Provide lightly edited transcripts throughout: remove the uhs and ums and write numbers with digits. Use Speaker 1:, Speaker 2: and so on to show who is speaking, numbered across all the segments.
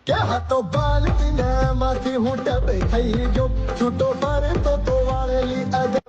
Speaker 1: क्या तो बालकी ने माथी हूँ डबे खाई जो छूटो पारे तो वालेली अदे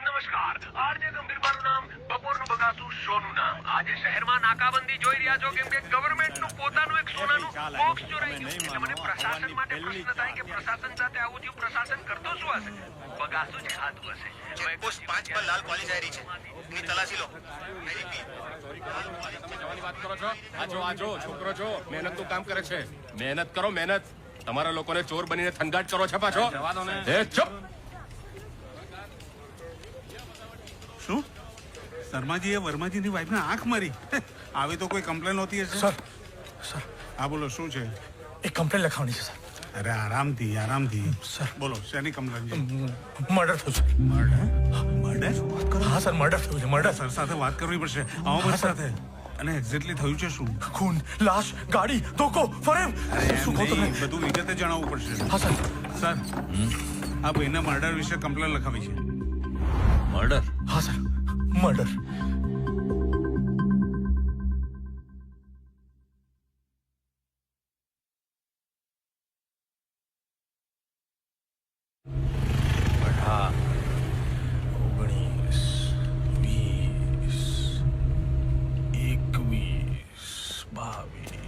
Speaker 2: નમસ્કાર, આરજે ગંભીર મારું નામ, બપોરનું બગાસું શોનું નામ. આજે શહેરમાં નાકાબંધી જોઈ રહ્યા છો કેમ કે ગવર્નમેન્ટનું પોતાનું એક સોનાનું બોક્સ ચોરાઈ ગયું. એટલે મને પ્રશાસન માટે પ્રશ્ન થાય કે પ્રશાસન સાથે આવું થયું, પ્રશાસન કરતો શું હશે? બગાસું જ ખાતું હશે.
Speaker 3: ચેકપોસ્ટ 5 પર લાલ કોલી જારી છે, એની તલાશી લો.
Speaker 4: વાત કરો છો? આજો છોકરો છો, મહેનતનું કામ કરે છે. મહેનત કરો, મહેનત. તમારા લોકોને ચોર બનીને થનગાટ કરો છો પાછો. એ ચૂપ.
Speaker 5: શું શર્માજીએ વર્માજીની વાઈફને આંખ મારી? આવી તો કોઈ કમ્પ્લેન હોતી હશે?
Speaker 6: સર
Speaker 5: હા બોલો, શું છે?
Speaker 6: એક કમ્પ્લેન લખાવવાની છે સર.
Speaker 5: અરે આરામથી
Speaker 6: સર
Speaker 5: બોલો, શેની કમ્પ્લેન છે?
Speaker 6: મર્ડર થયું છે.
Speaker 5: મર્ડર?
Speaker 6: હા સર, મર્ડર થયું છે. મર્ડર
Speaker 5: સર સાથે વાત કરવી પડશે. આવો મારી સાથે. અને એક્ઝેક્ટલી થયું છે શું?
Speaker 6: ખૂન, લાશ, ગાડી, ધોકો, ફરેમ. શું કહું તમને?
Speaker 5: બધું વિગતે જણાવવું પડશે.
Speaker 6: હા સર.
Speaker 5: સર આ ભાઈને મર્ડર વિશે કમ્પ્લેન લખાવી છે.
Speaker 3: મર્ડર?
Speaker 6: હા સર, મર્ડર.
Speaker 3: હા
Speaker 6: 19, 20, 21, 22.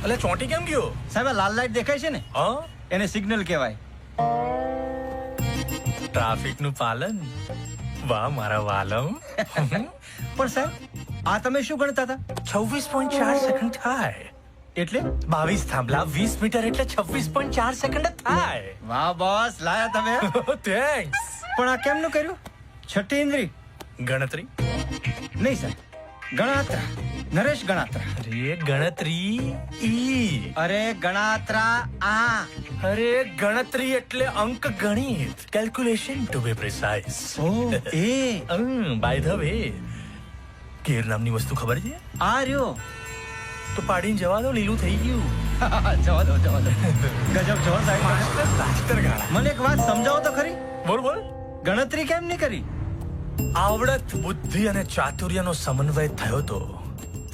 Speaker 6: અલે ચોંટી કેમ ગયો?
Speaker 7: સાહેબ લાલ લાઈટ દેખાય છે ને,
Speaker 6: હા,
Speaker 7: એને સિગ્નલ કહેવાય.
Speaker 6: ટ્રાફિક નું પાલન. વાહ મારા વાલમ.
Speaker 7: પણ સાહેબ આ તમે શું ગણતા હતા?
Speaker 6: 26.4 સેકન્ડ થાય
Speaker 7: એટલે
Speaker 6: 22 થાંભલા 20 મીટર એટલે 26.4 સેકન્ડ થાય.
Speaker 7: વાહ બોસ, લાયા તમે.
Speaker 6: થેન્ક્સ.
Speaker 7: પણ આ કેમનું કર્યું? છઠ્ઠી ઇન્દ્રી
Speaker 6: ગણતરી
Speaker 7: નહીં સાહેબ, ગણાત્રા. નરેશ ગણાત્રા.
Speaker 6: અરે ગણતરી ઈ.
Speaker 7: અરે ગણાત્રા આ.
Speaker 6: અરે ગણતરી એટલે અંક ગણિત, કેલ્ક્યુલેશન ટુ બી પ્રિસાઇઝ.
Speaker 7: ઓ એ
Speaker 6: બાય ધ વે, કેર નામની વસ્તુ ખબર છે?
Speaker 7: આ રહ્યો.
Speaker 6: તો પાડીને જવા દો, લીલું થઈ ગયું.
Speaker 7: જવા દો ગજબ જો સાહેબ. મને એક વાત સમજાવો તો ખરી.
Speaker 6: બોલ બોલ.
Speaker 7: ગણતરી કેમ નહીં કરી?
Speaker 6: આવડત, બુદ્ધિ અને ચાતુર્યનો સમન્વય થયો તો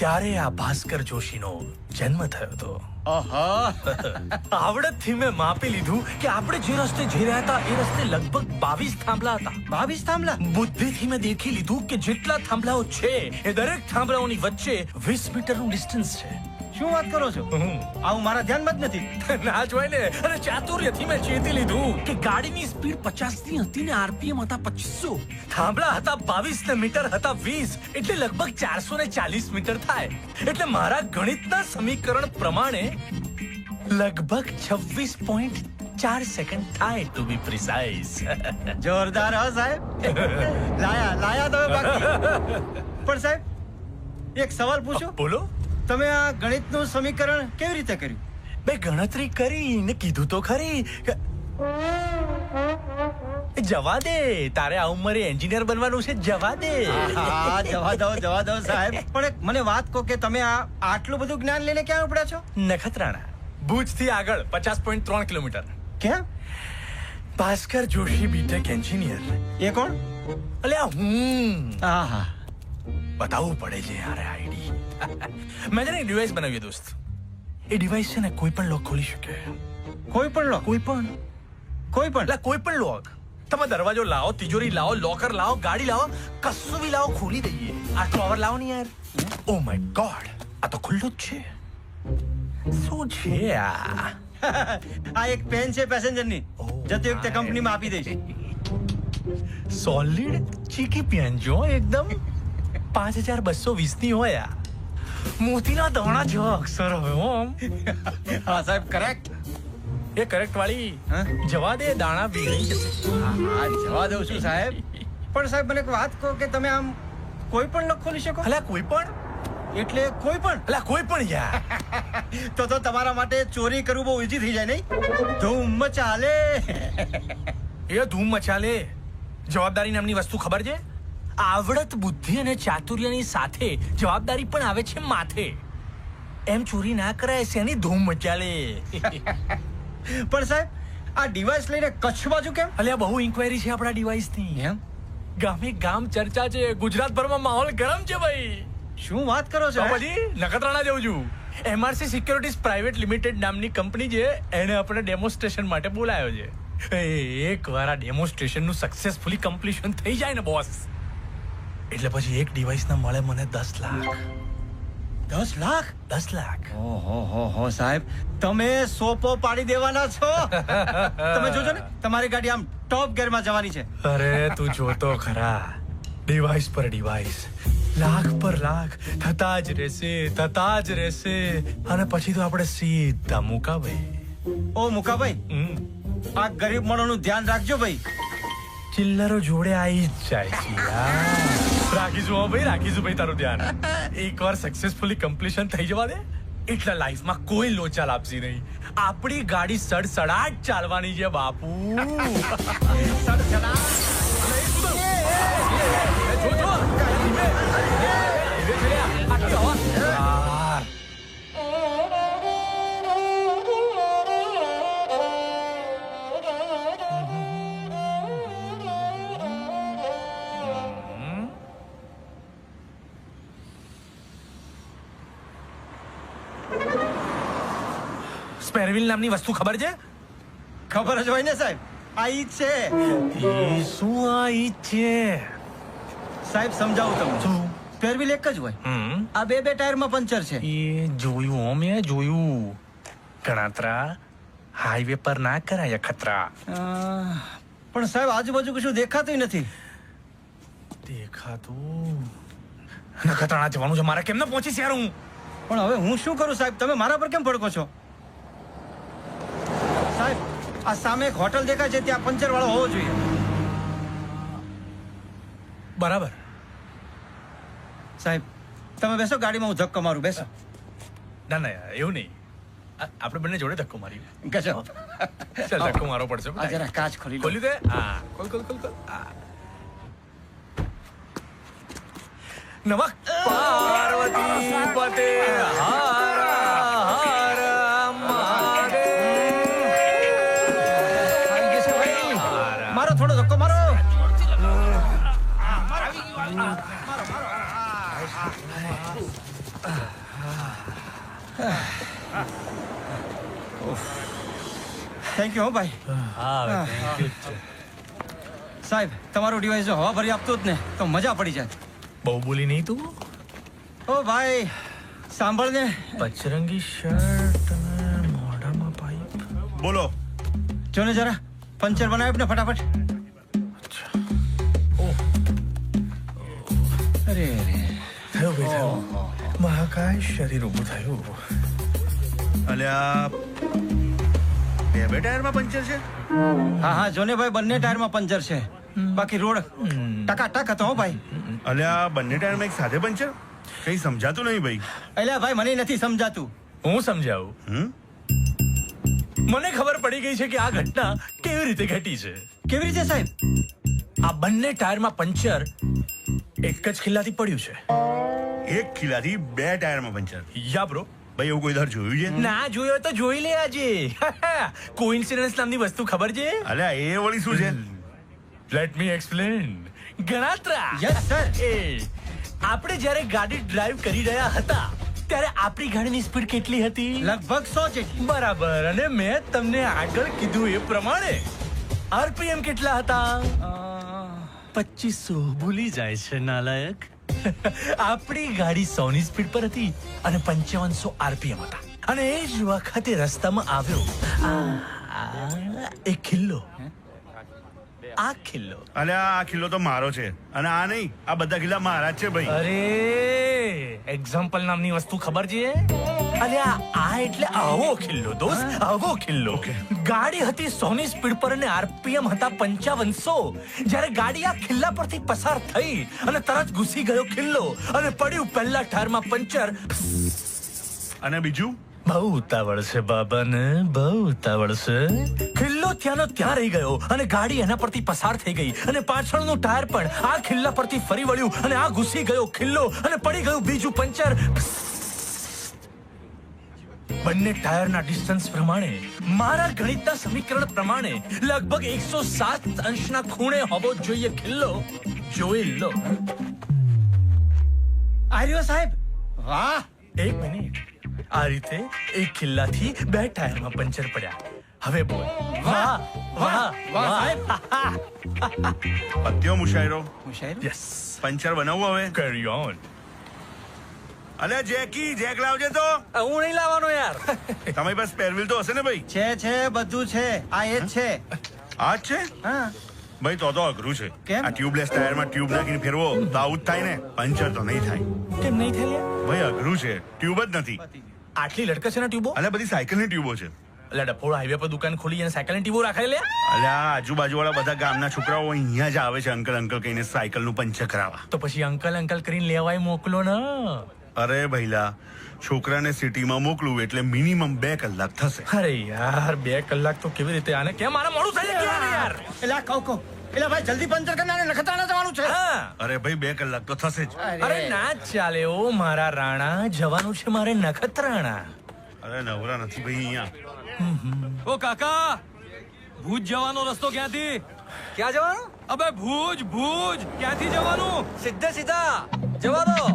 Speaker 6: ત્યારે આ ભાસ્કર જોશીનો જન્મ થયો તો. આવડતથી મેં માપી લીધું કે આપણે જે રસ્તે જઈ રહ્યા હતા એ રસ્તે લગભગ 22 થાંભલા હતા.
Speaker 7: 22 થાંભલા?
Speaker 6: બુદ્ધિથી મેં દેખી લીધું કે જેટલા થાંભલાઓ છે એ દરેક થાંભલાઓની વચ્ચે 20 મીટરનું ડિસ્ટન્સ છે.
Speaker 7: શું વાત કરો છો? આવું મારા ધ્યાનમાં જ નથી.
Speaker 6: ના જોઈ ને. અને ચાતુર્યથી મેં ચેતી લીધું કે ગાડીની સ્પીડ 50 ની હતી ને આરપીએમ હતા 2500. થાંભલા હતા 22 ને મીટર હતા 20, એટલે લગભગ 440 મીટર થાય. એટલે મારા ગણિતના સમીકરણ પ્રમાણે લગભગ 26.4 સેકન્ડ થાય ટુ બી પ્રિસાઇઝ.
Speaker 7: જોરદાર હો સાહેબ. લાયા તમે બાકી. પણ સાહેબ એક સવાલ પૂછું?
Speaker 6: બોલો.
Speaker 7: તમે આ ગણિતનું સમીકરણ કેવી રીતે કર્યું?
Speaker 6: બે ગણતરી કરીને કીધું તો ખરી કે- જવા દે, તારે આ ઉંમરે એન્જિનિયર બનવાનું છે, જવા દે.
Speaker 7: હા, જવા દો સાહેબ. પણ એક મને વાત કહો કે તમે આટલું બધું જ્ઞાન લઈને ક્યાં ઉપડ્યા છો?
Speaker 6: નખત્રાણા, ભુજથી આગળ 50.3 કિલોમીટર.
Speaker 7: ક્યાં?
Speaker 6: Bhaskar Joshi BTech engineer.
Speaker 7: એ કોણ?
Speaker 6: અલ્યા હું
Speaker 7: હા.
Speaker 6: બતાવવું પડે છે યાર આઈડી. મેં છે ને ડિવાઇસ બનાવ્યું દોસ્ત. એ ડિવાઇસ છે ને કોઈ પણ લોક ખોલી શકે.
Speaker 7: કોઈ પણ લો.
Speaker 6: કોઈ પણ એટલે કોઈ પણ લોક. તમે દરવાજો લાવો, તિજોરી લાવો, લોકર લાવો, ગાડી લાવો, કશું બી લાવો, ખોલી દઈએ. આટલો અવર લાવો ને યાર. ઓ માય ગોડ, આ તો ખુલ્લું જ છે. શું છે આ?
Speaker 7: આ એક પેન છે પેસેન્જરની. જતી વખતે કંપનીમાં આપી દઈશ.
Speaker 6: સોલિડ ચીકી પેન જો એકદમ 5220 ની હોય. આ મોતીના દાણા જેવા અક્ષર હોય આમ.
Speaker 7: હા સાહેબ, કરેક્ટ.
Speaker 6: એ કરેક્ટ વાળી
Speaker 7: હા?
Speaker 6: જવા દે, દાણા ભીગડી જશે.
Speaker 7: હા, જવા દઉં છું સાહેબ. પણ સાહેબ મને એક વાત કહો કે તમે આમ કોઈ પણ લોક ખોલી શકો?
Speaker 6: અલ્યા કોઈ પણ,
Speaker 7: એટલે કોઈ પણ?
Speaker 6: અલ્યા કોઈ પણ યાર.
Speaker 7: તો તમારા માટે ચોરી કરવું બહુ ઈઝી થઈ જાય નહીં? ધૂમ ચાલે.
Speaker 6: એ ધૂમ મચાલે. જવાબદારી નામની વસ્તુ ખબર છે? આવડત, બુદ્ધિ અને ચાતુર્યની સાથે જવાબદારી પણ આવે છે માથે. એમ ચોરી ના કરાય, શેની ધૂમ મચાલે.
Speaker 7: પણ સાહેબ આ ડિવાઇસ લઈને કચ્છ બાજુ કેમ?
Speaker 6: અલ્યા બહુ ઇન્ક્વાયરી છે આપણા ડિવાઇસની.
Speaker 7: એમ?
Speaker 6: ગામે ગામ ચર્ચા છે, ગુજરાતભરમાં માહોલ ગરમ છે ભાઈ.
Speaker 7: શું વાત કરો છો?
Speaker 6: તો પછી નખત્રાણા જઉં છું. MRC સિક્યોરિટીઝ પ્રાઇવેટ લિમિટેડ નામની કંપની છે, એને આપણે ડેમોન્સ્ટ્રેશન માટે બોલાયો છે. એકવાર આ ડેમોન્સ્ટ્રેશનનું સક્સેસફુલી કમ્પ્લીશન થઈ જાય ને બોસ, એટલે પછી એક ડિવાઇસના મળે મને 10 લાખ.
Speaker 7: 10 લાખ?
Speaker 6: 10 લાખ.
Speaker 7: ઓહો સાહેબ, તમે સોપો પાડી દેવાના છો. તમે જોજો ને, તમારી ગાડી આમ ટોપ ગિયરમાં જવાની છે.
Speaker 6: અરે તું જોતો ખરા, ડિવાઇસ પર ડિવાઇસ, લાખ પર લાખ થતા જ રહેશે. અને પછી તો આપણે સીધા મુકાભાઈ.
Speaker 7: ઓ મુકાભાઈ, આ ગરીબ માણસનું ધ્યાન રાખજો ભાઈ.
Speaker 6: ચિલ્લરો જોડે આવી જ જાય છે યાર. રાખીશું ભાઈ તારું ધ્યાન. એકવાર સક્સેસફુલી કમ્પ્લીશન થઈ જવા દે એટલે લાઈફમાં કોઈ લોચા લાપસી નહીં. આપણી ગાડી સડસડાટ ચાલવાની છે બાપુ. સ્પેરવીલ નામની વસ્તુ ખબર છે?
Speaker 7: ખબર જ હોય ને સાહેબ, આ ઈ જ છે.
Speaker 6: શું આ ઈ છે?
Speaker 7: સાહેબ સમજાવું તમને.
Speaker 6: શું?
Speaker 7: સ્પેરવીલ એક જ હોય. આ બે ટાયરમાં પંચર છે.
Speaker 6: એ જોયું, મેં જોયું. ગણાત્રા હાઈવે પર ના કરાય ખતરા.
Speaker 7: પણ સાહેબ આજુબાજુ કશું દેખાતું નથી.
Speaker 6: દેખાતું નખત્રાણા જવાનું છે મારે. કેમ ન પહોંચીશ યાર હું?
Speaker 7: પણ હવે હું શું કરું સાહેબ? તમે મારા પર કેમ ભડકો છો? સાહેબ આ સામે એક હોટલ દેખાય છે, ત્યાં પંચર વાળો હોવો જોઈએ.
Speaker 6: બરાબર.
Speaker 7: સાહેબ તમે બેસો ગાડીમાં, હું ધક્કો મારું. બેસો.
Speaker 6: ના યાર એવું નહીં, આપણે બંને જોડે ધક્કો મારી.
Speaker 7: ગજબ.
Speaker 6: ચાલ ધક્કો મારવો પડશે.
Speaker 7: આ જરા કાચ ખોલી લો.
Speaker 6: ખોલી દે. હા ખોલ. નમક પાર્વતી પતે હર હર મહાદેવ.
Speaker 7: મારો થોડો ધક્કો મારો. થેન્ક યુ હો ભાઈ. સાહેબ તમારું ડિવાઇસ જો હવા ભરી આપતું જ ને તો મજા પડી જાય.
Speaker 6: બહુ બોલી નહીં તું.
Speaker 7: ઓ ભાઈ સાંભળ ને.
Speaker 6: પચરંગી શર્ટ અને મોઢામાં પાઇપ.
Speaker 5: બોલો.
Speaker 7: જો ને જરા પંચર બનાવ્યું ને ફટાફટ. અરે
Speaker 6: થયું ભાઈ થયું. મહાકાય શરીર ઊભું થયું.
Speaker 5: અલ્યા બે ટાયરમાં પંચર છે?
Speaker 7: હા જો ને ભાઈ, બંને ટાયરમાં પંચર છે. બાકી રોડ ટકાટક હતો હો ભાઈ.
Speaker 5: અલ્યા બંને ટાયરમાં એક સાથે પંચર? કઈ સમજાતું નહીં ભાઈ.
Speaker 7: અલ્યા ભાઈ મને નથી સમજાતું.
Speaker 6: હું સમજાવું. મને ખબર પડી ગઈ છે કે આ ઘટના કેવી રીતે ઘટી છે.
Speaker 7: કેવી રીતે સાહેબ?
Speaker 6: આ બંને ટાયરમાં પંચર એક જ ખિલ્લાથી પડ્યું છે.
Speaker 8: એક ખીલાથી 2 ટાયરમાં પંચર.
Speaker 6: યા બ્રો.
Speaker 8: ભાઈ એવું કોઈ ધાર જોયું છે?
Speaker 6: ના જોયો તો જોઈ લે આજે. કોઇન્સિડન્સ નામની વસ્તુ ખબર છે?
Speaker 8: અલ્યા એ વળી શું છે?
Speaker 6: Let me explain. Ganatra.
Speaker 7: Yes sir.
Speaker 6: એ આપણે જ્યારે ગાડી ડ્રાઈવ કરી રહ્યા હતા ત્યારે આપણી ગાડીની સ્પીડ કેટલી હતી?
Speaker 7: લગભગ 100 જેટલી.
Speaker 6: બરાબર. અને મેં તમને આગળ કીધું એ પ્રમાણે આરપીએમ કેટલા હતા? 2500. ભૂલી જાય છે નાલાયક. આપણી ગાડી 100 ની સ્પીડ પર હતી અને 5500 આરપીએમ હતા. અને એ જ વખતે રસ્તામાં આવ્યો એક ખિલ્લો. આ ખિલ્લો.
Speaker 8: અલ્યા આ ખીલો તો મારો છે અને આ નહીં, આ બધા ખીલા મારા જ છે ભાઈ.
Speaker 6: અરે એક્ઝામ્પલ નામની વસ્તુ ખબર છે? અરે આ એટલે આવો ખિલ્લો દોસ્ત, આવો ખિલ્લો. ગાડી હતી 100 ની સ્પીડ પર અને આરપીએમ હતા 5500. જ્યારે ગાડી આ ખિલ્લા પરથી પસાર થઈ અને તરત ઘૂસી ગયો ખિલ્લો અને પડ્યું પહેલા ટાયરમાં પંચર.
Speaker 8: અને બીજું?
Speaker 6: બહુ ઉતાવળ છે બાબાને, બહુ ઉતાવળ છે. ખિલ્લો ત્યાંનો ત્યાં રહી ગયો અને ગાડી એના પરથી પસાર થઈ ગઈ અને પાછળનું ટાયર પણ આ ખિલ્લા પરથી ફરી વળ્યું અને આ ઘૂસી ગયો ખિલ્લો અને પડી ગયું બીજું પંચર. બંને ટાયરના ડિસ્ટન્સ પ્રમાણે, મારા ગણિતના સમીકરણ પ્રમાણે લગભગ 107 અંશના ખૂણે હોવો જોઈએ ખિલ્લો. જોઈ લો.
Speaker 7: આર્યો સાહેબ. વાહ.
Speaker 6: એક મિનિટ. આ રીતે એક ખિલ્લાથી 2 ટાયરમાં પંચર પડ્યા. હવે બોલ. વાહ વાહ વાહ સાહેબ.
Speaker 8: પત્યો મુશાયરો.
Speaker 6: યસ.
Speaker 8: પંચર બનાવવું હવે?
Speaker 6: કેરી ઓન.
Speaker 8: અલ્યા જેક લાવજે તો.
Speaker 6: હું નહીં લાવવાનો યાર.
Speaker 8: તમારી પાસે સ્પેરવીલ તો હશે ને ભાઈ?
Speaker 7: છે બધું છે. આ એ જ છે.
Speaker 8: આ જ છે?
Speaker 7: હા.
Speaker 8: ભાઈ તો અઘરું છે.
Speaker 7: કેમ?
Speaker 8: આ ટ્યુબલેસ ટાયરમાં ટ્યુબ નાખીને ફેરવો તો આવું જ થાય ને. પંચર તો નહીં થાય.
Speaker 6: કેમ નહીં થઈ લ્યા?
Speaker 8: ભાઈ અઘરું છે, ટ્યુબ જ નથી.
Speaker 6: આટલી લટકશે ના ટ્યુબો?
Speaker 8: અલ્યા બધી સાયકલની ટ્યુબો છે.
Speaker 6: એટલે ડફોળ હાઈવે પર દુકાન ખોલી અને સાયકલની ટ્યુબો રાખે લે.
Speaker 8: અલ્યા આજુબાજુ વાળા બધા ગામના છોકરાઓ અહીંયા જ આવે છે અંકલ કહીને સાયકલનું પંચર કરાવવા.
Speaker 6: તો પછી અંકલ કરીને લેવાય મોકલો ને.
Speaker 8: અરે ભઈલા, છોકરાને સિટીમાં મોકલું એટલે મિનિમમ 2 કલાક થશે.
Speaker 6: અરે યાર 2 કલાક તો કેવી રીતે? આને કેમ મારા મોડું થઈ જાય યાર?
Speaker 7: એટલે કહું એટલે ભાઈ જલ્દી પંચર કરનારે નખત્રાણા જવાનું છે.
Speaker 6: હા.
Speaker 8: અરે ભાઈ 2 કલાક તો થશે જ.
Speaker 6: અરે ના ચાલે ઓ મારા રાણા, જવાનું છે મારે નખત્રાણા.
Speaker 8: અરે નવરા નથી ભાઈ અહીંયા.
Speaker 9: ઓ કાકા, ભુજ જવાનો રસ્તો ક્યાંથી?
Speaker 6: ક્યાં જવાનું?
Speaker 9: અબે ભુજ ક્યાંથી જવાનું?
Speaker 6: સીધા જવા દો.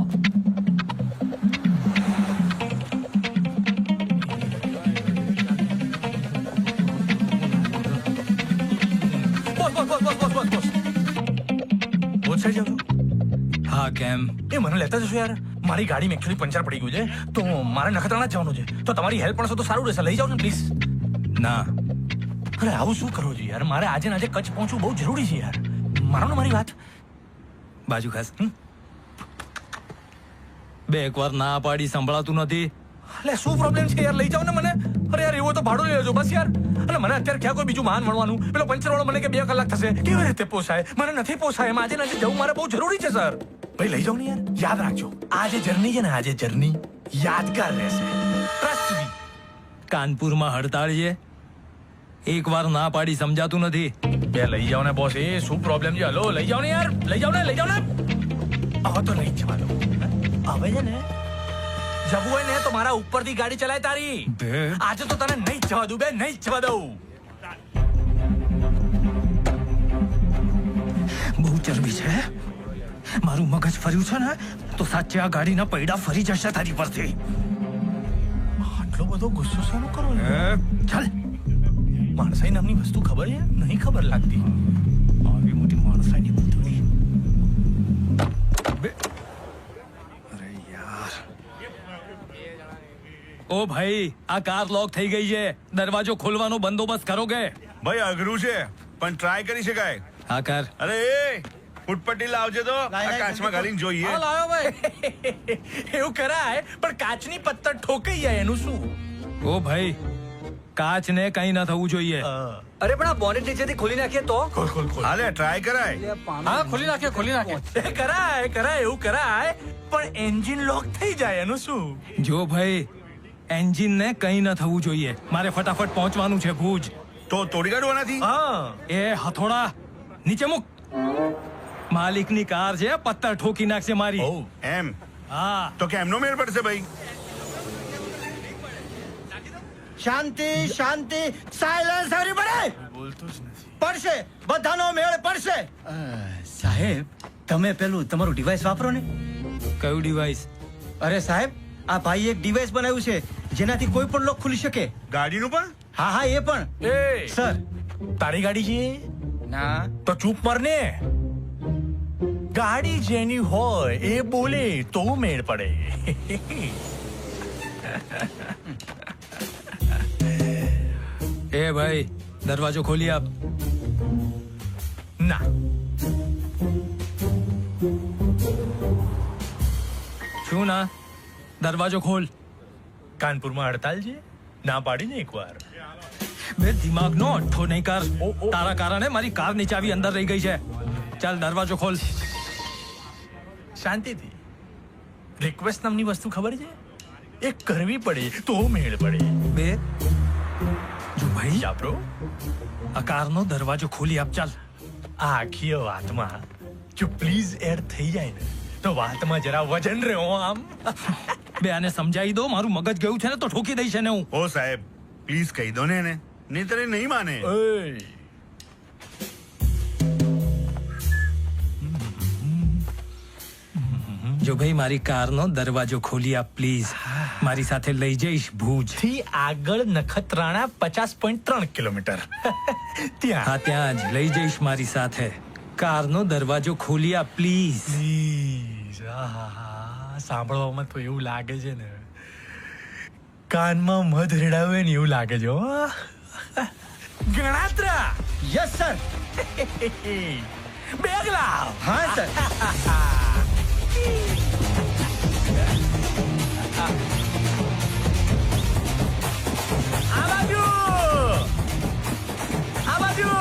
Speaker 9: હા કેમ?
Speaker 6: એ મને લેતા જશો યાર. મારી ગાડીમાં એકચ્યુઅલી પંચર પડી ગયું છે તો મારે નખત્રાણા જવાનું છે. તો તમારી હેલ્પ પણ તો સારું રહેશે. લઈ જાઓ ને પ્લીઝ.
Speaker 9: ના.
Speaker 6: અરે આવું શું કરો છો યાર? મારે આજે ને આજે કચ્છ પહોંચવું બહુ જરૂરી છે યાર. મારો ને મારી વાત.
Speaker 9: બાજુ ખાસ. બે એકવાર ના પાડી સંભળાતું નથી.
Speaker 6: એટલે શું પ્રોબ્લેમ છે યાર? લઈ જાઓ ને મને. અરે યાર એવું તો ભાડું લઈ લેજો બસ યાર. અને મને અત્યારે ક્યાં કોઈ બીજું વાહન મળવાનું? પેલો પંચર વાળો મને કે 2 કલાક થશે. કેવી રીતે પોસાય? મને નથી પોસાય. એમ આજે ને આજે જવું મારે બહુ જરૂરી છે સર. ભાઈ લઈ જાઓ ને યાર. યાદ રાખજો, આ જે જર્ની છે ને, આ જે જર્ની યાદગાર રહેશે. Trust me.
Speaker 9: કાનપુરમાં હડતાળ છે. એકવાર ના પાડી સમજાતું નથી.
Speaker 6: બે લઈ જાઓ ને બોસ. એ શું પ્રોબ્લેમ છે? હલો લઈ જાઓ ને યાર. લઈ જાઓ ને. હવે તો નહીં જવા દો. હવે છે ને જવું હોય ને તો મારા ઉપરથી ગાડી ચલાય તારી. આજે તો તને નહીં જવા દઉં બે, નહીં જવા દઉં.
Speaker 9: બહુ ચરબી છે. મારું મગજ ફર્યું છે ને તો સાચે આ ગાડીના પૈડા ફરી જશે તારી પરથી.
Speaker 6: આટલો બધો ગુસ્સો શેનો કરો છો?
Speaker 9: ચાલ.
Speaker 6: માણસાઈ નામની વસ્તુ ખબર છે? નહીં ખબર લાગતી.
Speaker 9: આવી મોટી માણસાઈની પૂતળી. અરે યાર. ઓ ભાઈ, આ કાર લોક થઈ ગઈ છે. દરવાજો ખોલવાનો બંદોબસ્ત કરોગે?
Speaker 8: ભાઈ અઘરું છે પણ ટ્રાય કરી શકાય.
Speaker 9: હા કર.
Speaker 8: અરે એ ફૂટપટ્ટી લાવજે તો. આ કાચમાં ઘાલીને જોઈએ.
Speaker 6: હા લાવો ભાઈ. એવું કરાય પણ કાચની પત્તર ઠોકાઈ જાય એનું શું?
Speaker 9: ઓ ભાઈ, કાચને કઈ ના થવું જોઈએ.
Speaker 10: અરે પણ આ બોનેટ નીચેથી ખોલી નાખીએ તો?
Speaker 6: ખોલ.
Speaker 8: હાલે ટ્રાય કરાય.
Speaker 6: હા ખોલી નાખીએ. કરાય એવું કરાય પણ એન્જિન લોક થઈ જાય એનું શું?
Speaker 9: જો ભાઈ, એન્જિન ને કંઈ ન થવું જોઈએ. મારે ફટાફટ પહોંચવાનું છે ભુજ.
Speaker 8: તો તોડી કાઢવાનાથી
Speaker 6: હા
Speaker 9: એ હથોડા નીચે મૂક. માલિકની કાર છે, પત્તર ઠોકી નાખશે મારી.
Speaker 6: ઓ
Speaker 8: એમ
Speaker 9: હા,
Speaker 8: તો કે એમનો મેળ પડશે ભાઈ.
Speaker 7: શાંતિ શાંતિ, સાયલન્સ એવરીબડી.
Speaker 6: બોલતો જ નથી.
Speaker 7: પડશે, બધાનો મેળ પડશે. સાહેબ, તમે પેલું તમારું ડિવાઇસ વાપરો ને.
Speaker 9: કયું ડિવાઇસ?
Speaker 7: અરે સાહેબ, આ ભાઈ એક ડિવાઇસ બનાવ્યું છે જેનાથી કોઈ પણ લોક ખુલી શકે.
Speaker 8: ગાડીનું પણ
Speaker 7: હા હા, એ પણ.
Speaker 6: એ
Speaker 7: સર.
Speaker 6: તારી ગાડી છે
Speaker 7: ના.
Speaker 6: તો ચૂપ મર ને. ગાડી જેની હોય એ બોલે તો મેળ પડે.
Speaker 9: એ ભાઈ, દરવાજો ખોલી આપ.
Speaker 6: ના
Speaker 9: શું ના? દરવાજો ખોલ.
Speaker 6: કાનપુરમાં હડતાલ છે, ના પાડીને એકવાર.
Speaker 9: બે દિમાગનો અઠ્ઠો નહીં કર. તારા કારણે મારી કાર ની ચાવી અંદર રહી ગઈ છે. ચાલ દરવાજો ખોલ.
Speaker 6: શાંતિથી. રિક્વેસ્ટ નામની વસ્તુ ખબર છે? એ કરવી પડે તો મેળ પડે.
Speaker 9: બે જો ભાઈ,
Speaker 6: ચાપરો
Speaker 9: આ કારનો દરવાજો ખોલી આપ. ચાલ.
Speaker 6: આ આખી વાતમાં જો પ્લીઝ એડ થઈ જાય ને તો વાતમાં જરા વજન રહ્યો આમ.
Speaker 9: બે આને સમજાવી દો, મારું મગજ ગયું છે ને તો ઠોકી દઈશ ને હું.
Speaker 8: ઓ સાહેબ પ્લીઝ કહી દો ને એને, નહીંતર એ નહીં માને.
Speaker 6: ઓય
Speaker 9: જો ભાઈ, મારી કારનો દરવાજો ખોલી આપ પ્લીઝ. મારી સાથે લઈ જઈશ ભુજ.
Speaker 6: થી આગળ નખત્રાણા 50.3 કિલોમીટર. ત્યાં
Speaker 9: હા, ત્યાં જ લઈ જઈશ મારી સાથે. કારનો દરવાજો ખોલી આપ પ્લીઝ.
Speaker 6: પ્લીઝ. સાંભળવામાં તો એવું લાગે છે ને, કાનમાં મધ રેડાવે ને એવું લાગે છે. હો. Ganatra
Speaker 7: yes sir.
Speaker 6: બેગ લાવ.
Speaker 7: હા સર.
Speaker 6: આ બાજુ. આ બાજુ.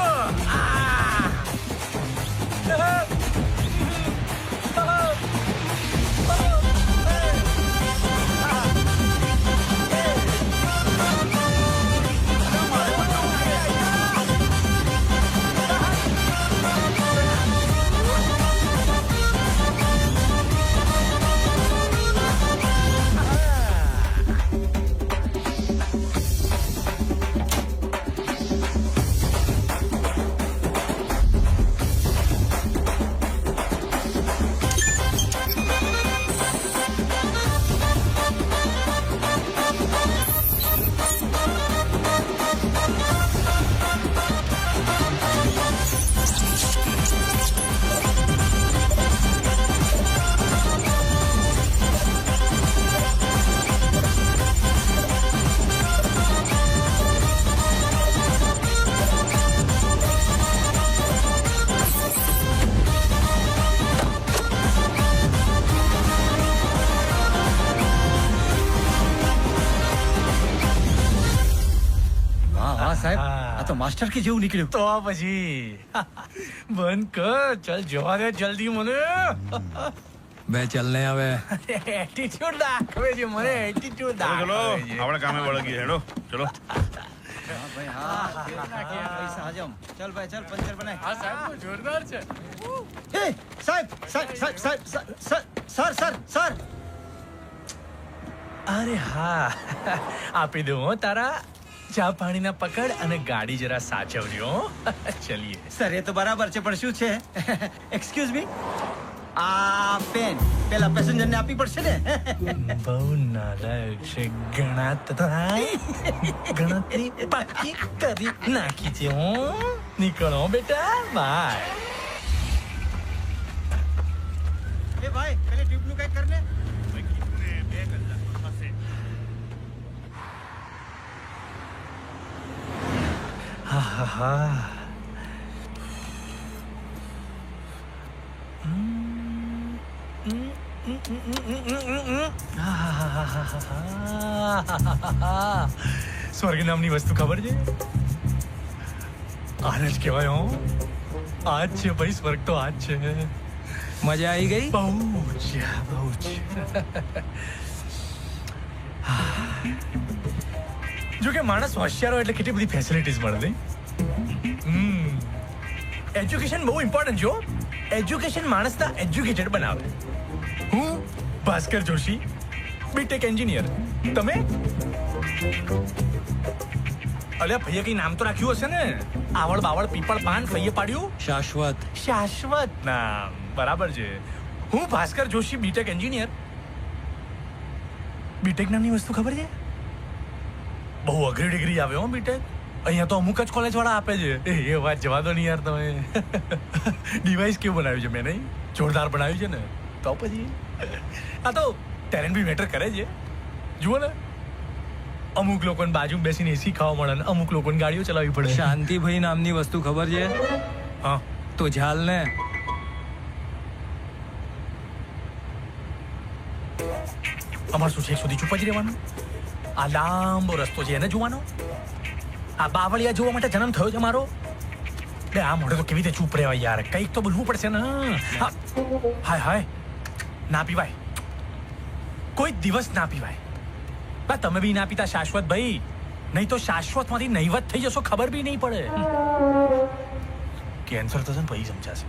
Speaker 7: સાહેબ, આ તો માસ્ટર કે જેવું નીકળ્યું.
Speaker 6: તો પછી બંધ કર. ચલ જવા દે જલ્દી મને.
Speaker 9: બે ચલ ને હવે.
Speaker 6: એટીટ્યુડ દાખવે છે મને. એટીટ્યુડ
Speaker 8: ચલો ચલો,
Speaker 6: દાખવે છે.
Speaker 8: આપણે કામે વળગીએ. હેડો ચલો.
Speaker 7: હા ભાઈ, હા. પૈસા હજમ. ચાલ ભાઈ, ચાલ પંચર બનાય.
Speaker 6: આ સાહેબ તો જોરદાર છે.
Speaker 7: એ સાહેબ સાહેબ સાહેબ સાહેબ સર સર સર સર.
Speaker 6: અરે હા, આપી દઉં હો તારા ચા પાણીના પકડ અને ગાડી જરા સાચવજો. ચલીએ.
Speaker 7: સર એ તો બરાબર છે, પણ શું છે? એક્સક્યુઝ મી, આ પેન પેલા પેસેન્જર ને આપવી પડશે ને.
Speaker 6: બહુ નાલાયક છે. ગણતરી પાકી કરી નાખી છે હું. નીકળો બેટા, બાય.
Speaker 7: એ ભાઈ, પેલી ટ્યુબ નું કઈ કર ને.
Speaker 6: સ્વર્ગ નામની વસ્તુ ખબર છે? આને જ કહેવાય. હો, આજ છે ભાઈ, સ્વર્ગ તો આજ છે.
Speaker 9: મજા આવી ગઈ?
Speaker 6: બહુ જ બહુ જ. જો કે માણસ હોશિયાર હોય એટલે કેટલી બધી ફેસિલિટીઝ મળે નહીં. એજ્યુકેશન બહુ ઇમ્પોર્ટન્ટ જો. એજ્યુકેશન માણસના એજ્યુકેટેડ બનાવે. હું ભાસ્કર જોશી, બીટેક એન્જિનિયર. તમે? અલ્યા ભૈયા કઈ નામ તો રાખ્યું હશે ને? આવળ બાવળ પીપળ પાન ફઈએ પાડ્યું?
Speaker 9: શાશ્વત.
Speaker 6: શાશ્વત નામ. બરાબર છે. હું Bhaskar Joshi, BTech engineer. BTech નામની વસ્તુ ખબર છે? બહુ અઘરી ડિગ્રી આવે હો બીટેક. અહીંયા તો અમુક જ કોલેજ વાળા આપે છે. એ વાત જવા દો નહીં યાર તમે. ડિવાઇસ કેવું બનાવ્યું છે મેં? નહીં જોરદાર બનાવ્યું છે ને. તો પછી આ તો ટેલેન્ટ બી મેટર કરે છે. જુઓ ને, અમુક લોકોને બાજુ બેસીને એસી ખાવા મળે ને અમુક લોકોને ગાડીઓ ચલાવવી પડે.
Speaker 9: શાંતિભાઈ નામની વસ્તુ ખબર છે?
Speaker 6: હા
Speaker 9: તો ઝાલ ને.
Speaker 6: અમારે શું છે સુધી ચૂપ જ રહેવાનું? આ લાંબો રસ્તો છે એને જોવાનો? આ બાવળિયા જોવા માટે જન્મ થયો છે મારો? બે આ મોઢે તો કેવી રીતે ચૂપ રહેવાય યાર? કંઈક તો બોલવું પડશે ને. હાય હાય, ના પીવાય, કોઈ દિવસ ના પીવાય. બા તમે બી ના પીતા શાશ્વત ભાઈ, નહીં તો શાશ્વત માંથી નહીવત થઈ જશો, ખબર બી નહીં પડે. કેન્સર થશે ને ભાઈ સમજાશે.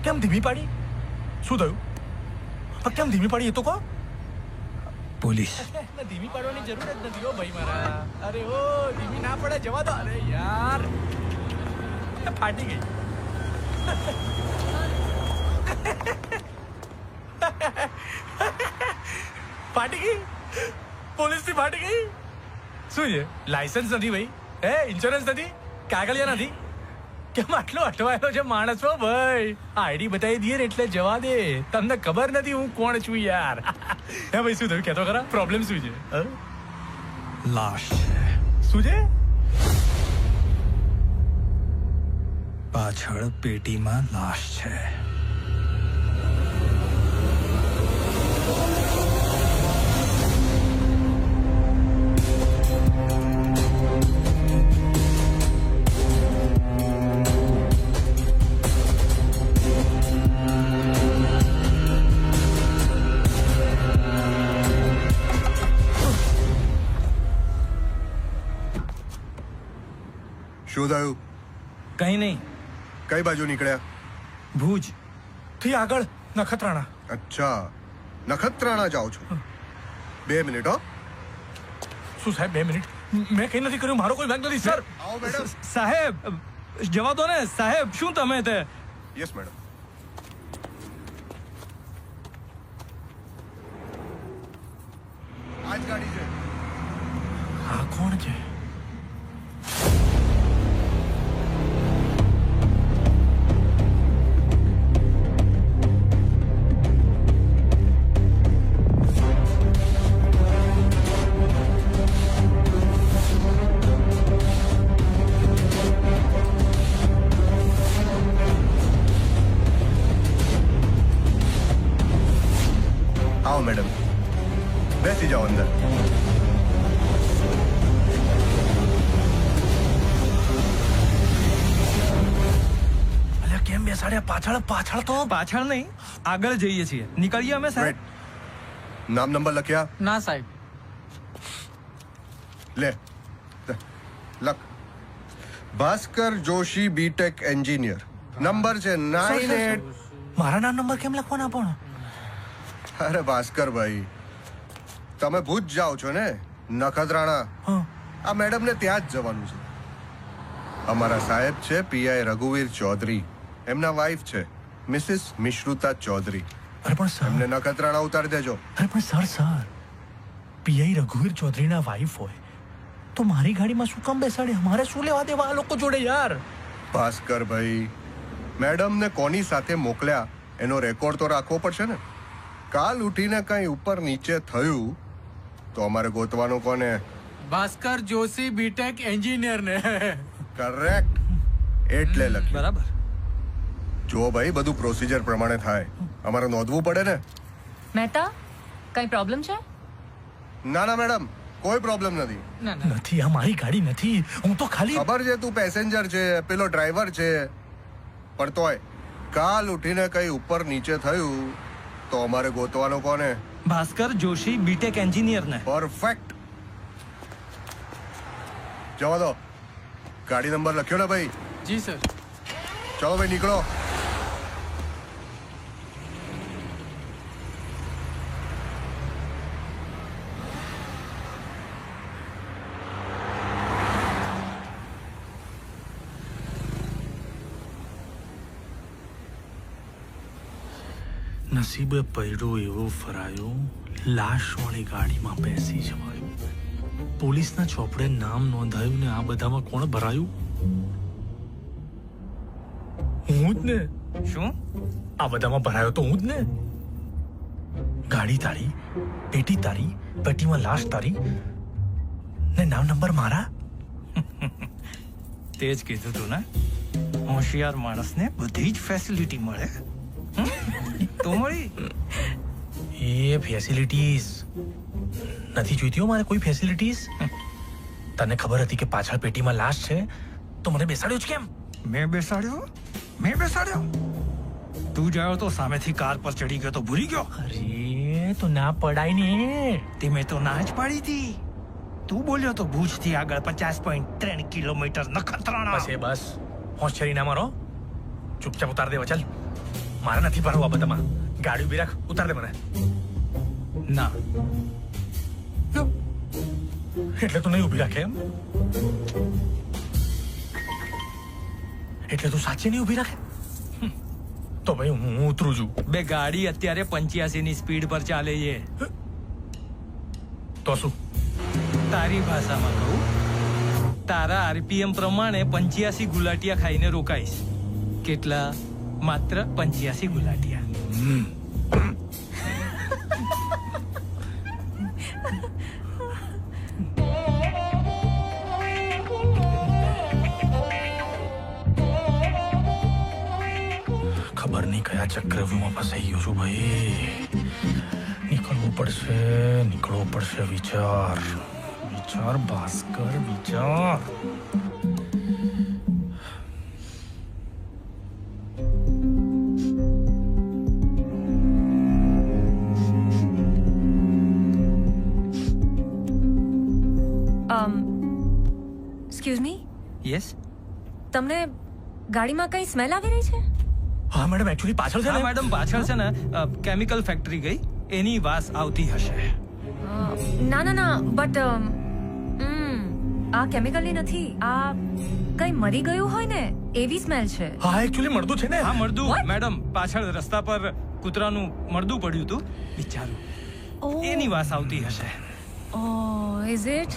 Speaker 6: કેમ ધીમી પાડી? શું થયું? કેમ ધીમી પાડી એ તો કહો.
Speaker 9: પોલીસ.
Speaker 6: ધીમી પાડવાની જરૂર જ નથી હો ભાઈ મારા. અરે ઓ ધીમી ના પડે, જવા દો. અરે યાર ફાટી ગઈ. ફાટી ગઈ, પોલીસ થી ફાટી ગઈ. શું છે? લાયસન્સ નથી ભાઈ, હે ઇન્સ્યોરન્સ નથી, કાગળિયા નથી. કેમ આટલો અટવાયેલો છે માણસ? હો ભાઈ આઈડી બતાવી દઈએ ને એટલે જવા દે. તમને ખબર નથી હું કોણ છું યાર. હે ભાઈ શું થયું? કહેતો ખરા, પ્રોબ્લેમ શું છે?
Speaker 9: લાશ.
Speaker 6: શું છે?
Speaker 9: પાછળ પેટીમાં લાશ છે.
Speaker 8: શું થયું?
Speaker 9: કઈ નહીં.
Speaker 8: કઈ બાજુ નીકળ્યા?
Speaker 9: ભુજ
Speaker 6: થી આગળ નખત્રાણા.
Speaker 8: અચ્છા, નખત્રાણા જાઓ છો? 2 મિનિટ હો.
Speaker 6: શું સાહેબ 2 મિનિટ? મેં કઈ નથી કર્યું, મારો કોઈ બેંક નથી સર.
Speaker 8: આવો મેડમ.
Speaker 9: સાહેબ જવા દો ને સાહેબ. શું તમે તે?
Speaker 8: Yes madam. આ જ ગાડી છે.
Speaker 6: આ કોણ છે?
Speaker 8: આવો મેડમ, બેસી જાઓ અંદર.
Speaker 6: અલ્યા કેમ બેસાડ્યા પાછળ? પાછળ તો
Speaker 9: પાછળ નહીં, આગળ જઈએ છીએ. નીકળીએ અમે સાહેબ.
Speaker 8: વેટ, નામ નંબર લખ્યા?
Speaker 9: ના સાહેબ.
Speaker 8: લે લખ. Bhaskar Joshi, BTech engineer. Number છે 98.
Speaker 6: મારા નામ નંબર કેમ લખવાના પણ?
Speaker 8: અરે ભાસ્કર ભાઈ, તમે ભુજ જાઓ છો ને, નખત્રાણા.
Speaker 6: હા.
Speaker 8: આ મેડમ ને ત્યાં જ જવાનું છે. અમારા સાહેબ છે પીઆઈ રઘુવીર ચૌધરી, એમના વાઇફ છે મિસિસ મિશ્રુતા ચૌધરી.
Speaker 6: અરે પણ સર,
Speaker 8: એમને નખત્રાણા ઉતારી દેજો.
Speaker 6: અરે પણ સર પીઆઈ રઘુવીર ચૌધરીના વાઇફ હોય તો મારી ગાડીમાં શું કામ બેસાડે? અમારે શું લેવા દેવા આ લોકો જોડે યાર?
Speaker 8: ભાસ્કર ભાઈ, મેડમ ને કોની સાથે મોકલ્યા એનો રેકોર્ડ તો રાખવો પડશે ને. કાલ ઉઠીને કઈ ઉપર નીચે થયું તો અમારે ગોતવાનું કોને?
Speaker 9: ભાસ્કર જોશી બીટેક એન્જિનિયર ને.
Speaker 8: કરેક્ટ, એટલે લખ્યું.
Speaker 9: બરાબર.
Speaker 8: જો ભાઈ, બધું પ્રોસિજર પ્રમાણે થાય, અમારે નોંધવું પડે ને.
Speaker 11: મહેતા, કઈ પ્રોબ્લેમ છે?
Speaker 8: ના ના મેડમ, કોઈ પ્રોબ્લેમ નથી.
Speaker 6: નથી, આ મારી ગાડી નથી. હું તો ખાલી
Speaker 8: ખબર છે તું પેસેન્જર છે, પેલો ડ્રાઈવર છે, પણ તોય કાલ ઉઠીને કઈ ઉપર નીચે થયું તો અમારે ગોતવાનો કોને?
Speaker 9: ભાસ્કર જોશી બીટેક એન્જિનિયર ને.
Speaker 8: પરફેક્ટ. જવા દો. ગાડી નંબર લખ્યો ને ભાઈ?
Speaker 6: જી સર.
Speaker 8: ચલો ભાઈ નીકળો.
Speaker 6: નસીબે પૈડો એવો ફરાયો, લાશવાળી ગાડીમાં બેસી જવાયું. પોલીસના ચોપડે નામ નોંધાયું ને આ બધામાં કોણ ભરાયું? હું જ ને.
Speaker 9: શું?
Speaker 6: આ બધામાં ભરાયો તો હું જ ને. ગાડી તારી, પેટી તારી, પેટીમાં લાશ તારી ને નામ નંબર મારા.
Speaker 9: તે જ કીધું તું ને, હોશિયાર માણસને બધી જ ફેસિલિટી મળે. તો મળી.
Speaker 6: એ ફેસિલિટીઝ નથી જોઈતી હો મારે, કોઈ ફેસિલિટીઝ. તને ખબર હતી કે પાછળ પેટીમાં લાશ છે તો મને બેસાડ્યો જ કેમ?
Speaker 9: મેં બેસાડ્યો? તું જાયો તો સામેથી કાર પર ચડી ગયો તો ભૂલી ગયો?
Speaker 6: અરે તો ના પડાય ને.
Speaker 9: તે મેં તો ના જ પાડી હતી. તું બોલ્યો તો ભુજથી આગળ 50.3 કિલોમીટર નખત્રાણા.
Speaker 6: બસ એ બસ, હોશિયારી ના મારો. ચૂપચાપ ઉતાર દે. ચાલ, મારે નથી ભરવું આ બધામાં. ગાડી ઉભી રાખ, ઉતાર દે મને.
Speaker 9: ના.
Speaker 6: એટલે તું નહીં ઉભી રાખે એમ? એટલે તું સાચી નહીં ઉભી રાખે? તો ભાઈ હું ઉતરું છું.
Speaker 9: બે ગાડી અત્યારે 85 ની સ્પીડ પર ચાલે છે.
Speaker 6: તો શું?
Speaker 9: તારી ભાષામાં કહું, તારા આરપીએમ પ્રમાણે 85 ગુલાટિયા ખાઈને રોકાઈશ. કેટલા? માત્ર 85 ગુલાટિયા.
Speaker 6: ખબર નહીં કયા ચક્રવ્યૂહમાં ફસાઈ ગયો છું ભાઈ. નીકળવું પડશે. વિચાર ભાસ્કર, વિચાર.
Speaker 11: Excuse me,
Speaker 9: yes.
Speaker 11: તમને ગાડીમાં કઈ સ્મેલ આવી રહી છે?
Speaker 6: હા મેડમ, એકચ્યુઅલી પાછળ છે
Speaker 9: હા
Speaker 6: ને.
Speaker 9: મેડમ, પાછળ છે ને કેમિકલ ફેક્ટરી ગઈ, એની વાસ આવતી હશે.
Speaker 11: ના બટ આ કેમિકલની નથી. આ કઈ મરી ગયું હોય ને એવી સ્મેલ છે.
Speaker 6: હા એકચ્યુઅલી મળતું છે ને.
Speaker 9: હા મળદું મેડમ, પાછળ રસ્તા પર કૂતરાનું મળદું પડ્યું હતું, બિચારું. એની વાસ આવતી હશે.
Speaker 11: ઓહ, ઇઝ ઇટ?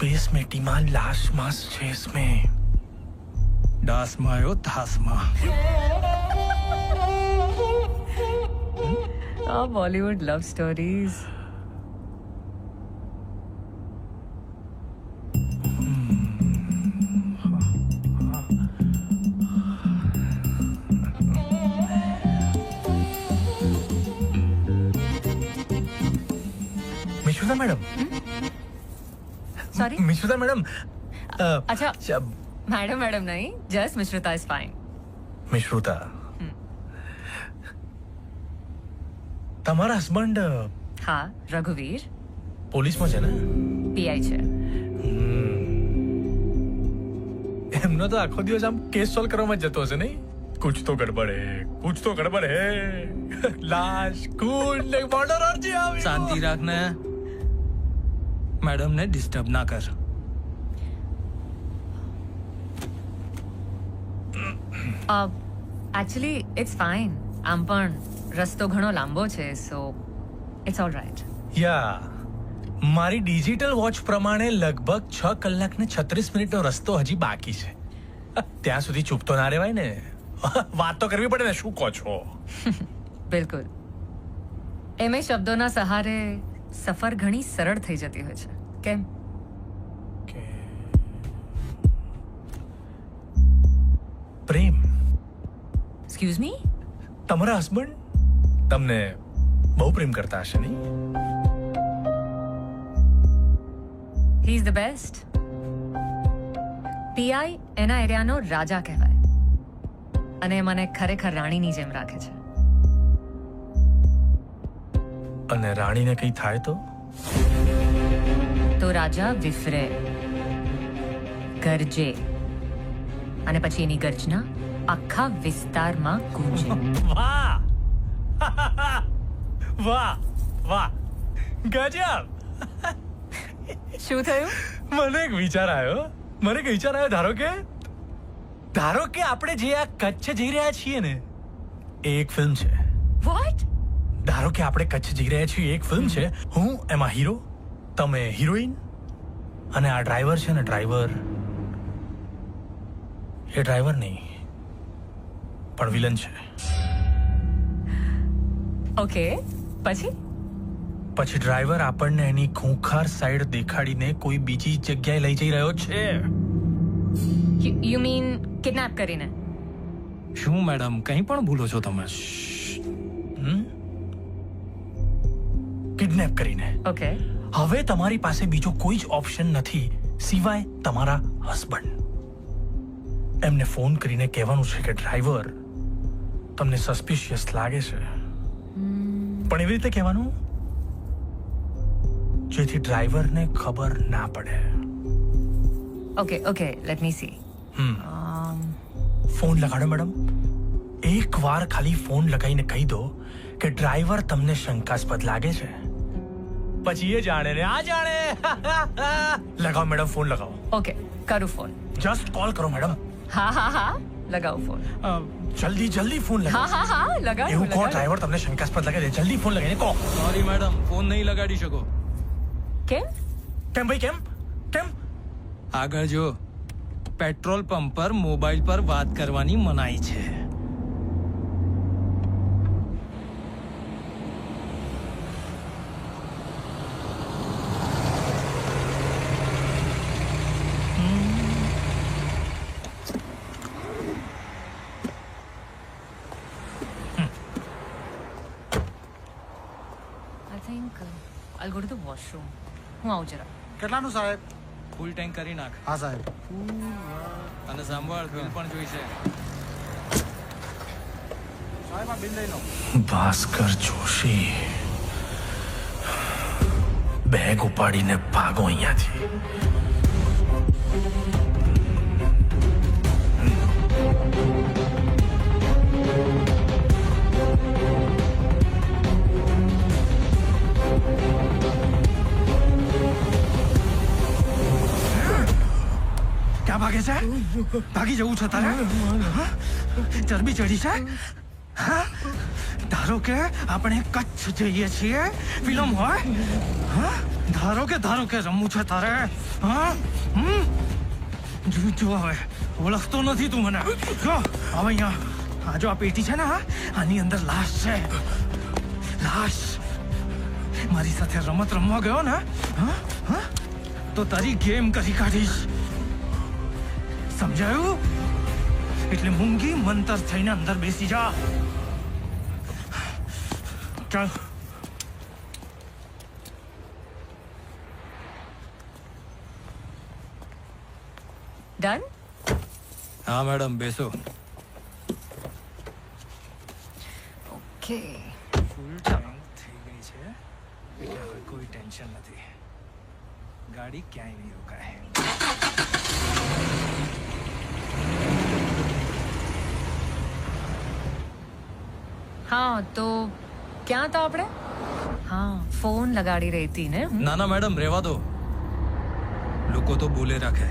Speaker 6: बेसमेंटी लाश मास है इसमें.
Speaker 9: डास मायो धास मां.
Speaker 11: Bollywood love stories.
Speaker 6: Mishruta madam.
Speaker 11: Sorry
Speaker 6: Mishruta madam.
Speaker 11: अच्छा, मैडम नहीं, just Mishruta is fine.
Speaker 6: Mishruta, તમારા હસબન્ડ?
Speaker 11: હા, રઘુવીર
Speaker 6: પોલીસમાં છે ને?
Speaker 11: પીઆઈ છે.
Speaker 6: એમનો તો આખો દિવસ આમ કેસ સોલ્વ કરવામાં જતો હશે નહીં? कुछ तो गड़बड़ है. लाश खून ने मर्डर अर्जी આવી.
Speaker 9: શાંતિ રાખને. મેડમ ને ડિસ્ટર્બ ના કર.
Speaker 11: Actually it's fine. આમ પણ રસ્તો ઘણો લાંબો છે, સો ઇટ્સ ઓલ રાઈટ.
Speaker 6: યા, મારી ડિજિટલ વોચ પ્રમાણે લગભગ 6 કલાક ને 36 મિનિટનો રસ્તો હજી બાકી છે. ત્યાં સુધી ચૂપ તો ના રહેવાય ને. વાત તો કરવી પડે ને. શું કહો છો?
Speaker 11: બિલકુલ. એમે શબ્દોના સહારે સફર ઘણી સરળ થઈ જતી હોય છે. કેમ?
Speaker 6: પ્રેમ.
Speaker 11: એક્સક્યુઝ મી,
Speaker 6: તમારા હસબન્ડ તમને બહુ પ્રેમ કરતા હશે નહીં?
Speaker 11: He is the best. PI એના એરિયાનો રાજા કહેવાય અને મને ખરેખર રાણીની જેમ રાખે છે.
Speaker 6: અને રાણીને કંઈ થાય
Speaker 11: તો રાજા વિફરે, ગરજે અને પછી એની ગર્જના આખા વિસ્તારમાં ગૂંજે.
Speaker 6: વાહ વાહ વાહ, ગજબ.
Speaker 11: શું થયું?
Speaker 6: મને એક વિચાર આવ્યો. ધારો કે આપણે જે આ કચ્છ જઈ રહ્યા છીએ ને એ એક ફિલ્મ છે.
Speaker 11: વોટ?
Speaker 6: ધારો કે આપણે કચ્છ જઈ રહ્યા છીએ એક ફિલ્મ છે. હું એમાં હીરો, તમે હિરોઈન અને આ ડ્રાઈવર છે ને ડ્રાઈવર, એ ડ્રાઈવર નહીં પણ વિલન છે.
Speaker 11: ઓકે, પછી
Speaker 6: ડ્રાઈવર આપણને એની ખૂંખાર સાઈડ દેખાડીને કોઈ બીજી જગ્યાએ લઈ જઈ રહ્યો છે.
Speaker 11: યુ મીન કિડનેપ કરીને?
Speaker 9: શું મેડમ કંઈ પણ ભૂલો છો તમે?
Speaker 6: કિડનેપ કરીને.
Speaker 11: ઓકે.
Speaker 6: હવે તમારી પાસે બીજો કોઈ જ ઓપ્શન નથી સિવાય તમારા હસબન્ડ. એમને ફોન કરીને કહેવાનું છે કે ડ્રાઈવર તમને સસ્પિશિયસ લાગે છે, પણ એવી રીતે કહેવાનું જેથી ડ્રાઈવરને ખબર ના પડે.
Speaker 11: Okay, let me C.
Speaker 6: Phone લગાડો મેડમ. એક વાર ખાલી ફોન લગાવીને કહી દો કે ડ્રાઈવર તમને શંકાસ્પદ લાગે છે, પછી એ જાણે ને આ જાણે. લગાવો મેડમ, ફોન લગાવો.
Speaker 11: ઓકે, કરું ફોન.
Speaker 6: જસ્ટ કોલ કરો મેડમ.
Speaker 11: હા, લગાવો ફોન.
Speaker 6: જલ્દી ફોન લગાવો.
Speaker 11: હા, લગાવો.
Speaker 6: એવું કહો ડ્રાઈવર તમને શંકાસ્પદ લાગે છે, જલ્દી ફોન લગાવીને કહો.
Speaker 9: સોરી મેડમ, ફોન નહીં લગાડી શકો.
Speaker 11: કેમ
Speaker 6: ભાઈ કેમ?
Speaker 9: આગળ જો, પેટ્રોલ પંપ પર મોબાઈલ પર વાત કરવાની મનાઈ છે.
Speaker 11: I think I'll go to the washroom. હું આવું જરા.
Speaker 5: કેટલાનું સાહેબ?
Speaker 9: ફૂલ ટેન્ક કરી નાખ.
Speaker 5: હા સાહેબ.
Speaker 9: અને સાંભળ, બિલ પણ જોઈશે.
Speaker 5: સાહેબ આ બિલ લઈ લો.
Speaker 6: ભાસ્કર જોશી, બેગ ઉપાડીને ભાગો અહીંયાથી. ક્યાં ભાગે છે? ભાગી જવું છે તારે? ચરબી ચડી છે? હા, ધારો કે આપણે કચ્છ જઈએ છીએ, ફિલ્મ હોય. હા, ધારો કે રમવું છે તારે. હા, જો હવે ઓળખતો નથી તું મને. જો હવે અહીંયા આ જો આ પેટી છે ને, આની અંદર લાશ છે. લાશ. મારી સાથે રમત રમવા ગયો ને, તો તારી ગેમ કરી કાઢીશ. સમજાયું? એટલે મૂંગી મંતર થઈને અંદર બેસી જા. ચાલ.
Speaker 11: ડન?
Speaker 9: હા મેડમ, બેસો.
Speaker 11: ઓકે.
Speaker 6: ફૂલ ટાઈમ થઈ ગઈ છે એટલે હવે કોઈ ટેન્શન નથી. ગાડી ક્યાંય નહીં રોકાય.
Speaker 11: હા, તો ક્યાં હતા આપણે? હા, ફોન લગાડી રહી હતી ને.
Speaker 9: ના મેડમ, રહેવા દો. લોકો તો બોલે રાખે.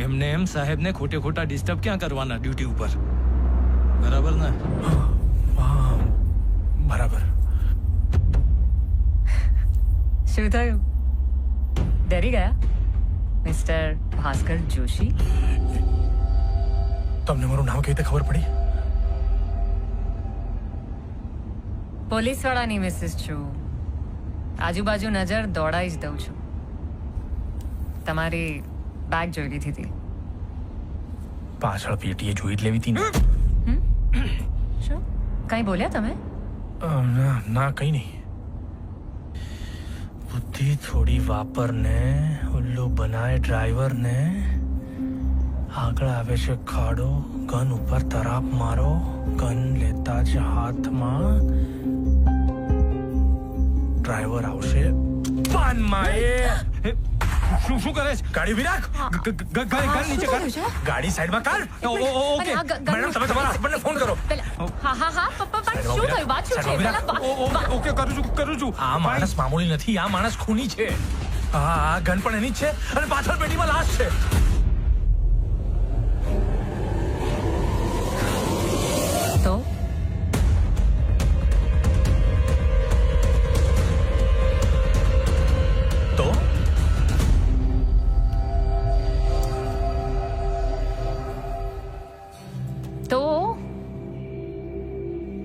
Speaker 9: એમને એમ સાહેબને ખોટા ડિસ્ટર્બ ક્યાં કરવાના ડ્યુટી ઉપર. બરાબર ને?
Speaker 6: બરાબર.
Speaker 11: શું થયું? ડરી ગયા મિસ્ટર ભાસ્કર જોશી?
Speaker 6: તમને મારું નામ કેવી રીતે ખબર પડી?
Speaker 11: પોલીસ વાળાની મિસિસ છું. આજુબાજુ નજર દોડાઈ જ દઉં છું. તમારી બેગ જોઈ લીધી હતી.
Speaker 6: પાછળ પેટીએ જોઈ જ લેવી હતી ને.
Speaker 11: શું કઈ બોલ્યા તમે?
Speaker 6: ના કંઈ નહીં. બુદ્ધિ થોડી વાપરને ઉલ્લુ બનાય ડ્રાઈવરને. આગળ આવે છે ખાડો, ગન ઉપર તરાપ મારો, ગન લેતા જ હાથમાં ડ્રાઈવર આવશે પાનમાં. શું કરે છે? ગાડી ઉભી રાખ. ગન નીચે કર. ગાડી સાઈડમાં કર. ઓકે મેડમ, તમે તમારા હસબન્ડને ફોન કરો.
Speaker 11: હા પપ્પા, પણ શું થયું? વાત શું છે?
Speaker 6: ઓકે કરું છું. આ માણસ મામૂલી નથી, આ માણસ ખૂની છે. આ ગન પણ એની જ છે અને પાછળ પેટીમાં લાશ છે.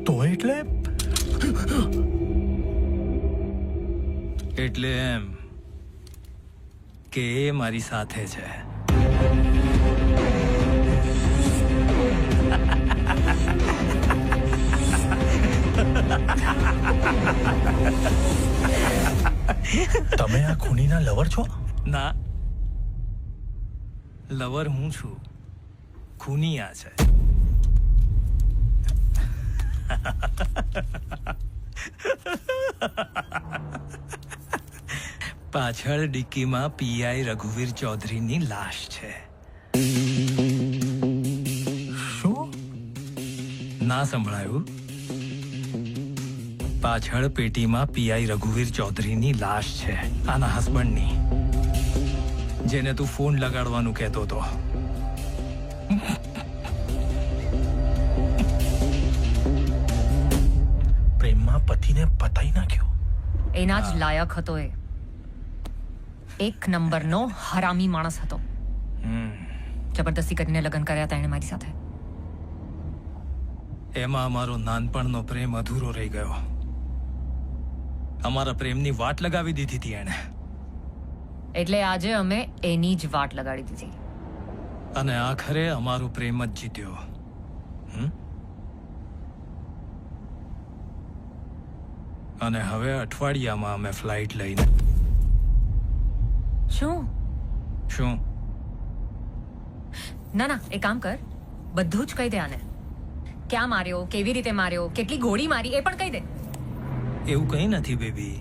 Speaker 11: તો
Speaker 9: એટલે એમ કે એ મારી સાથે છે.
Speaker 6: તમે આ ખૂનીના લવર છો?
Speaker 9: ના, લવર હું છું, ખૂની આ છે. પાછળ ડિક્કીમાં પીઆઈ રઘુવીર ચૌધરીની લાશ છે.
Speaker 6: શું?
Speaker 9: ના સંભળાયું? પાછળ પેટીમાં પીઆઈ રઘુવીર ચૌધરીની લાશ છે, આના હસબન્ડની, જેને તું ફોન લગાડવાનું કહેતો હતો.
Speaker 6: પ્રેમમાં પતિને પતાઈ નાખ્યો.
Speaker 11: એના જ લાયક હતો એ. એક નંબરનો હરામી માણસ હતો. જબરદસ્તી કરીને લગ્ન કર્યા હતા એને મારી સાથે.
Speaker 9: એમાં અમારો નાનપણનો પ્રેમ અધૂરો રહી ગયો. અમારા પ્રેમની વાટ લગાવી દીધી હતી એણે.
Speaker 11: એટલે આજે અમે એની જ વાટ લગાડી દીધી.
Speaker 9: અને આખરે અમારો પ્રેમ જ જીત્યો. અને હવે અઠવાડિયામાં અમે ફ્લાઇટ લઈને. શું?
Speaker 11: ના, એક કામ કર, બધું જ કહી દે આને. ક્યાં માર્યો, કેવી રીતે માર્યો, કેટલી ગોળી મારી, એ પણ કહી દે.
Speaker 9: એવું કંઈ નથી બેબી.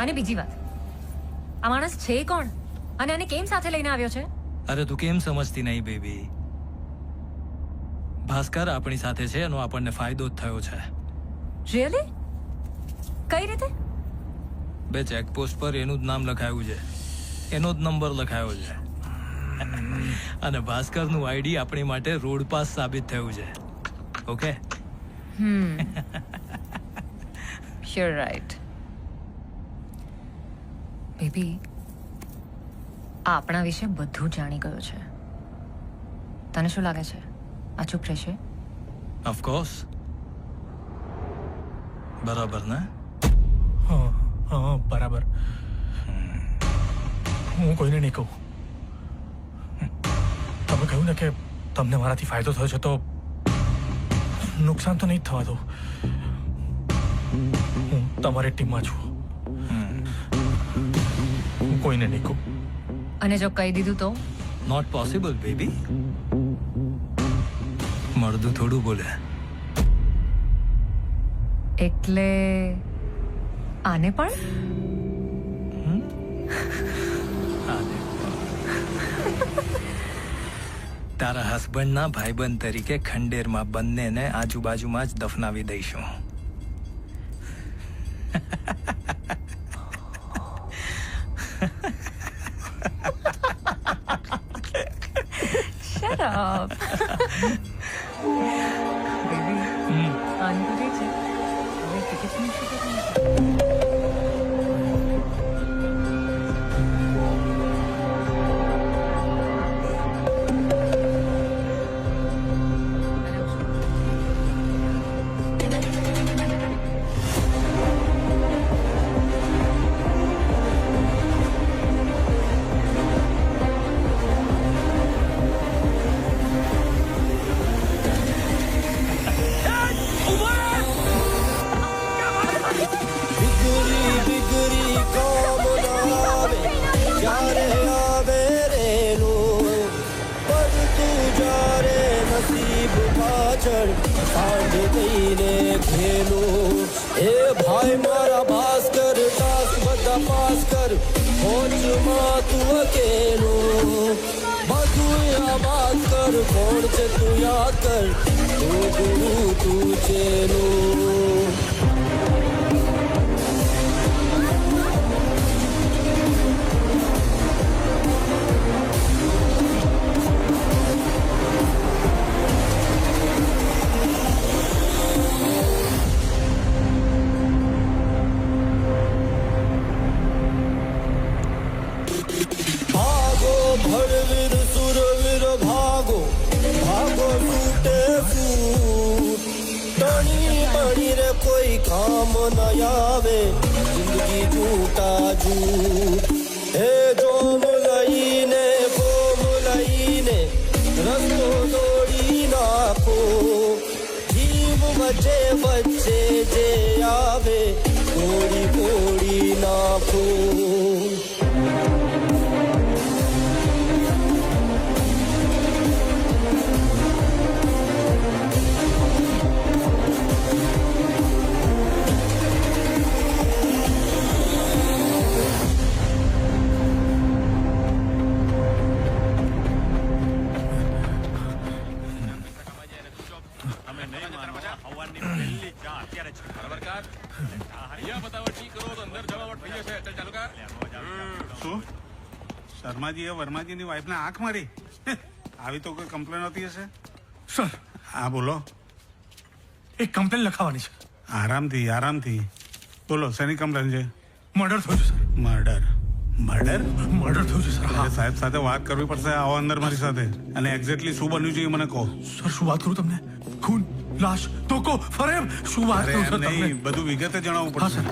Speaker 11: અને બીજી વાત, આ માણસ છે કોણ અને આને કેમ સાથે લઈને આવ્યો છે?
Speaker 9: અરે તું કેમ સમજતી નહીં બેબી? ભાસ્કર આપણી સાથે છે, એનો આપણને ફાયદો જ થયો છે.
Speaker 11: રિયલી? કઈ રીતે?
Speaker 9: બે ચેકપોસ્ટ પર એનું જ નામ લખાયું છે, એનો જ નંબર લખાયો છે. અને ભાસ્કરનું આઈડી આપણી માટે રોડ પાસ સાબિત થયું છે. ઓકે?
Speaker 11: Sure, right. બેબી, આ આપણા વિશે બધું જાણી ગયો છે. તને શું લાગે છે, આ ચૂપ રહેશે?
Speaker 9: ઓફકોર્સ. બરાબર ને?
Speaker 6: હા, બરાબર. હું કોઈને નહીં કહું. તમે કહ્યું ને કે તમને મારાથી ફાયદો થયો છે, તો નુકસાન તો નહીં જ થવા દો. હું તમારી ટીમમાં છું. હું કોઈને નહીં કહું.
Speaker 11: અને જો કહી દીધું તો?
Speaker 9: Not possible baby. મર્દું થોડું બોલે.
Speaker 11: એટલે આને પણ?
Speaker 9: તારા હસબન્ડના ભાઈબંધ તરીકે ખંડેરમાં બંનેને આજુબાજુમાં જ દફનાવી દઈશું.
Speaker 11: Shut up. Baby, આને તો ઠીક છે. હવે ટિકિટનું શું કરવાનું?
Speaker 6: ઉભા રહો!
Speaker 12: પાછળ સાંજ કઈને ખેલો એ ભાઈ મારા ભાસ્કર ટાસ બધા પાસ કર ફોજમાં તું અકેલો બધું આબાદ કર કોણ છે તું યાદ કર તું ગુરુ તું ચેલો ભળવીર સુરવીર ભાગો ભાગો છૂટે છૂટ ટણી મળી રે કોઈ કામ ન આવે જિંદગી જૂટા જૂટ હે જોમ લઈને ગોમ લઈને રસ્તો દોડી નાખો જીવ વચ્ચે વચ્ચે જે આવે ગોળી ગોળી નાખો
Speaker 5: શું શર્માજીએ વર્માજીની વાઈફને આંખ મારી આવી તો કોઈ કમ્પ્લેન હોતી હશે
Speaker 6: સર
Speaker 5: હા બોલો
Speaker 6: એક કમ્પ્લેન લખાવાની છે
Speaker 5: આરામથી બોલો શેની કમ્પ્લેન છે
Speaker 6: મર્ડર થયું છે સર
Speaker 5: મર્ડર
Speaker 6: મર્ડર થયું છે સર
Speaker 5: હા સાહેબ સાથે વાત કરવી પડશે આવો અંદર મારી સાથે અને એક્ઝેક્ટલી શું બન્યું છે એ મને કહો
Speaker 6: સર શું વાત કરું તમને ખૂન લાશ ધોકો ફરેબ શું વાત કરું સર તમને
Speaker 5: નહીં બધું વિગતે જણાવવું પડશે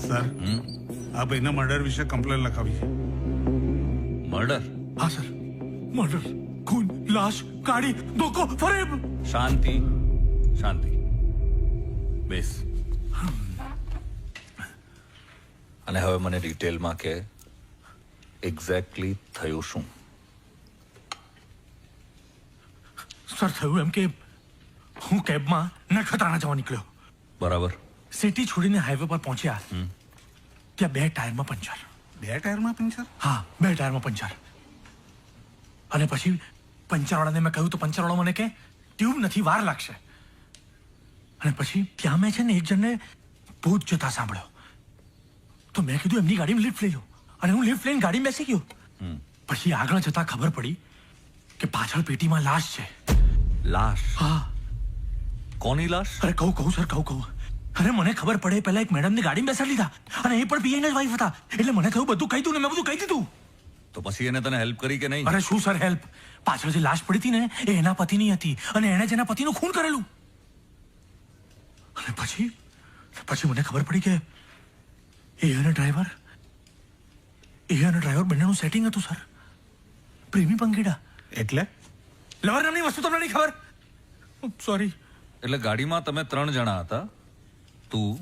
Speaker 5: સર આ ભાઈના મર્ડર વિશે કમ્પ્લેન લખાવી છે
Speaker 9: મર્ડર
Speaker 6: હા સર મર્ડર ખૂન લાશ ગાડી ધોકો ફરેબ
Speaker 9: શાંતિ બેસ અને હવે મને ડિટેલમાં કે એક્ઝેક્ટલી થયું શું
Speaker 6: સર થયું એમ કે હું કેબમાં નખત્રાણા જવા નીકળ્યો
Speaker 9: બરાબર
Speaker 6: સિટી છોડીને હાઈવે પર પહોંચ્યા ત્યાં 2 ટાયરમાં પંચર
Speaker 5: 2 ટાયરમાં પંચર
Speaker 6: હા 2 ટાયરમાં પંચર અને પછી પંચરવાળાને મેં કહ્યું તો પંચરવાળો મને કે ટ્યુબ નથી વાર લાગશે અને પછી ત્યાં મેં છે ને એક જણને ભૂત જતા સાંભળ્યો તો મેં કીધું એમની ગાડીમાં લિફ્ટ લઈ લો અને હું લિફ્ટ લઈને ગાડીમાં બેસી ગયો પછી આગળ જતા ખબર પડી કે પાછળ પેટીમાં લાશ છે
Speaker 9: લાશ
Speaker 6: હા
Speaker 9: કોની લાશ
Speaker 6: અરે કહું સર કહું અરે મને ખબર પડે પહેલા એક મેડમને ગાડીમાં બેસાડી લીધા અને એ પણ પીએન જ વાઈફ હતા એટલે મને થયું બધું કહી દઉં ને મેં બધું કહી દીધું
Speaker 9: તો પછી એને તને હેલ્પ કરી કે નહીં
Speaker 6: અરે શું સર હેલ્પ પાછળ જે લાશ પડી હતી ને એ એના પતિની હતી અને એણે જ એના પતિનું ખૂન કરેલું અને પછી મને ખબર પડી કે એ અને ડ્રાઈવર બંનેનું સેટિંગ હતું સર પ્રેમી પંગીડા
Speaker 5: એટલે
Speaker 6: લવર નામની વસ્તુ તમને નહીં ખબર સોરી
Speaker 9: એટલે ગાડીમાં તમે 3 જણા હતા તું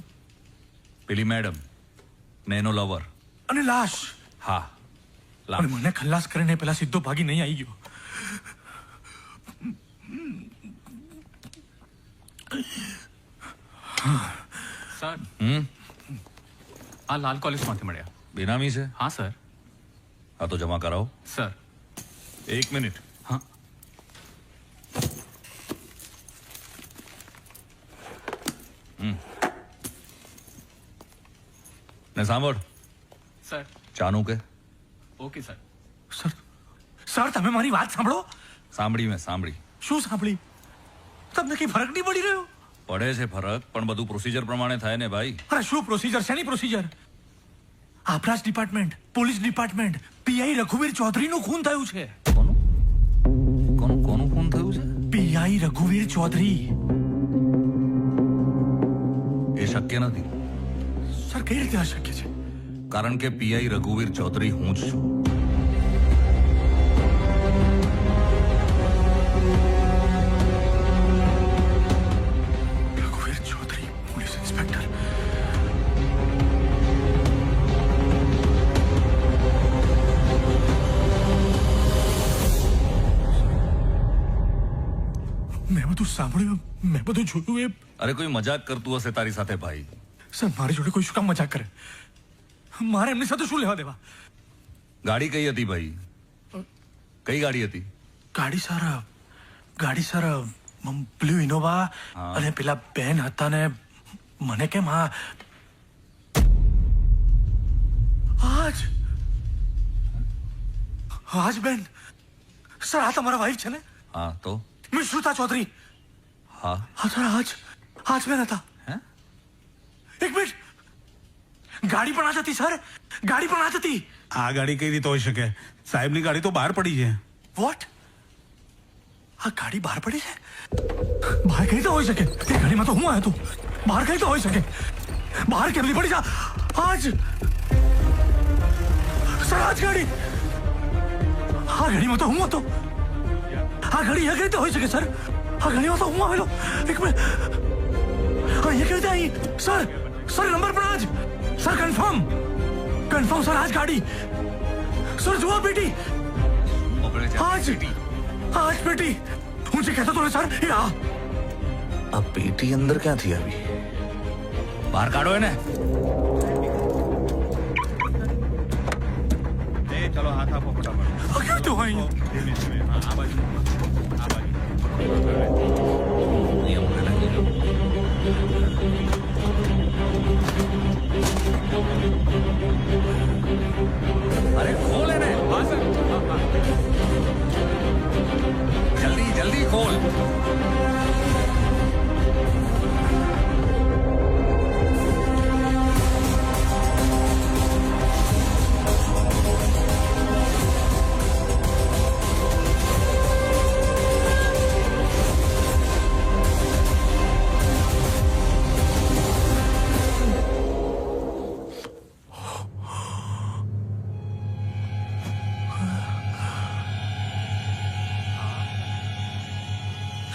Speaker 9: પેલી મેડમ ને એનો લવર
Speaker 6: અને લાશ
Speaker 9: હા
Speaker 6: અને મને ખલ્લાસ કરીને પેલા સીધો ભાગી નહીં આવી ગયો
Speaker 13: સર આ લાલ કોલેજમાંથી મળ્યા
Speaker 9: બેનામી છે
Speaker 13: હા સર
Speaker 9: હા તો જમા કરાવો
Speaker 13: સર
Speaker 9: 1 મિનિટ
Speaker 13: હા
Speaker 9: ને સાંભળ
Speaker 13: સર
Speaker 9: ચાનું કે
Speaker 13: ઓકે સર
Speaker 6: સર તમે મારી વાત સાંભળો
Speaker 9: સાંભળી
Speaker 6: શું સાંભળી તમને કઈ ફરક નહીં પડી રહ્યો
Speaker 9: પડે છે ફરક પણ બધું પ્રોસિજર પ્રમાણે થાય ને ભાઈ
Speaker 6: અરે શું પ્રોસિજર શેની પ્રોસિજર આપણા જ ડિપાર્ટમેન્ટ પોલીસ ડિપાર્ટમેન્ટ પીઆઈ રઘુવીર ચૌધરીનું ખૂન થયું છે
Speaker 9: કોનું ખૂન થયું છે
Speaker 6: પીઆઈ રઘુવીર ચૌધરી
Speaker 9: એ શક્ય નથી
Speaker 6: સર કઈ રીતે અશક્ય છે
Speaker 9: કારણ કે પીઆઈ રઘુવીર ચૌધરી હું જ છું
Speaker 6: રઘુવીર ચૌધરી પોલીસ ઇન્સ્પેક્ટર મેં બધું સાંભળ્યું, મેં બધું જોયું. એ
Speaker 14: અરે કોઈ મજાક કરતું હશે તારી સાથે ભાઈ.
Speaker 6: સર મારી જોડે કોઈ શું કામ મજાક કરે? મારે એમની સાથે શું લેવા દેવા?
Speaker 14: ગાડી કઈ હતી ભાઈ? કઈ ગાડી હતી?
Speaker 6: ગાડી સર બ્લુ ઇનોવા. અને પેલા બેન હતા ને મને કેમ આજ બેન. સર આ તમારા વાઈફ છે ને?
Speaker 14: હા તો
Speaker 6: મિસ શ્રુતા ચૌધરી.
Speaker 14: હા
Speaker 6: સર આજ બેન હતા. એક મિનિટ, ગાડી પણ આ જ હતી સર, ગાડી પણ આ જ હતી.
Speaker 5: આ ગાડી કઈ રીતે હોઈ શકે? સાહેબની ગાડી તો બહાર પડી છે.
Speaker 6: વોટ? આ ગાડી બહાર પડી છે? બહાર કઈ રીતે હોઈ શકે? એ ગાડીમાં તો હું આવ્યો હતો. બહાર કઈ રીતે હોઈ શકે? બહાર કેમ નહીં પડી? આજ સર આજ ગાડી, આ ગાડીમાં તો હું હતો. આ ગાડી અહીંયા કઈ રીતે હોઈ શકે સર? આ ગાડીમાં તો હું આવેલો. એક મિનિટ, અહીંયા કઈ રીતે આવી? સર નંબર પણ આજ. સર કન્ફર્મ સર આજ ગાડી. સર જુઓ પેટી, આજ પેટી. હું જે કહેતો હતો ને સર, એ
Speaker 14: આ પેટી અંદર ક્યાંથી આવી? બહાર કાઢો એને.
Speaker 5: ચલો હાથ આપો ફટાફટ.
Speaker 6: કેવું તો હોય?
Speaker 5: આ બાજુ.
Speaker 14: અરે ખોલ એને. જલ્દી ખોલ.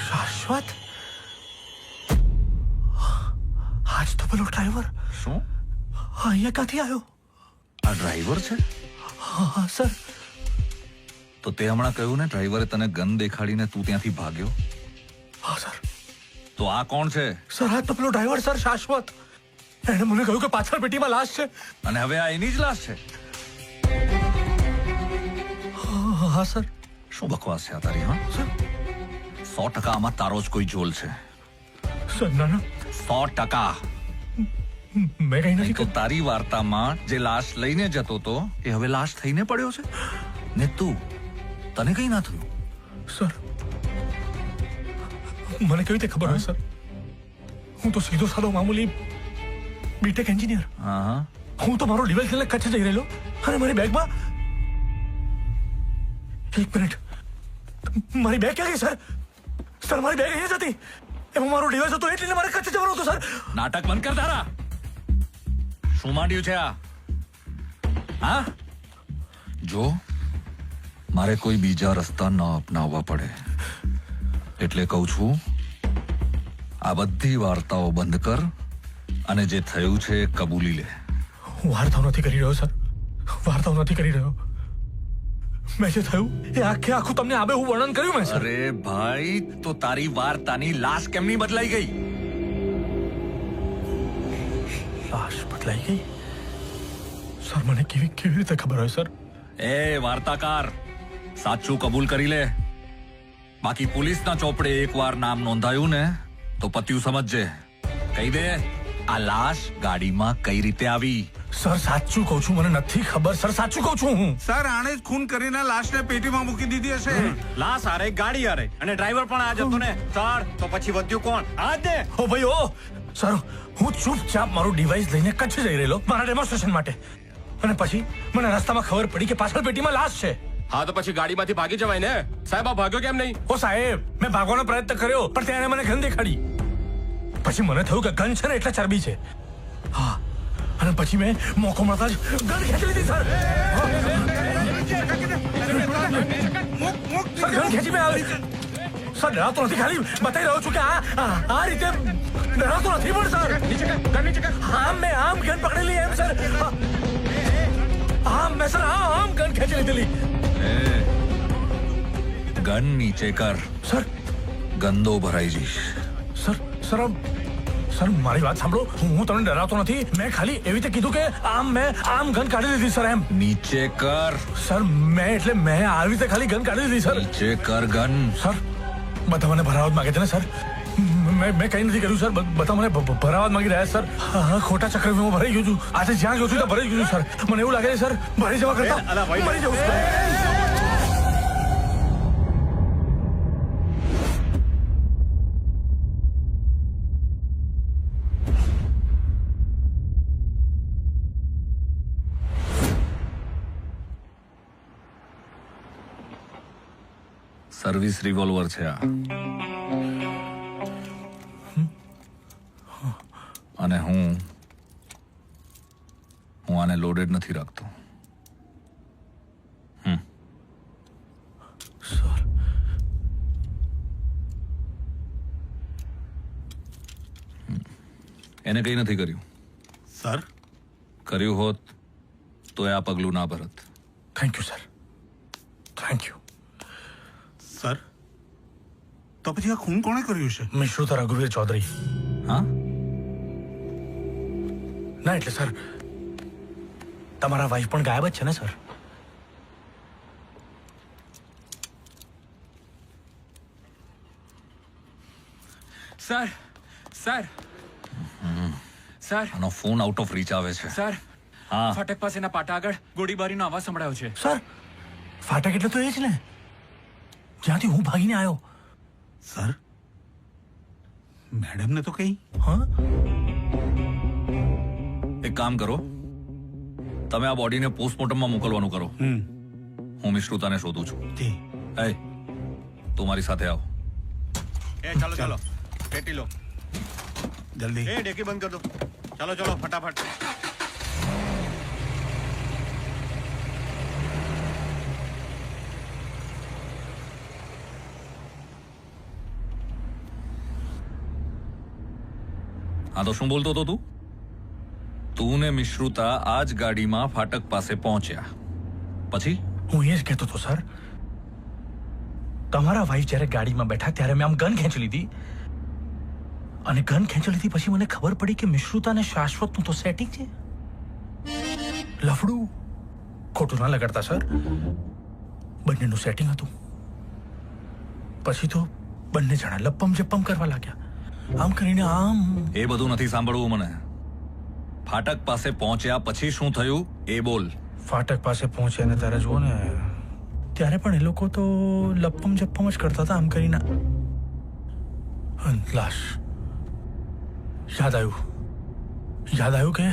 Speaker 6: શાશ્વત, આજ તો પેલો ડ્રાઈવર.
Speaker 14: શું?
Speaker 6: અહીંયા ક્યાંથી આવ્યો?
Speaker 14: આ ડ્રાઈવર છે?
Speaker 6: હા સર.
Speaker 14: તો તે હમણાં કહ્યું ને ડ્રાઈવરે તને ગન દેખાડીને તું ત્યાંથી ભાગ્યો?
Speaker 6: હા સર.
Speaker 14: તો આ કોણ છે?
Speaker 6: સર આ તો પેલો ડ્રાઈવર સર, શાશ્વત. એણે મને કહ્યું કે પાછળ પેટીમાં લાશ છે.
Speaker 14: અને હવે આ એની જ લાશ છે?
Speaker 6: હા સર.
Speaker 14: શું બકવાસ છે આ તારી? હા
Speaker 6: સર
Speaker 14: 100% આમાં તારો જ કોઈ જોલ છે.
Speaker 6: સર ના
Speaker 14: 100%.
Speaker 6: મેં કઈ નથી.
Speaker 14: તો તારી વાર્તામાં જે લાશ લઈને જતો તો એ હવે લાશ થઈને પડ્યો છે ને તને કઈ ના થયું?
Speaker 6: સર મને કેવી રીતે ખબર હોય સર? હું તો સીધો સાદો મામૂલી બીટેક એન્જિનિયર.
Speaker 14: હા.
Speaker 6: હું તો મારો ડિવાઇસ લઈને કચ્છ જઈ રહેલો અને મારી બેગમાં. એક મિનિટ, મારી બેગ ક્યાં ગઈ સર? સર મારી બેગ અહીંયા જ હતી. એમાં મારો ડિવાઇસ હતો એટલે મારે કચ્છ જવાનું હતું સર.
Speaker 14: નાટક બંધ કર તારા. શું માંડ્યું છે આ? હા જો મારે કોઈ બીજા રસ્તા ન અપનાવવા પડે એટલે કહું છું, આ બધી વાર્તાઓ બંધ કર અને જે થયું છે એ કબૂલી લે.
Speaker 6: હું વાર્તાઓ નથી કરી રહ્યો સર, વાર્તાઓ નથી કરી રહ્યો. મેં જે થયું એ આખું તમને આબે હું વર્ણન કર્યું મેં.
Speaker 14: અરે ભાઈ, તો તારી વાર્તાની લાશ કેમની બદલાઈ ગઈ?
Speaker 6: લાશ બદલાઈ ગઈ? સર મને કેવી રીતે ખબર હોય સર?
Speaker 14: એ વાર્તાકાર, સાચું કબૂલ કરી લે. બાકી પોલીસના ચોપડે એકવાર નામ નોંધાયું ને તો પત્યું સમજજે. કહી દે આ લાશ ગાડીમાં કઈ રીતે આવી?
Speaker 6: સર સાચું કહું છું, મને નથી ખબર સર, સાચું કહું છું હું.
Speaker 5: સર આણે જ ખૂન કરીને લાશને પેટીમાં મૂકી દીધી હશે.
Speaker 7: લાશ આરે, ગાડી આરે અને ડ્રાઈવર પણ આ જ હતો ને. સર તો પછી વધ્યું કોણ? આ જ ને.
Speaker 6: ઓ ભાઈ ઓ સર, હું ચૂપચાપ મારું ડિવાઇસ લઈને કચ્છ જઈ રહેલો મારા ડેમોન્સ્ટ્રેશન માટે. અને પછી મને રસ્તામાં ખબર પડી કે પાછળ પેટીમાં લાશ છે.
Speaker 4: હા તો પછી ગાડીમાંથી ભાગી જવાય ને. સાહેબ આ ભાગ્યો કેમ નહીં?
Speaker 6: ઓ સાહેબ, મેં ભાગવાનો પ્રયત્ન કર્યો પણ તેણે મને ગન દેખાડી. પછી મને થયું કે ગન છે ને એટલે ચરબી છે. હા, અને પછી મેં મોકો મળતા જ ગન ખેંચી લીધી સર. ગન ખેંચી મેં આવી. સર ડરાવતો નથી, ખાલી બતાવી રહ્યો છું કે આ રીતે ડરાવતો નથી પણ સર. આમ મેં આમ ગન પકડેલી એમ સર. આમ મેં સર આમ ગન ખેંચી લીધેલી.
Speaker 14: ગન નીચે કર.
Speaker 6: સર
Speaker 14: ગંદો ભરાઈ જઈશ.
Speaker 6: સર મારી વાત સાંભળો. હું તમને ડરાવતો નથી. મેં ખાલી એવી રીતે કીધું કે મેં ગન કાઢી લીધી સર. એમ
Speaker 14: નીચે કર.
Speaker 6: સર મેં આવી રીતે ખાલી ગન કાઢી લીધી સર.
Speaker 14: નીચે કર ગન.
Speaker 6: સર બધા મને ભરાવા જ માંગે છે ને સર. મેં કઈ નથી કર્યું સર. બધા મને ભરાવા જ માંગી રહ્યા સર. ખોટા ચક્રવ્યૂહમાં ભરાઈ ગયું છું. આજે જ્યાં ગયો છું ત્યાં ભરાઈ ગયું છું સર. મને એવું લાગે છે સર ભરી જવા કરતા મરી જવું સર.
Speaker 14: સર્વિસ રિવોલ્વર છે આ. અને હું આને લોડેડ નથી રાખતો.
Speaker 6: સર
Speaker 14: એને કંઈ નથી કર્યું.
Speaker 5: સર
Speaker 14: કર્યું હોત તો આ પગલું ના ભરત.
Speaker 6: Thank you sir. Thank you
Speaker 5: sir. તો પછી આ ખૂન કોણે કર્યું છે?
Speaker 6: મિશ્રુતા રઘુવીર ચૌધરી.
Speaker 14: હા
Speaker 6: ના એટલે સર તમારા વાઈફ પણ ગાયબ જ છે ને સર?
Speaker 13: સર સર સર
Speaker 14: આનો ફોન આઉટ ઓફ રીચ આવે છે.
Speaker 13: સર
Speaker 14: હા
Speaker 13: ફાટક પાસેના પાટા આગળ ગોળીબારીનો અવાજ સંભળાયો છે.
Speaker 6: સર ફાટક એટલે તો એ જ ને જ્યાંથી હું ભાગીને આવ્યો.
Speaker 5: સર મેડમને તો કઈ.
Speaker 6: હા
Speaker 14: એક કામ કરો, તમે આ બોડીને પોસ્ટમોર્ટમમાં મોકલવાનું કરો. હું મિશ્રુતાને શોધું છું. એ તું મારી સાથે આવ.
Speaker 3: ચાલો પેટી લો
Speaker 5: જલ્દી.
Speaker 3: ડેકી બંધ કર દો. ચાલો ફટાફટ.
Speaker 14: હા તો શું બોલતો હતો તું? તું ને મિશ્રુતા આ જ ગાડીમાં ફાટક પાસે પહોંચ્યા પછી?
Speaker 6: હું એ જ કહેતો હતો સર. તમારા વાઈફ જ્યારે ગાડીમાં બેઠા ત્યારે મેં આમ ગન ખેંચી લીધી અને ગન ખેંચી લીધી પછી મને ખબર પડી કે મિશ્રુતા અને શાશ્વતનું તો સેટિંગ છે. લફડું ખોટું ના લગાડતા સર. બંનેનું સેટિંગ હતું. પછી તો બંને જણા લપમ જપમ કરવા લાગ્યા. આમ કરીને આમ.
Speaker 14: એ બધું નથી સાંભળવું મને. ફાટક પાસે પહોંચ્યા પછી શું થયું એ બોલ.
Speaker 6: ફાટક પાસે પહોંચ્યા ને ત્યારે જુઓ ને ત્યારે પણ એ લોકો તો લપમ જપ્પમ જ કરતા હતા. આમ કરીને લાશ. યાદ આવ્યું કે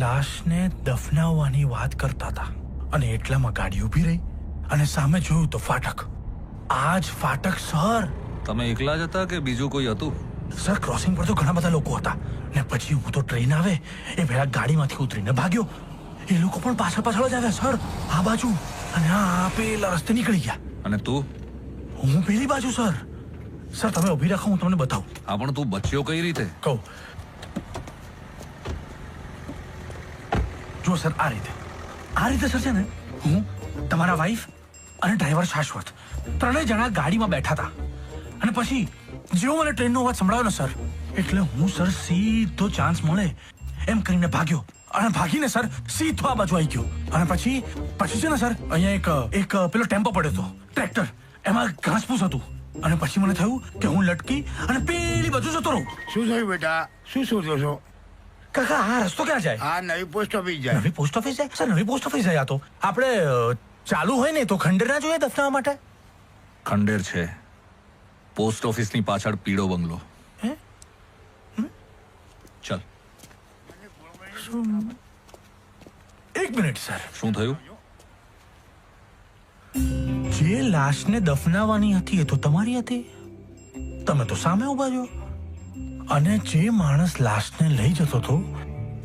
Speaker 6: લાશને દફનાવવાની વાત કરતા હતા અને એટલામાં ગાડી ઊભી રહી અને સામે જોયું તો ફાટક. આ જ ફાટક સર.
Speaker 14: તમે એકલા જ હતા કે બીજું કોઈ હતું?
Speaker 6: સર ક્રોસિંગ પર તો ઘણા બધા લોકો હતા ને પછી હું તો ટ્રેન આવે એ પહેલા ગાડીમાંથી ઉતરીને ભાગ્યો. એ લોકો પણ પાછળ જ આવ્યા સર આ બાજુ અને આ પેલા રસ્તે નીકળી ગયા.
Speaker 14: અને તું?
Speaker 6: હું પેલી બાજુ સર. સર તમે ઊભી રાખો હું તમને બતાવું.
Speaker 14: હા પણ તું બચ્યો કઈ રીતે?
Speaker 6: કહું જો સર આ રીતે સર છે ને હું તમારા વાઈફ અને ડ્રાઈવર શાશ્વત ત્રણેય જણા ગાડીમાં બેઠા હતા અને પછી જેવો મને ટ્રેનનો અવાજ સંભળાયો ને સર એટલે હું સર સીધો ચાન્સ મળે એમ કરીને ભાગ્યો અને ભાગીને સર સીધો આ બાજુ આવી ગયો અને પછી છે ને સર અહીંયા એક પેલો ટેમ્પો પડ્યો હતો ટ્રેક્ટર એમાં ઘાસપૂસ હતું અને પછી મને થયું કે હું લટકી અને પેલી બાજુ જતો રહું.
Speaker 15: શું થયું બેટા? શું શોધો છો?
Speaker 6: કાકા આ રસ્તો ક્યાં જાય?
Speaker 15: આ નવી પોસ્ટ ઓફિસ જાય.
Speaker 6: નવી પોસ્ટ ઓફિસ જાય સર? નવી પોસ્ટ ઓફિસ જાય તો આપણે ચાલુ હોય ને તો ખંડેર ના જોઈએ દફનાવવા માટે?
Speaker 14: ખંડેર છે. પોસ્ટ ઓફિસની પાછળ પીળો બંગલો. ચલ.
Speaker 6: એક મિનિટ સર.
Speaker 14: શું થયું?
Speaker 6: જે લાશને દફનાવવાની હતી એ તો તમારી હતી. તમે તો સામે ઉભા છો અને જે માણસ લાશને લઈ જતો હતો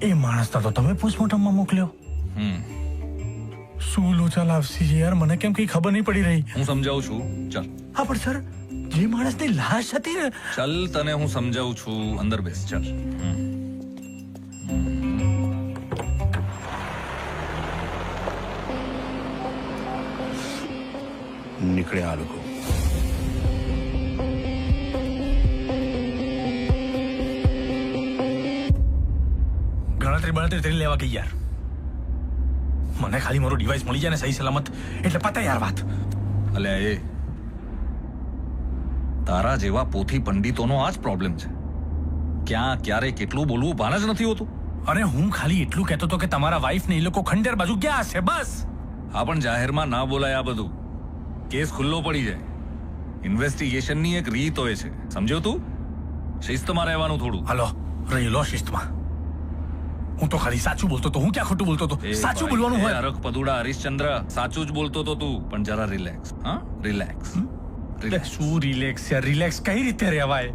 Speaker 6: એ માણસને તો તમે પોસ્ટમોર્ટમમાં મોકલ્યો. શું લોચા લાવશી યાર, મને કેમ કઈ ખબર નહીં પડી રહી.
Speaker 14: હું સમજાવું છું. ચાલ.
Speaker 6: હા પણ સર જે માણસની લાશ હતી ને.
Speaker 14: ચાલ તને હું સમજાવું છું. અંદર બેસ. ચાલ.
Speaker 15: નીકળ્યા આ લોકો.
Speaker 6: ગણતરી લેવા ગઈ યાર. મને ખાલી મારો ડિવાઇસ મળી જાય ને સહી સલામત એટલે પતા યાર વાત.
Speaker 14: અલ્યા એ તારા જેવા પોથી પંડિતોનો આ જ પ્રોબ્લેમ છે. ક્યાં ક્યારે કેટલું બોલવું ભાન જ નથી હોતું.
Speaker 6: અને હું ખાલી એટલું કહેતો હતો કે તમારા વાઈફ ને એ લોકો ખંડેર બાજુ ગયા હશે બસ.
Speaker 14: હા પણ જાહેરમાં ના બોલાય આ બધું. કેસ ખુલ્લો પડી જાય. ઇન્વેસ્ટિગેશનની એક રીત હોય છે, સમજ્યો તું? શિસ્તમાં રહેવાનું થોડું.
Speaker 6: હાલો રહેલો શિસ્તમાં. હું તો ખાલી સાચું બોલતો તો. હું ક્યાં ખોટું બોલતો તો? સાચું બોલવાનું હોય.
Speaker 14: અરખ પદુડા હરીશચંદ્ર, સાચું જ બોલતો તો તું. પણ જરા રિલેક્સ. હા રિલેક્સ.
Speaker 6: શું રિલેક્સ યાર? રિલેક્સ કઈ રીતે રહેવાય?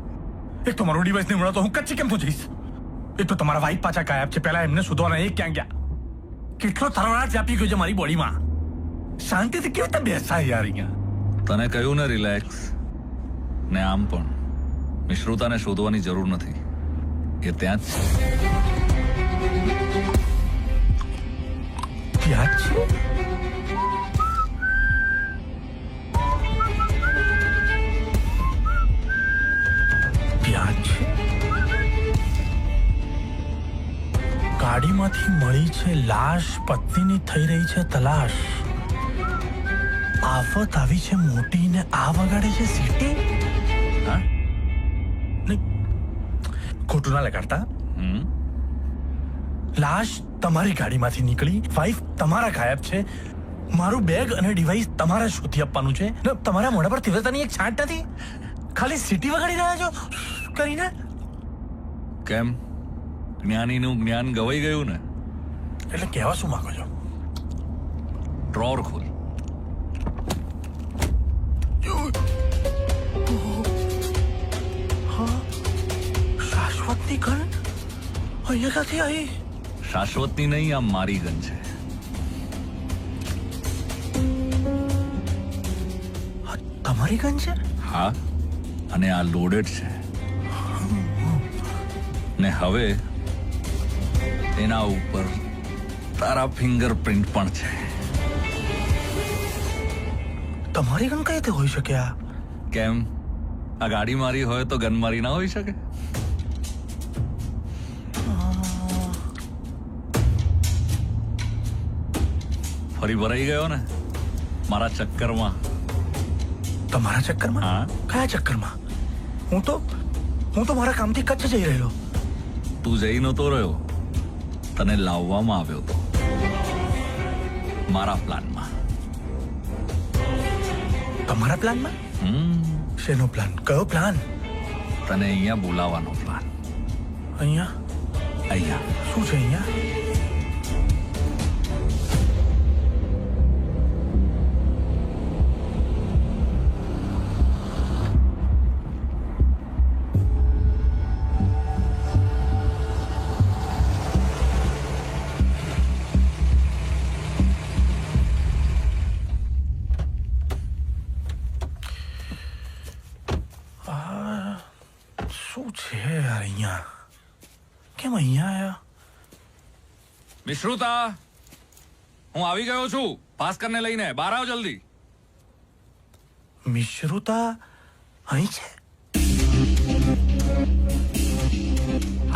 Speaker 6: એક તો મારો ડિવાઇસ નહીં મળે તો હું કચ્છી કેમ તો જઈશ? એક તો તમારા વાઈફ પાછા ગાયબ છે. પહેલા એમને શોધવાના એ ક્યાં ગયા? કેટલો તરવડાટ વ્યાપી ગયો છે મારી બોડીમાં. શાંતિથી કેવી રીતે બેસાય યાર અહીંયા?
Speaker 14: તને કહ્યું ને રિલેક્સ. ને આમ પણ મિશ્રુતાને શોધવાની જરૂર નથી. એ ત્યાં જ
Speaker 6: છે. ત્યાં જ છે? ત્યાં જ છે? ગાડીમાંથી મળી છે લાશ, પત્નીની થઈ રહી છે તલાશ. આફત આવી છે મોટી ને આ વગાડે છે સીટી. ખોટું ના લગાડતા. લાશ તમારી ગાડીમાંથી નીકળી, વાઈફ તમારા ગાયબ છે, મારું બેગ અને ડિવાઇસ તમારે શોધી આપવાનું છે. તમારા મોઢા પર તીવ્રતાની એક છાંટ નથી. ખાલી સીટી વગાડી રહ્યા છો કરીને.
Speaker 14: કેમ? જ્ઞાનીનું જ્ઞાન ગવાઈ ગયું ને?
Speaker 6: એટલે કહેવા શું માંગો છો?
Speaker 14: ડ્રોર ખોલ.
Speaker 6: શાશ્વતની ગન અહીંયા ક્યાંથી આવી?
Speaker 14: શાશ્વતની નહીં, આ મારી ગન છે.
Speaker 6: તમારી ગન છે?
Speaker 14: હા, અને આ લોડેડ છે. ને હવે એના ઉપર તારા ફિંગરપ્રિન્ટ પણ છે.
Speaker 6: તમારી ગન કઈ રીતે હોઈ શકે? આ
Speaker 14: કેમ? આ ગાડી મારી હોય તો ગન મારી ના હોઈ શકે? ફરી ભરાઈ ગયો ને મારા ચક્કરમાં.
Speaker 6: તમારા ચક્કરમાં?
Speaker 14: હા.
Speaker 6: કયા ચક્કરમાં? હું તો મારા કામથી કચ્છ જઈ રહેલો.
Speaker 14: તું જઈ નતો રહ્યો, તને લાવવામાં આવ્યો તો મારા પ્લાનમાં.
Speaker 6: તમારા પ્લાનમાં? શેનો પ્લાન? કયો પ્લાન?
Speaker 14: તને અહીંયા બોલાવવાનો પ્લાન.
Speaker 6: અહીંયા?
Speaker 14: અહીંયા
Speaker 6: શું છે અહીંયા? કેમ અહીંયા આયા?
Speaker 14: મિશ્રુતા, હું આવી ગયો છું. ભાસ્કરને લઈને બહાર આવ જલ્દી.
Speaker 6: મિશ્રુતા અહીં છે?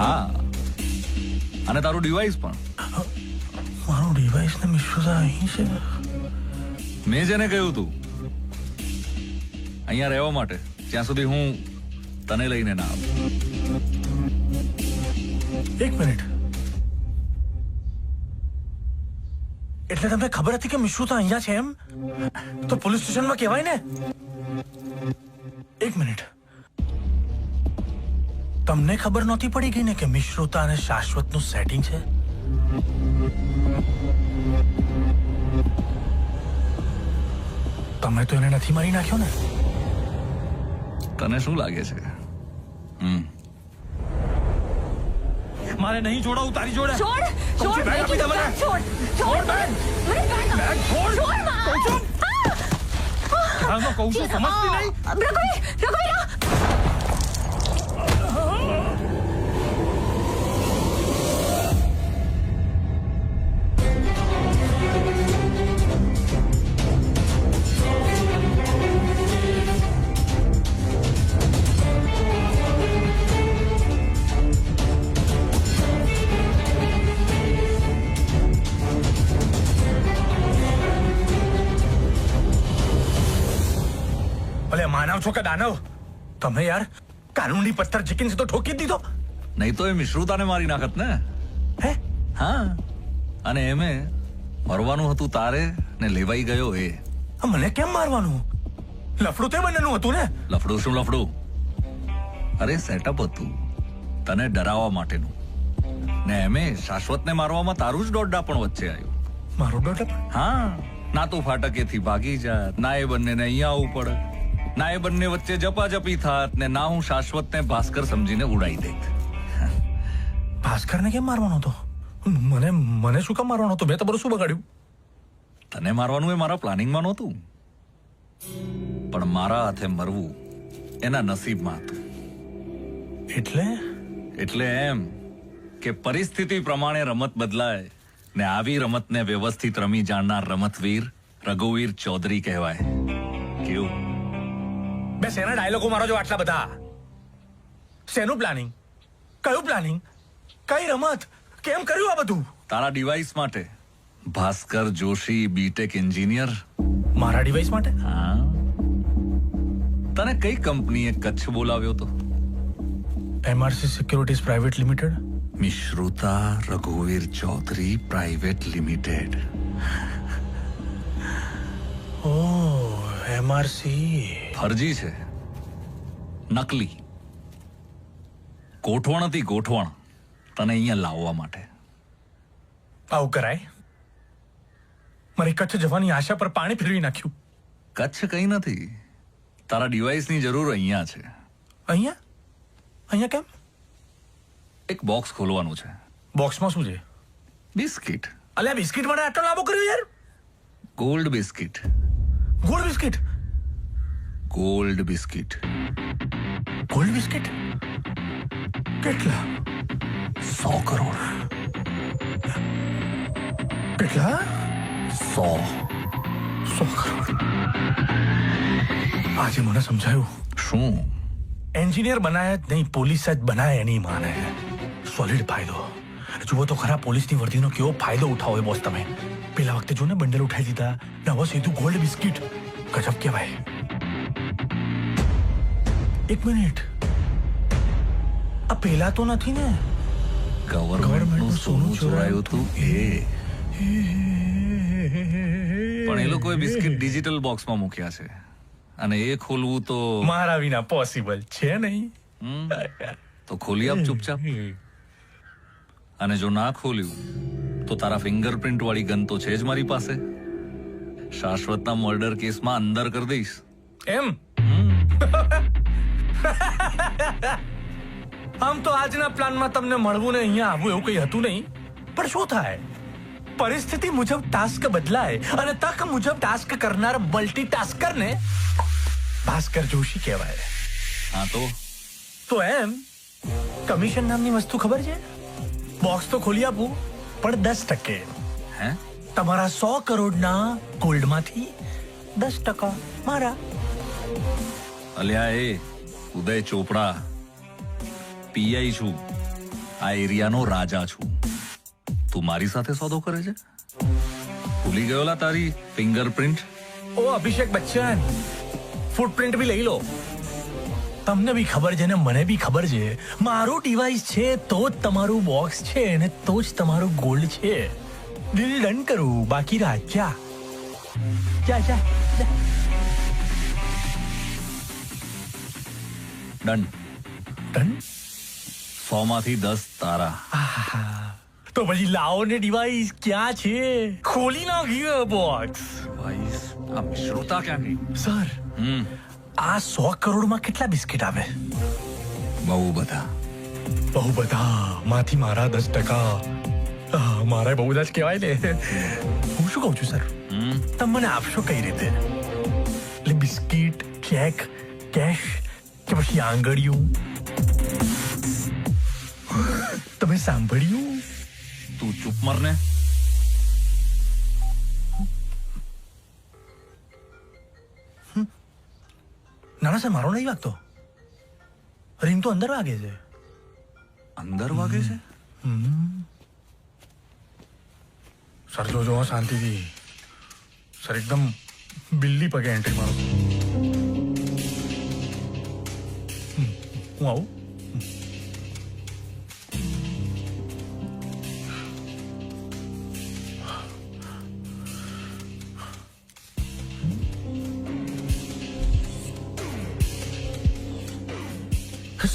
Speaker 14: હા, અને તારું ડિવાઇસ પણ.
Speaker 6: મારું ડિવાઇસ ને મિશ્રુતા અહીં છે?
Speaker 14: મેં જેને કહ્યું તું અહીંયા રહેવા માટે, જ્યાં સુધી હું તને લઈને ના આવું.
Speaker 6: એક મિનિટ. એટલે તમને ખબર હતી કે મિશ્રુતા અહીંયા છે એમ? તો પોલીસ સ્ટેશનમાં કહેવાય ને. એક મિનિટ. તમને ખબર નહોતી પડી ગઈ ને કે મિશ્રુતા અને શાશ્વતનું સેટિંગ છે? તમે તો એને નથી મારી નાખ્યો ને?
Speaker 14: તને શું લાગે છે?
Speaker 6: મારે નહીં જોડાવું તારી જોડે.
Speaker 11: છોડ છોડ
Speaker 6: બેગ આપી દે મને.
Speaker 11: છોડ છોડ બેગ મને બેગ
Speaker 6: છોડ.
Speaker 11: છોડ માં
Speaker 6: કહું છું સમજતી નહીં.
Speaker 11: રઘુવીર
Speaker 6: માનવ છો કે દાનવ? તમે યાર કાનૂની પથ્થર ચીકીને તો ઠોકી જ દીધો.
Speaker 14: નહીં તો એ મિશ્રુતાને મારી નાખત ને. હે? હા. અને એમે મરવાનું હતું તારે ને લેવાઈ ગયો એ.
Speaker 6: મને કેમ મારવાનું? લફડું તે બંનેનું હતું ને.
Speaker 14: લફડું શું લફડું? અરે સેટઅપ હતું તને ડરાવવા માટેનું. ને એમે શાશ્વતને મારવામાં તારું જ દોડડા પણ વચ્ચે આવ્યું.
Speaker 6: મારું દોડડા?
Speaker 14: હા. ના તો ફાટકેથી ભાગી જાત, ના એ બંનેને અહીંયા આવવું પડે, ના એ બંને વચ્ચે જપાજપી થાત, ને ના હું શાશ્વતને ભાસ્કર સમજીને ઉડાઈ દેત.
Speaker 6: ભાસ્કરને કેમ મારવાનો હતો? મને શું કામ મારવાનો હતો? મેં તમારું શું બગાડ્યું?
Speaker 14: તને મારવાનું એ મારા પ્લાનિંગમાં નહોતું, પણ મારા હાથે મરવું એના નસીબમાં હતું. એટલે એમ કે પરિસ્થિતિ પ્રમાણે રમત બદલાય, ને આવી રમતને વ્યવસ્થિત રમી જાણનાર રમતવીર રઘુવીર ચૌધરી કહેવાય. કેવું?
Speaker 6: બે શેના ડાયલોગો મારો છો આટલા બધા? શેનું પ્લાનિંગ? કયું પ્લાનિંગ? કઈ રમત? કેમ કર્યું આ બધું?
Speaker 14: તારા ડિવાઇસ માટે. Bhaskar Joshi BTech engineer.
Speaker 6: મારા ડિવાઇસ માટે?
Speaker 14: હા. તને કઈ કંપનીએ કચ્છ બોલાવ્યો તો?
Speaker 6: MRC securities private limited.
Speaker 14: Mishruta રઘુવીર Chaudhary private limited.
Speaker 6: Oh, MRC.
Speaker 14: ફરજી છે, નકલી. ગોઠવણ હતી ગોઠવણ તને અહીંયા લાવવા માટે.
Speaker 6: આવું કરાય? મારી કચ્છ જવાની આશા પર પાણી ફેરવી નાખ્યું.
Speaker 14: કચ્છ કઈ નથી, તારા ડિવાઇસની જરૂર અહીંયા છે.
Speaker 6: અહીંયા? અહીંયા કેમ?
Speaker 14: એક બોક્સ ખોલવાનું છે.
Speaker 6: બોક્સમાં શું છે?
Speaker 14: બિસ્કિટ.
Speaker 6: અલ્યા બિસ્કિટ માટે આટલો લાંબો કર્યો યાર?
Speaker 14: Gold biscuit.
Speaker 6: Gold biscuit?
Speaker 14: Gold biscuit.
Speaker 6: Gold biscuit? કેટલા?
Speaker 14: 100 કરોડ.
Speaker 6: કેટલા?
Speaker 14: 100
Speaker 6: કરોડ. આજે મને સમજાયું.
Speaker 14: શું?
Speaker 6: એન્જિનિયર બનાયા જ નહીં, પોલીસ જ બનાય એની માને. સોલિડ ફાયદો. જુઓ તો ખરા પોલીસની વર્દીનો કેવો ફાયદો ઉઠાવો બોસ તમે. પેલા વખતે જો ને બંડલ ઉઠાઈ દીધા, ને હવે સીધું ગોલ્ડ બિસ્કિટ. ગજબ કહેવાય. એક મિનિટ, આ પેલા તો નથી ને?
Speaker 14: ગવર્મેન્ટનું સોનું ચોરાયું હતું એ. પણ એ લોકોએ બિસ્કિટ ડિજિટલ બોક્સમાં મૂક્યા છે, અને એ ખોલવું તો
Speaker 6: મારા વિના પોસિબલ છે નહીં.
Speaker 14: તો ખોલી આપ ચૂપચાપ. અને જો ના ખોલ્યું તો તારા ફિંગરપ્રિન્ટ વાળી ગન તો છે જ મારી પાસે. શાશ્વતના મર્ડર કેસમાં અંદર કરી દઈશ.
Speaker 6: એમ? આમ તો આજના પ્લાનમાં તમને મળવું ને અહીંયા આવવું એવું કઈ હતું નહીં, પણ શું થાય? પરિસ્થિતિ મુજબ ટાસ્ક બદલાય, અને તક મુજબ ટાસ્ક કરનાર મલ્ટીટાસ્કરને ભાસ્કર જોશી કહેવાય.
Speaker 14: હા
Speaker 6: તો એમ કમિશન નામની વસ્તુ ખબર છે? બોક્સ તો ખોલી આપું, પણ 10%.
Speaker 14: હે?
Speaker 6: તમારા 100 કરોડના ગોલ્ડમાંથી 10% મારા.
Speaker 14: અલ્યા એ ઉદય ચોપડા, પીઆઈ છું, આ એરિયાનો રાજા છું. તું મારી સાથે સોદો કરે છે? ભૂલી ગયોલા તારી ફિંગરપ્રિન્ટ?
Speaker 6: ઓ અભિષેક બચ્ચન, ફૂટપ્રિન્ટ બી લઈ લો. તમને બી ખબર છે ને મને બી ખબર છે, મારું ડિવાઇસ છે તો જ તમારું બોક્સ છે, ને તો જ તમારું ગોલ્ડ છે. ડીલ ડન કરું, બાકી રાજા. જા.
Speaker 14: ડન. 100 માંથી 10 તારા.
Speaker 6: તો પછી લાવો ને ડિવાઇસ. ક્યાં છે? ખોલી નાખ્યો બોક્સ.
Speaker 14: આ મિશ્રુતા ક્યાં ગઈ?
Speaker 6: સર, આ 100 કરોડમાં કેટલા બિસ્કિટ આવે?
Speaker 14: બહુ બધા.
Speaker 6: બહુ બધા માંથી મારા 10%. મારા બહુ બધા જ કહેવાય ને. હું શું કહું છું સર, તમે મને આપશો કઈ રીતે? એટલે બિસ્કિટ, ચેક, કેશ કે પછી આંગળીયું? તમે સાંભળ્યું?
Speaker 14: તું ચૂપ મરને.
Speaker 6: ના સર, મારો નહીં વાગતો. રિંગ તો અંદર વાગે છે.
Speaker 14: અંદર વાગે છે?
Speaker 6: સર જોજો શાંતિથી. સર એકદમ બિલ્લી પગે એન્ટ્રી મારો. હું આવું.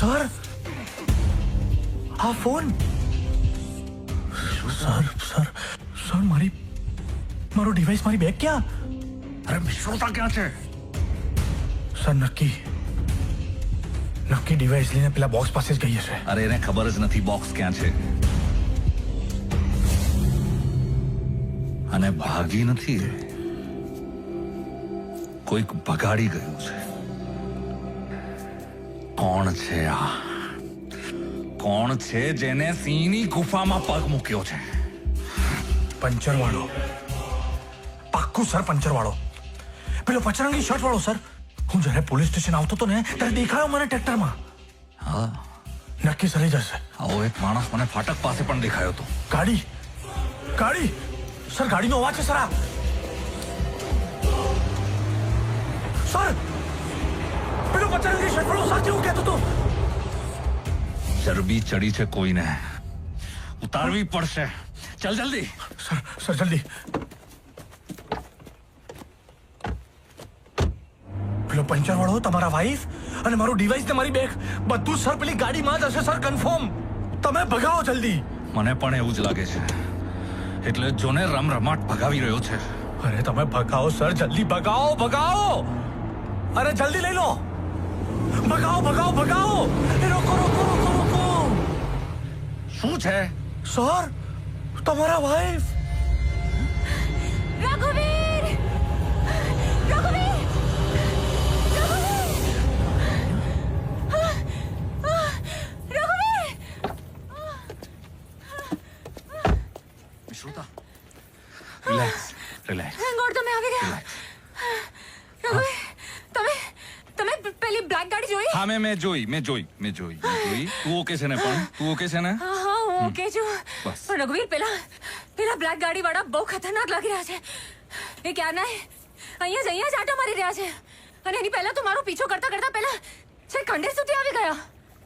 Speaker 6: સર આ ફોન સર સર સર મારો ડિવાઇસ મારી બેગ ક્યાં?
Speaker 14: અરે મિશ્રોતા ક્યાં છે?
Speaker 6: સર નક્કી ડિવાઇસ લઈને પેલા બોક્સ પાસે જ ગઈ હશે.
Speaker 14: અરે એને ખબર જ નથી બોક્સ ક્યાં છે. અને ભાગી નથી, કોઈક ભગાડી ગયું છે. કોણ છે આ? કોણ છે જેને સિંહની ગુફામાં પગ મૂક્યો છે?
Speaker 6: પંચર વાળો, પાક્કું સર પંચર વાળો, પેલો પચરંગી શર્ટ વાળો. સર હું જ્યારે પોલીસ સ્ટેશન આવતો હતો ને ત્યારે દેખાયો મને ટ્રેક્ટરમાં.
Speaker 14: હા
Speaker 6: નક્કી સરી જશે.
Speaker 14: આવો એક માણસ મને ફાટક પાસે પણ દેખાયો હતો.
Speaker 6: ગાડી સર, ગાડીનો અવાજ છે સર. આ સર પેલો પચરંગી શર્ટ વાળો સાચે હું કહેતો હતો.
Speaker 14: ચરબી ચડી છે કોઈને, ઉતારવી પડશે. ચાલ જલ્દી.
Speaker 6: સર જલ્દી. પેલો પંચર વાળો તમારા વાઈફ અને મારું ડિવાઇસ ને મારી બેગ બધું સર પેલી ગાડીમાં જ હશે સર, કન્ફર્મ. તમે ભગાવો જલ્દી.
Speaker 14: મને પણ એવું જ લાગે છે, એટલે જોને રમરમાટ ભગાવી રહ્યો છે.
Speaker 6: અરે તમે ભગાવો સર, જલ્દી ભગાવો. અરે જલ્દી લઈ લો. ભગાવો. એ રોકો.
Speaker 14: શું છે
Speaker 6: સર? તમારા વાઈફ.
Speaker 11: રઘુવીર.
Speaker 14: મિશ્રુતા, રિલેક્સ.
Speaker 11: થેન્ક ગોડ તમે આવી ગયા. રઘુવીર, તમે પેલી બ્લેક ગાડી જોઈ?
Speaker 14: હા મેં જોઈ. તું ઓકે છે ને? પણ તું ઓકે છે ને?
Speaker 11: હા હું ઓકે છું.
Speaker 14: બસ.
Speaker 11: પણ રઘુવીર પેલા બ્લેક ગાડી વાળા બહુ ખતરનાક લાગી રહ્યા છે. એ ક્યારના અહીંયા જ આટો મારી રહ્યા છે અને એની પહેલા તો મારો પીછો કરતા પહેલા છે ખંડેર સુધી આવી ગયા.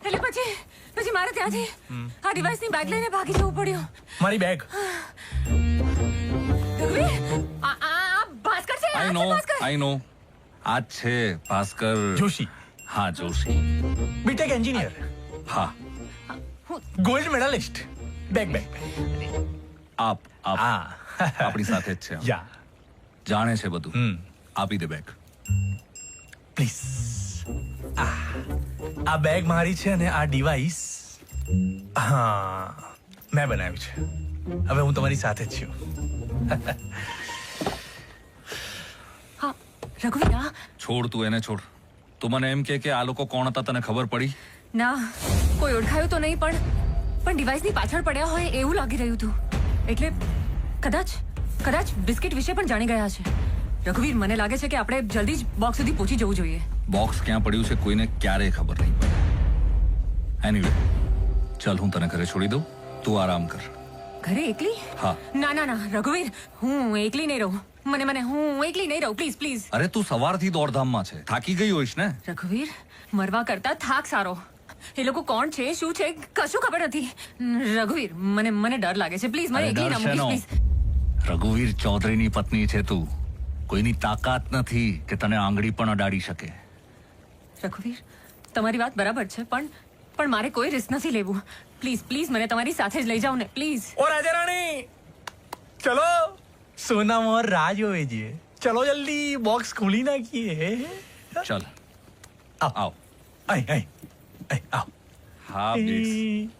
Speaker 11: એટલે પછી મારે ત્યાંથી આ ડિવાઇસની બેગ લઈને ભાગી જવું પડ્યું.
Speaker 6: મારી બેગ.
Speaker 11: રઘુવીર, આ ભાસ્કર છે.
Speaker 14: આઈ નો. આ છે ભાસ્કર
Speaker 6: જોશી.
Speaker 14: હા જોશી,
Speaker 6: બીટેક એન્જિનિયર.
Speaker 14: હા
Speaker 6: ગોલ્ડ મેડલિસ્ટ. બેગ
Speaker 14: આપ આપણી સાથે જ છે. જાણે છે બધું. આપી દે બેગ
Speaker 6: પ્લીઝ. આ બેગ મારી છે અને આ ડિવાઇસ મેં બનાવ્યું છે. હવે હું તમારી સાથે જ છું.
Speaker 11: રઘુવીર,
Speaker 14: છોડ તું એને છોડ. તું મને એમ કે આ લોકો કોણ હતા તને ખબર પડી?
Speaker 11: ના, કોઈ ઓળખાયું તો નહીં, પણ ડિવાઇસની પાછળ પડ્યા હોય એવું લાગી રહ્યું હતું. એટલે કદાચ બિસ્કિટ વિશે પણ જાણી ગયા છે. રઘુવીર, મને લાગે છે કે આપણે જલ્દી જ બોક્સ સુધી પહોંચી જવું જોઈએ.
Speaker 14: બોક્સ ક્યાં પડ્યું છે કોઈને ક્યારેય ખબર નહીં પડે. એનીવે ચાલ હું તને ઘરે છોડી દઉં, તું આરામ કર.
Speaker 11: ઘરે એકલી?
Speaker 14: હા.
Speaker 11: ના રઘુવીર, હું એકલી નહીં રહું. હું એકલી નહીં રહું, પ્લીઝ.
Speaker 14: અરે તું સવારથી દોડધામમાં છે, થાકી ગઈ હોઈશ ને?
Speaker 11: રઘુવીર, મરવા કરતા થાક સારો. એ લોકો કોણ છે, શું છે, કશું ખબર નથી. રઘુવીર, મને ડર લાગે છે. પ્લીઝ મને એકલી ના મૂકીશ, પ્લીઝ.
Speaker 14: રઘુવીર ચૌધરીની પત્ની છે તું. કોઈની તાકાત નથી કે તને આંગળી પણ અડાડી શકે.
Speaker 11: રઘુવીર, તમારી વાત બરાબર છે, પણ મારે કોઈ રિસ્ક નથી લેવું. પ્લીઝ મને તમારી સાથે જ લઈ જાઓ ને, પ્લીઝ.
Speaker 6: ઓ રાજા રાણી, ચલો સોના મોર રાહ જોવે છે. ચલો જલ્દી બોક્સ ખોલી નાખીએ.
Speaker 14: ચલ આવ.
Speaker 6: આવ.
Speaker 14: હા પ્લીઝ.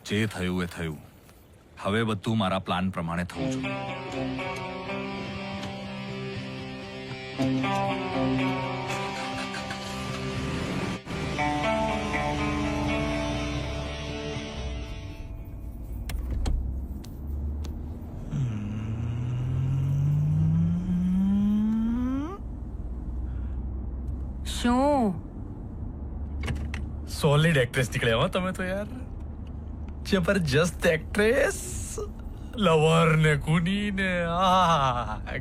Speaker 14: જે થયું એ થયું. હવે બધું મારા પ્લાન પ્રમાણે થવું જોઈએ.
Speaker 11: શું
Speaker 6: સોલિડ એક્ટ્રેસ નીકળ્યા હો તમે તો યાર. જબરજસ્ત એક્ટ્રેસ. લવર ને કુની ને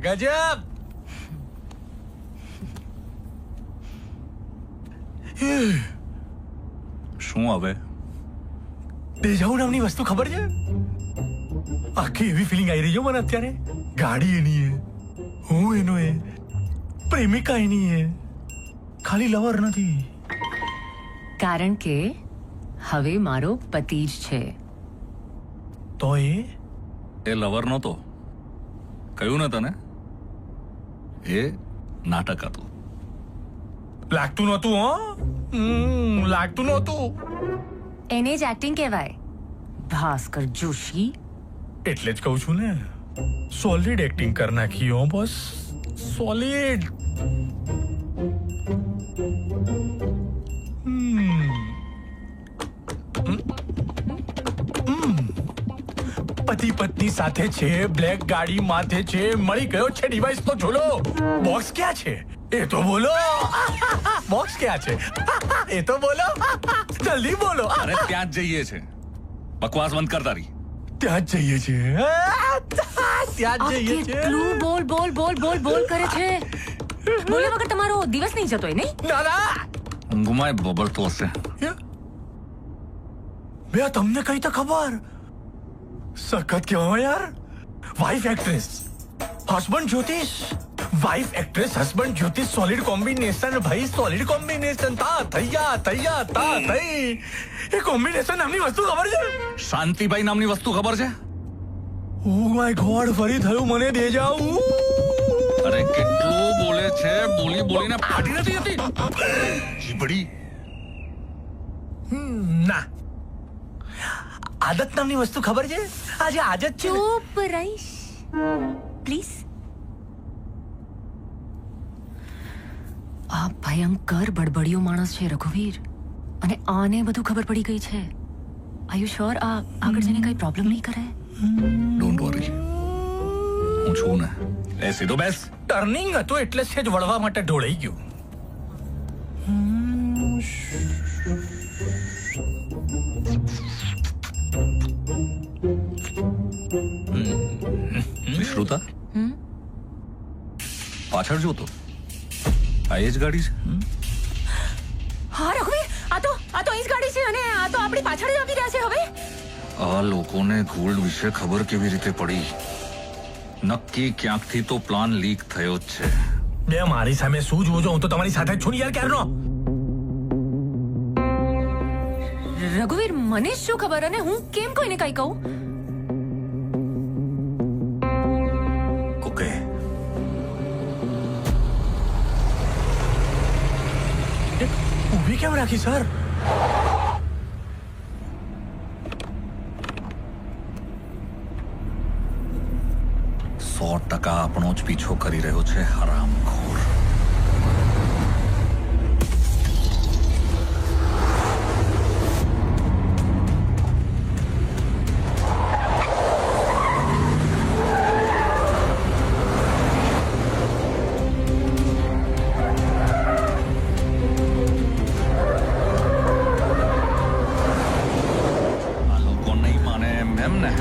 Speaker 6: ગજબ.
Speaker 14: શું હવે?
Speaker 6: દેજાઉ નામની વસ્તુ ખબર છે? આખી એવી ફિલિંગ આવી રહી છે મને અત્યારે. ગાડી એની હે, હું એનો હે, પ્રેમિકા એની હે, ખાલી લવર નથી.
Speaker 11: કારણ કે હવે મારો પતિ જ છે.
Speaker 6: તો
Speaker 14: એ લવર નહોતો, કહ્યું ને તને, એ નાટક હતું.
Speaker 6: લાગતું નહોતું. હો લાગતું નહોતું.
Speaker 11: એને જ એક્ટિંગ કહેવાય, ભાસ્કર જોશી.
Speaker 6: એટલે જ કહું છું ને, સોલિડ એક્ટિંગ કર નાખી હો બસ, સોલિડ. પતિ પત્ની સાથે છે, બ્લેક ગાડી માથે છે, મળી ગયો છે ડિવાઇસ તો ઝોલો. બોક્સ ક્યાં છે એ તો બોલો. બોક્સ ક્યાં છે એ તો બોલો, જલ્દી બોલો.
Speaker 14: અરે ત્યાં જ જઈએ છે, બકવાસ બંધ કર તારી.
Speaker 6: ત્યાં જ જઈએ છે, ત્યાં જ જઈએ છે.
Speaker 11: કેટલું બોલ બોલ બોલ બોલ બોલ કરે છે. બોલ્યા વગર તમારો દિવસ નહીં જતો નહીં?
Speaker 6: ના
Speaker 14: ઊંઘમાં બબડતો હશે.
Speaker 6: બે તમને કઈ તો ખબર. સખત કહેવાય યાર. વાઇફ એક્ટ્રેસ, હસબન્ડ જ્યોતિષ. વાઇફ એક્ટ્રેસ, હસબન્ડ જ્યોતિષ, સોલિડ કોમ્બિનેશન ભાઈ, સોલિડ કોમ્બિનેશન. તા થૈયા થૈયા તા થઈ. એ કોમ્બિનેશન નામની વસ્તુ ખબર છે?
Speaker 14: શાંતિભાઈ નામની વસ્તુ ખબર છે?
Speaker 6: ઓ માય ગોડ, ફરી થયું મને દે જાવ.
Speaker 14: અરે કેટલું બોલે છે, બોલી બોલીને ફાટી નથી હતી. જીબડી.
Speaker 6: ના, આદત નામની વસ્તુ ખબર છે? આજે આદત છે.
Speaker 11: ચૂપ રહીશ પ્લીઝ. આ ભયંકર બડબડિયો માણસ છે રઘુવીર, અને આને બધું ખબર પડી ગઈ છે. આર યુ શ્યોર આ આગળ જઈને કઈ પ્રોબ્લેમ નહીં કરે?
Speaker 14: ડોન્ટ વરી, હું છું ને. એ સીધો બેસ.
Speaker 6: ટર્નિંગ હતું એટલે છે જ વળવા માટે ઢોળાઈ ગયું.
Speaker 14: વિશ્રુતા, પાછળ જોતો, આ એ જ ગાડી છે?
Speaker 11: હા રઘુવીર, આ તો એ જ ગાડી છે, અને આ તો આપણી પાછળ જ આવી રહ્યા છે. હવે
Speaker 14: આ લોકોને ગોલ્ડ વિશે ખબર કેવી રીતે પડી? નક્કી ક્યાંકથી તો પ્લાન લીક થયો જ છે.
Speaker 6: બે મારી સામે શું જોવો છો? હું તો તમારી સાથે જ છું યાર ક્યારનો.
Speaker 11: રઘુવીર, મને શું ખબર, અને હું કેમ કોઈને કઈ કહું?
Speaker 14: ઓકે,
Speaker 6: ઊભી કેમ રાખી સર?
Speaker 14: 100% આપણો જ પીછો કરી રહ્યો છે, હરામખોર. આ લોકો નહીં માને એમ ને?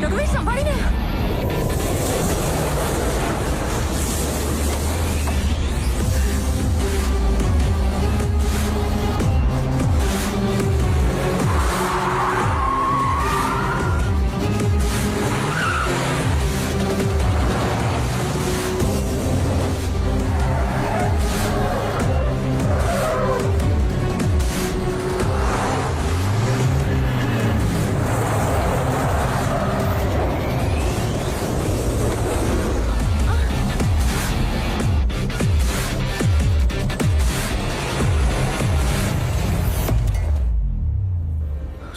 Speaker 11: રઘુવીર, સંભાળીને.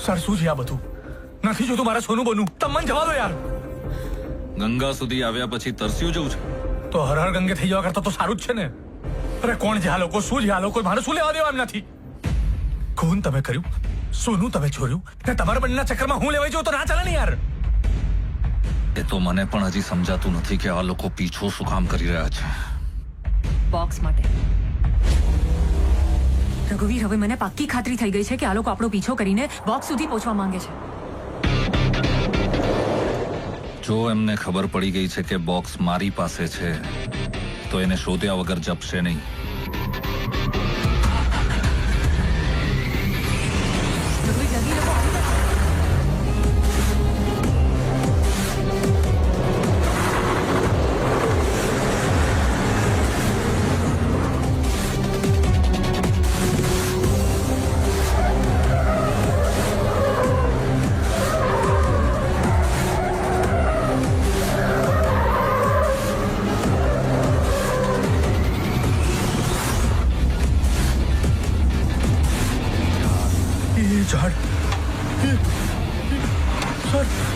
Speaker 6: સર, શું છે આ બધું? નથી જોતું મારા સોનું બનવું. તમે મને જવા દો યાર.
Speaker 14: ગંગા સુધી આવ્યા પછી તરસ્યું જવું છે.
Speaker 6: તો હર હર ગંગે થઈ જવા કરતા તો સારું જ છે ને. અરે કોણ છે આ લોકો, શું છે આ લોકો, મારે શું લેવા દેવા એમ નથી. ખૂન તમે કર્યું, સોનું તમે ચોર્યું, ને તમારા બંનેના ચક્કરમાં હું લેવાઈ જાઉં તો ના ચાલે ને યાર.
Speaker 14: એ તો મને પણ હજી સમજાતું નથી કે આ લોકો પીછો શું કામ કરી રહ્યા છે.
Speaker 11: બોક્સ માટે. રઘુવીર, હવે મને પાક્કી ખાતરી થઈ ગઈ છે કે આ લોકો આપણો પીછો કરીને બોક્સ સુધી પહોંચવા માંગે છે.
Speaker 14: જો એમને ખબર પડી ગઈ છે કે બોક્સ મારી પાસે છે તો એને શોધ્યા વગર જપશે નહીં.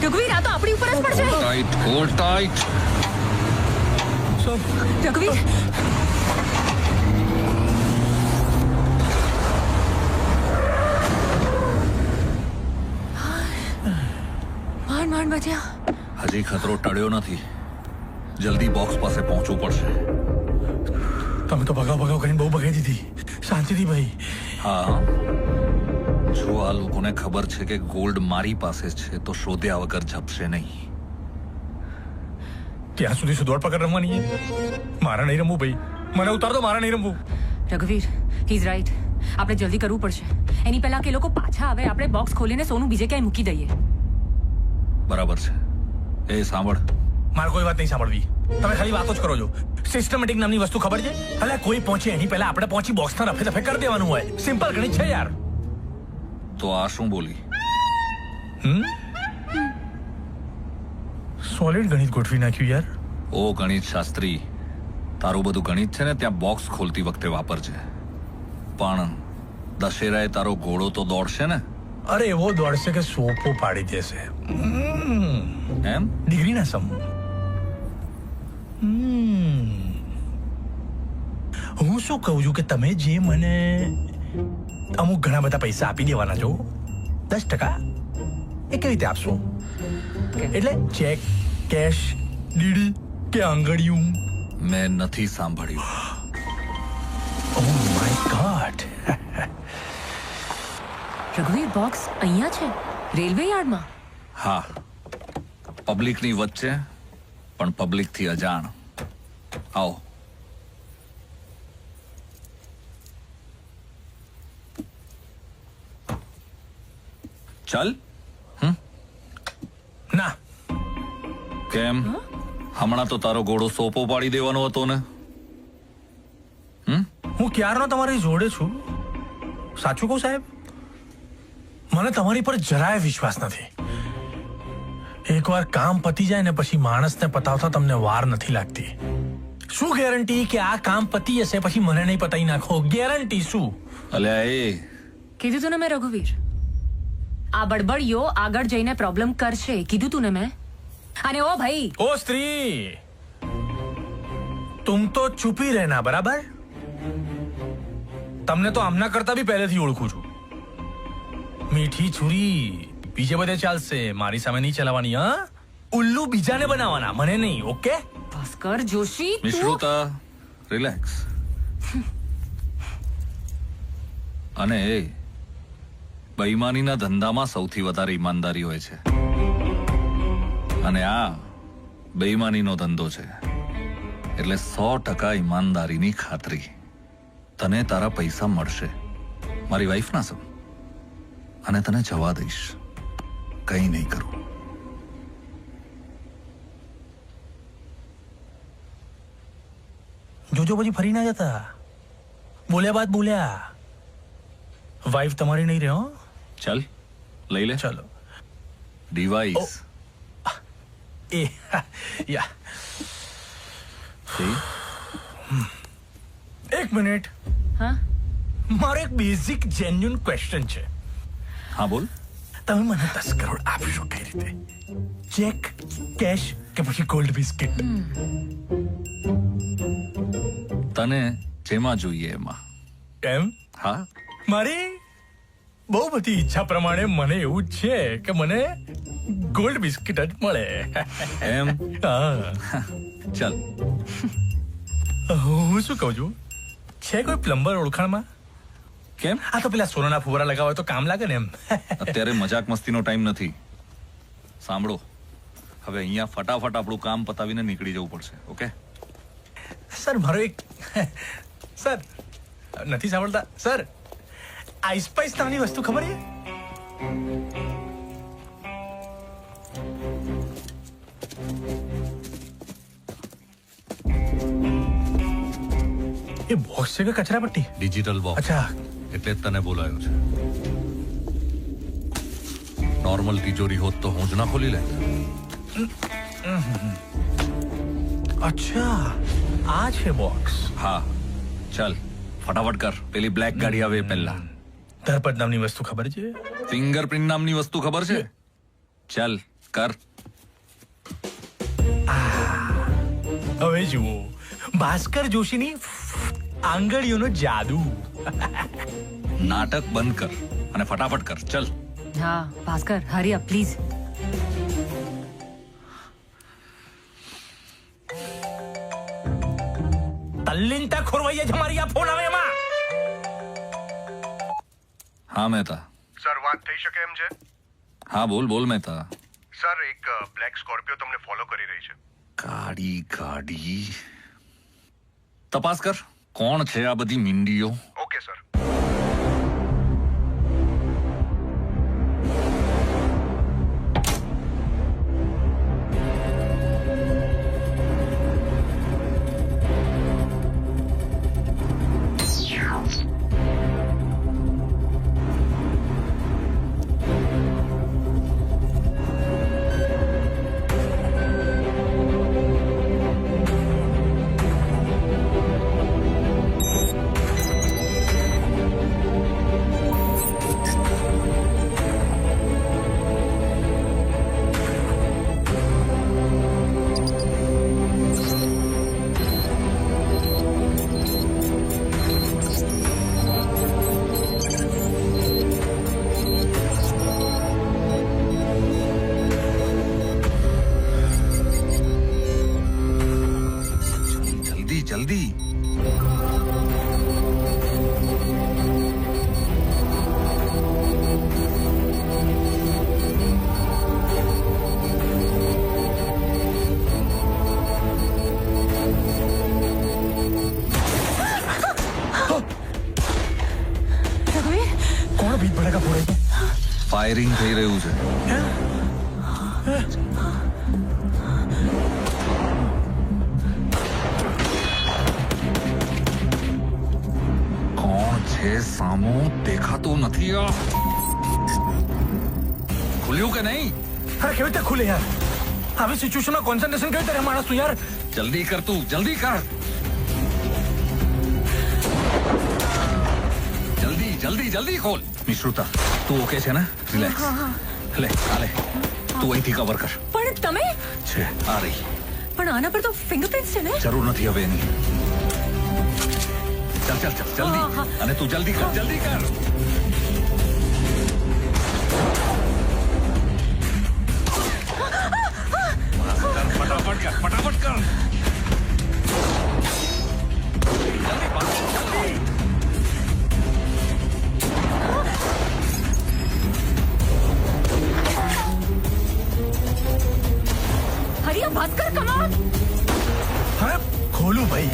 Speaker 11: રઘુવીર, આ તો આપણી ઉપર જ પડશે.
Speaker 14: Tight, hold tight.
Speaker 11: રઘુવીર, માંડ બચ્યા.
Speaker 14: હજી ખતરો ટળ્યો નથી. જલ્દી બોક્સ પાસે પહોંચવું પડશે.
Speaker 6: તમે તો ભગાવ કરીને બહુ ભગાઈ દીધી. શાંતિથી ભાઈ.
Speaker 14: હા, જો આ લોકોને ખબર છે કે ગોલ્ડ મારી પાસે છે તો શોધ્યા વગર જપશે નહીં.
Speaker 6: ત્યાં સુધી સુદોડ પકડ રમવાની છે. મારા નહીં રમવું ભાઈ, મને ઉતાર દો, મારા નહીં રમવું.
Speaker 11: રઘુવીર, હી ઇઝ રાઈટ. આપણે જલ્દી કરવું પડશે. એની પહેલા કે લોકો પાછા આવે, આપણે બોક્સ ખોલીને સોનું બીજે ક્યાંય મૂકી દઈએ.
Speaker 14: બરાબર છે. એ સાંભળ,
Speaker 6: મારે કોઈ વાત નહીં સાંભળવી. તમે ખાલી વાતો જ કરો છો. સિસ્ટમેટિક નામની વસ્તુ ખબર છે? ભલે કોઈ પહોંચે એની પહેલા આપણે પહોંચી બોક્સના રફે દફે કરી દેવાનું હોય. સિમ્પલ ગણિત છે યાર.
Speaker 14: તો આ શું બોલી?
Speaker 6: સોલિડ ગણિત ગોઠવી નાખ્યું યાર.
Speaker 14: ઓ ગણિત શાસ્ત્રી, તારું બધું ગણિત છે ને ત્યાં બોક્સ ખોલતી વખતે વાપરજે. પણ દશેરાએ તારો ઘોડો તો દોડશે ને?
Speaker 6: અરે એવો દોડશે કે સોપો પાડી દેશે.
Speaker 14: એમ?
Speaker 6: ડિગ્રી ના સમ. હું શું કહું છું કે તમે જે મને અમુક ઘણા બધા પૈસા આપી દેવાના છો, 10%, એ કેવી રીતે આપશો? એટલે ચેક, કેશ, ડીડી કે આંગળીયું?
Speaker 14: મેં નથી સાંભળ્યું.
Speaker 6: Oh my god.
Speaker 11: રઘુવીર, બોક્સ અહીંયા છે, રેલવે યાર્ડમાં.
Speaker 14: હા, પબ્લિકની વચ્ચે પણ પબ્લિકથી અજાણ. આવો. ચાલ.
Speaker 6: ના.
Speaker 14: કેમ? હમણાં તો તારો ઘોડો સોપો પાડી દેવાનો હતો ને?
Speaker 6: હું ક્યારનો તમારી જોડે છું. સાચું કહું સાહેબ, મને તમારી પર જરાય વિશ્વાસ નથી. એકવાર કામ પતી જાય ને પછી માણસને પતાવતા તમને વાર નથી લાગતી. શું ગેરંટી કે આ કામ પતી જશે પછી મને નહીં પતાવી નાખો? ગેરંટી શું?
Speaker 14: અલ્યા એ
Speaker 11: કીધું તું ને મેં રઘુવીર, આ બડબડિયો આગળ જઈને પ્રોબ્લેમ કરશે. કીધું તું ને મેં. અને ઓ ભાઈ,
Speaker 6: ઓ સ્ત્રી, તુમ તો ચૂપી રહેના, બરાબર? તમને તો આમના કરતા બી પહેલેથી ઓળખું છું. મીઠી છુરી બીજે બધે ચાલશે, મારી સામે નહીં ચલાવવાની. હા, ઉલ્લુ બીજાને બનાવવાના, મને નહીં. Okay
Speaker 11: Bhaskar Joshi,
Speaker 14: Mishruta, relax. અને એ બેઈમાનીના ધંધામાં સૌથી વધારે ઈમાનદારી હોય છે. અને આ બેઈમાનીનો ધંધો છે, એટલે 100% ઈમાનદારીની ખાતરી. તને તારા પૈસા મળશે, મારી વાઈફ ના સમ. અને તને જવા દઈશ, કંઈ નહીં કરું.
Speaker 6: જોજો પછી ફરી ના જતા. બોલ્યા બાદ બોલ્યા. વાઈફ તમારી નહીં રહે. હો,
Speaker 14: ચાલ લઈ લે.
Speaker 6: ચલો.
Speaker 14: ડિવાઇસ
Speaker 6: એ યા. એક મિનિટ.
Speaker 11: હા,
Speaker 6: મારો એક બેઝિક જેન્યુન ક્વેશ્ચન છે.
Speaker 14: હા બોલ.
Speaker 6: તમે મને 10 કરોડ આપશો કઈ રીતે? ચેક, કેશ કે પછી ગોલ્ડ બિસ્કિટ?
Speaker 14: તને જેમાં જોઈએ એમાં.
Speaker 6: એમ?
Speaker 14: હા.
Speaker 6: મારી બહુ બધી ઈચ્છા પ્રમાણે મને એવું જ છે કે મને ગોલ્ડ બિસ્કિટ જ મળે.
Speaker 14: એમ?
Speaker 6: હા.
Speaker 14: ચાલ.
Speaker 6: હું શું કહું છું, છે કોઈ પ્લમ્બર ઓળખાણમાં?
Speaker 14: કેમ?
Speaker 6: આ તો પેલા સોનાના ફુવારા લગાવે તો કામ લાગે ને એમ.
Speaker 14: અત્યારે મજાક મસ્તીનો ટાઈમ નથી. સાંભળો, હવે અહીંયા ફટાફટ આપણું કામ પતાવીને નીકળી જવું પડશે. ઓકે?
Speaker 6: સર મારો એક સર નથી સાંભળતા સર, આઈસ સ્પાઈસ નામની વસ્તુ ખબર છે? એ બોક્સ છે કે કચરા પટ્ટી?
Speaker 14: Digital box.
Speaker 6: અચ્છા,
Speaker 14: એટલે જ તને બોલાયો છે. નોર્મલ તિજોરી હોત તો હું જ ના ખોલી લે.
Speaker 6: અચ્છા આ છે બોક્સ.
Speaker 14: હા, ચાલ ફટાફટ કર. પેલી બ્લેક ગાડી આવે પહેલા.
Speaker 6: ધરપત નામની વસ્તુ ખબર છે?
Speaker 14: ફિંગરપ્રિન્ટ નામની વસ્તુ ખબર છે? ચાલ કર.
Speaker 6: હવે જુઓ, ભાસ્કર જોશીની આંગળીઓનો જાદુ.
Speaker 14: નાટક બંધ કર અને ફટાફટ કર. ચલ.
Speaker 11: હા ભાસ્કર, હરી અપ પ્લીઝ.
Speaker 6: તલ્લીનતા ખોરવાઈએ છે મારી આ ફોન આવે એમાં.
Speaker 14: હા મહેતા.
Speaker 8: સર વાત થઈ શકે એમ છે?
Speaker 14: હા બોલ બોલ મહેતા.
Speaker 8: સર એક બ્લેક સ્કોર્પિયો તમને ફોલો કરી રહી છે.
Speaker 14: ગાડી તપાસ કર. કોણ છે આ બધી મીંડીઓ?
Speaker 8: Okay sir.
Speaker 14: જલ્દી.
Speaker 6: કોણ ભીત ભડકા ફોડે છે?
Speaker 14: ફાયરિંગ થઈ રહ્યું છે. સામો દેખાતું નથી. ખુલ્યું કે નહીં?
Speaker 6: અરે કેવી રીતે ખુલે યાર? આવી સિચ્યુએશનમાં કોન્સન્ટ્રેશન કેવી રીતે માણસ તું યાર?
Speaker 14: જલ્દી કર તું, જલ્દી કર. જલ્દી ખોલ. નિશ્રુતા તું ઓકે છે ને? રિલેક્સ. લે તું અહીંથી કવર કર.
Speaker 11: પણ તમે
Speaker 14: છે આ રહી.
Speaker 11: પણ આના પર તો ફિંગરપ્રિન્ટ્સ છે ને?
Speaker 14: જરૂર નથી હવે એની. ચાલ જલ્દી. અને તું જલ્દી કર. ફટાફટ કર.
Speaker 11: હરિયા ભાસ્કર કમ ઓન.
Speaker 6: હા ખોલું ભાઈ.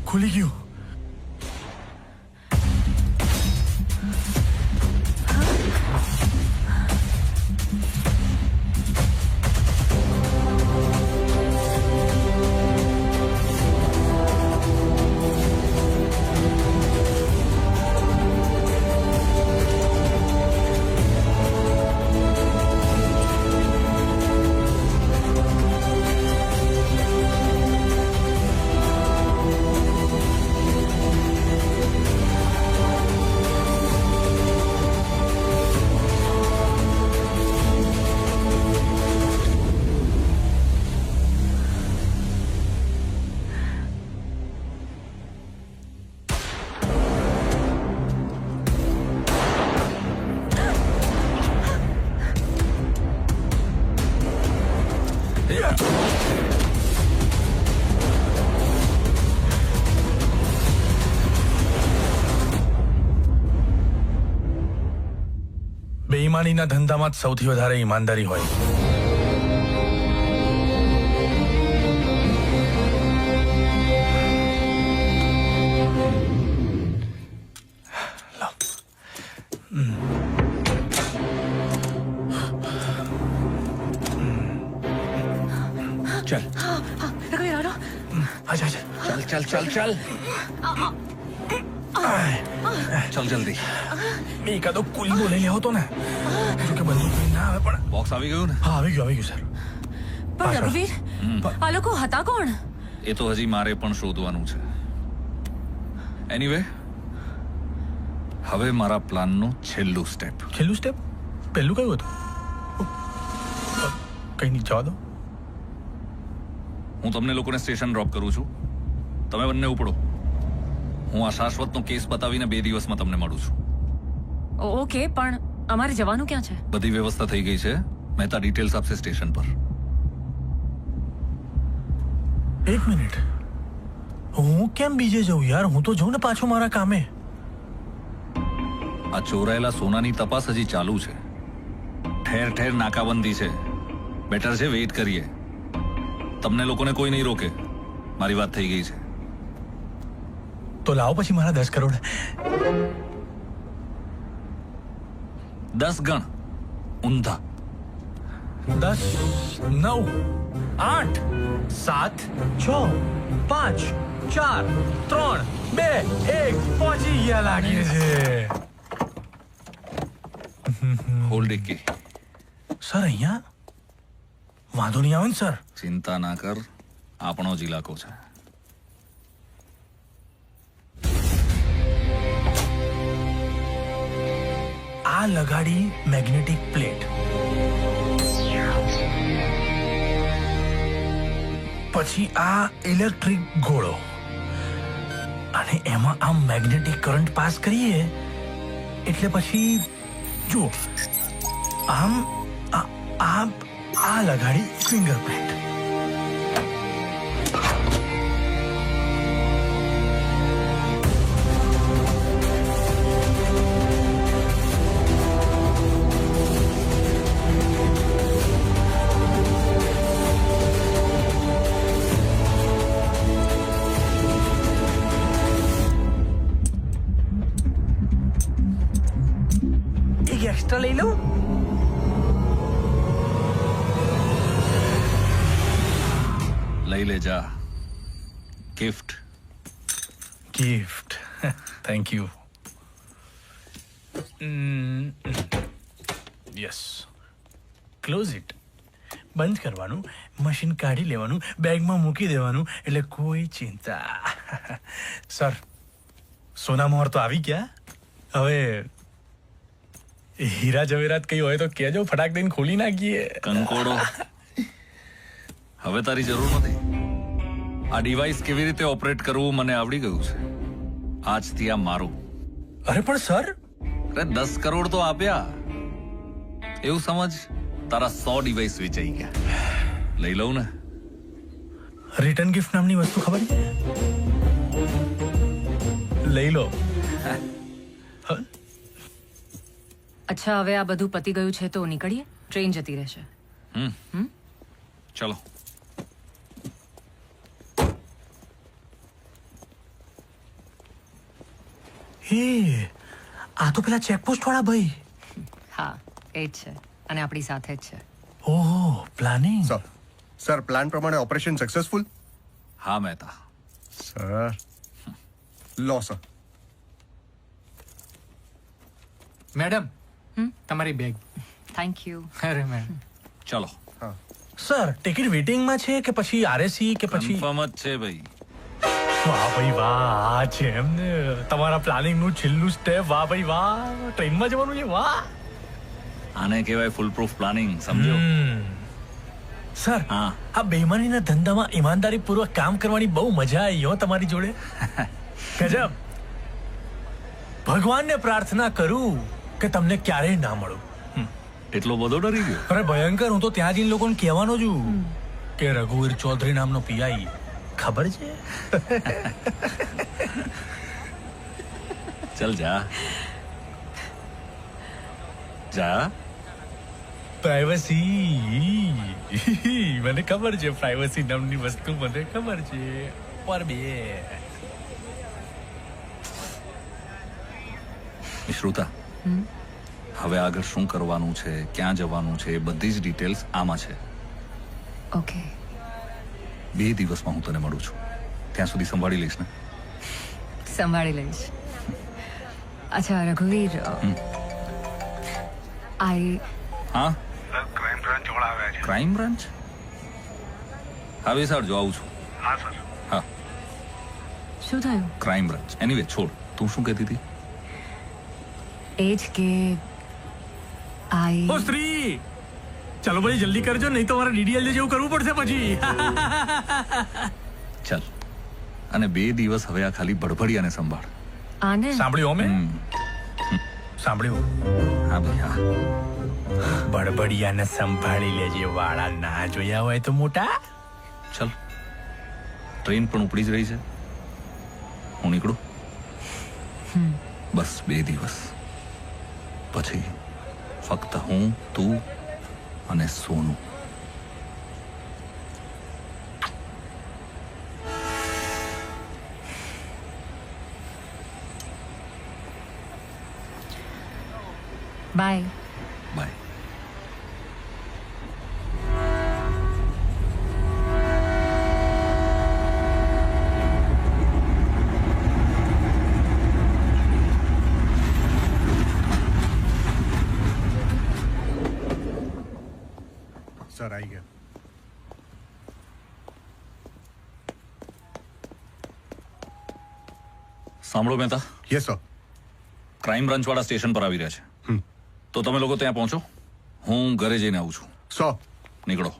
Speaker 6: ખુલી ગયું. બેઈમાનીના ધંધામાં જ સૌથી વધારે ઈમાનદારી હોય. चल
Speaker 11: रघुवीर
Speaker 6: आजा
Speaker 14: चल चल चल चल चल जल्दी
Speaker 6: એકાદો કુલ્લો લઈ લેવો તો ને જો કે બંદૂક ના આવે પણ
Speaker 14: બોક્સ આવી ગયું ને?
Speaker 6: હા આવી ગયું સર.
Speaker 11: પણ રઘુવીર આ લોકો હતા કોણ?
Speaker 14: એ તો હજી મારે પણ શોધવાનું છે. એનીવે હવે મારા પ્લાનનું છેલ્લું સ્ટેપ.
Speaker 6: છેલ્લું સ્ટેપ પહેલું કયું હતું? કઈ નહીં જવા દો.
Speaker 14: હું તમને લોકોને સ્ટેશન ડ્રોપ કરું છું. તમે બંને ઉપડો. હું આ શાશ્વતનો કેસ બતાવીને 2 દિવસમાં તમને મળું છું.
Speaker 11: ઓકે, પણ અમારે જવાનું ક્યાં છે?
Speaker 14: બધી વ્યવસ્થા થઈ ગઈ છે. મહેતા ડિટેલ્સ આપશે સ્ટેશન પર.
Speaker 6: એક મિનિટ, હું કેમ બીજે જઉં યાર? હું તો જઉં ને પાછો મારા કામે.
Speaker 14: આ ચોરાયેલા સોનાની તપાસ હજી ચાલુ છે. ઠેર ઠેર નાકાબંધી છે. બેટર છે વેઇટ કરીએ. તમને લોકોને કોઈ નહીં રોકે. મારી વાત થઈ ગઈ છે.
Speaker 6: તો લાવો પછી મારા 10 કરોડ.
Speaker 14: 10 ગણ ઊંધા.
Speaker 6: 10, 9, 8, 7, 6, 5, 4, 3, 2, 1 પહોંચી ગયા લાગે છે.
Speaker 14: હોલ્ડ કી.
Speaker 6: સર અહીંયા વાંધો નહીં આવે ને સર?
Speaker 14: ચિંતા ના કર, આપણો જ ઇલાકો છે.
Speaker 6: આ લગાડી મેગ્નેટિક પ્લેટ, પછી આ ઇલેક્ટ્રિક ગોળો, અને એમાં આમ મેગ્નેટિક કરંટ પાસ કરીએ એટલે પછી જુઓ આમ આ લગાડી ફિંગરપ્રિન્ટ. એક્સ્ટ્રા લઈ લઉં?
Speaker 14: લઈ લે જા. Gift.
Speaker 6: Thank you. Yes, close it. બંધ કરવાનું, મશીન કાઢી લેવાનું, બેગમાં મૂકી દેવાનું, એટલે કોઈ ચિંતા. સર, સોના મોહર તો આવી ગયા. હવે હીરા જવેરાત કઈ હોય તો કહેજો, ફટાક દઈને ખોલી નાખીએ.
Speaker 14: કંકોડો, હવે તારી જરૂર નથી. આ ડિવાઇસ કેવી રીતે ઓપરેટ કરવું મને આવડી ગયું છે. આજથી આ મારું.
Speaker 6: અરે પણ સર,
Speaker 14: અરે 10 કરોડ તો આપ્યા. એવું સમજ તારા 100 ડિવાઇસ વેચાઈ ગયા. લઈ લઉં ને?
Speaker 6: રિટર્ન ગિફ્ટ નામની વસ્તુ ખબર છે? લઈ લો.
Speaker 11: અચ્છા, હવે આ બધું પતી ગયું છે તો નીકળીએ. ટ્રેન જતી રહેશે.
Speaker 14: ચલો.
Speaker 6: હે, આ તો પેલા ચેકપોસ્ટ વાળા ભાઈ.
Speaker 11: હા, એ જ છે, અને આપણી સાથે જ છે.
Speaker 6: ઓહો, પ્લાનિંગ.
Speaker 8: સર, પ્લાન પ્રમાણે ઓપરેશન સક્સેસફુલ.
Speaker 14: હા મહેતા.
Speaker 8: સર, લો સર.
Speaker 13: મેડમ, તમારી બેગ.
Speaker 11: Thank you.
Speaker 13: અરે મેડમ.
Speaker 14: ચલો.
Speaker 6: સર, ટિકિટ વેટિંગમાં છે કે પછી આરએસી કે પછી?
Speaker 14: કન્ફર્મ જ છે ભાઈ.
Speaker 6: વાહ ભાઈ વાહ, આ છે એમને તમારા પ્લાનિંગ નું છેલ્લું સ્ટેપ. વાહ ભાઈ વાહ, ટ્રેનમાં જવાનું છે. વાહ,
Speaker 14: આને કહેવાય ફૂલ પ્રૂફ પ્લાનિંગ, સમજો?
Speaker 6: સર, આ બેઈમાનીના ધંધામાં ઈમાનદારી પૂર્વક કામ કરવાની બહુ મજા આવી હો તમારી જોડે. ગજબ. ભગવાનને પ્રાર્થના કરું કે તમને ક્યારેય ના મળું.
Speaker 14: એટલો બધો ડરી ગયો?
Speaker 6: અરે ભયંકર. હું તો ત્યાં જઈને લોકોને કહેવાનો છું કે રઘુવીર ચૌધરી નામનો પીઆઈ ખબર છે.
Speaker 14: ચલ જા જા.
Speaker 6: પ્રાઇવસી મને ખબર છે, પ્રાઇવસી નામની વસ્તુ મને ખબર છે, પર બે
Speaker 14: શ્રુતા, હવે આગળ શું કરવાનું છે, ક્યાં જવાનું છે, એ બધી જ ડિટેલ્સ આમાં છે.
Speaker 11: ઓકે.
Speaker 14: 2 દિવસમાં હું તને મળું છું. ત્યાં સુધી સંભાળી લઈશ ને?
Speaker 11: સંભાળી લઈશ. અચ્છા રઘુવીર,
Speaker 14: હા,
Speaker 5: ક્રાઇમ બ્રાન્ચ વાળા આવ્યા છે.
Speaker 14: Crime branch? હા વિશાળ, જો આવું છું.
Speaker 5: હા સર.
Speaker 14: હા,
Speaker 11: શું થયું?
Speaker 14: Crime branch. એનીવે છોડ, તું શું કહેતી હતી?
Speaker 11: એ જ કે
Speaker 6: ઓ સ્ત્રી, ચલો ભાઈ જલ્દી કરજો, નહીં તો મારે ડીડીએલ જેવું કરવું પડશે પછી.
Speaker 14: ચાલ, અને 2 દિવસ હવે આ ખાલી બડબડિયાને સંભાળ.
Speaker 11: આને
Speaker 6: સાંભળ્યું અમે? સાંભળ્યું?
Speaker 14: હા ભાઈ હા.
Speaker 6: બડબડિયાને સંભાળી લેજે, વાળા ના જોયા હોય તો મોટા.
Speaker 14: ચાલ, ટ્રેન પણ ઉપડી જ રહી છે, હું નીકળું. બસ 2 દિવસ પછી ફક્ત હું, તું અને સોનું.
Speaker 11: બાય.
Speaker 14: બાય.
Speaker 8: સર આવી ગયા.
Speaker 14: સાંભળો Mehta.
Speaker 8: Yes sir.
Speaker 14: Crime branch વાળા સ્ટેશન પર આવી રહ્યા છે, તો તમે લોકો ત્યાં પહોંચો, હું ઘરે જઈને આવું છું.
Speaker 8: સો
Speaker 14: નીકળો.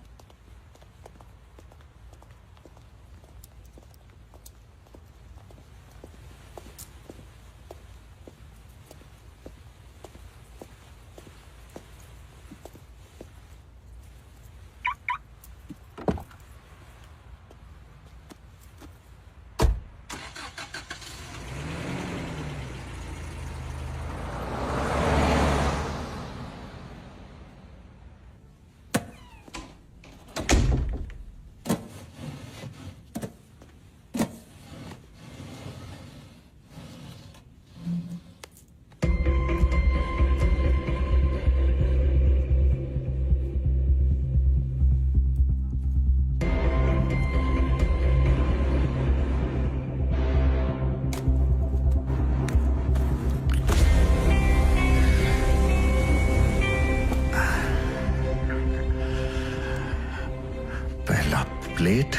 Speaker 14: Plate,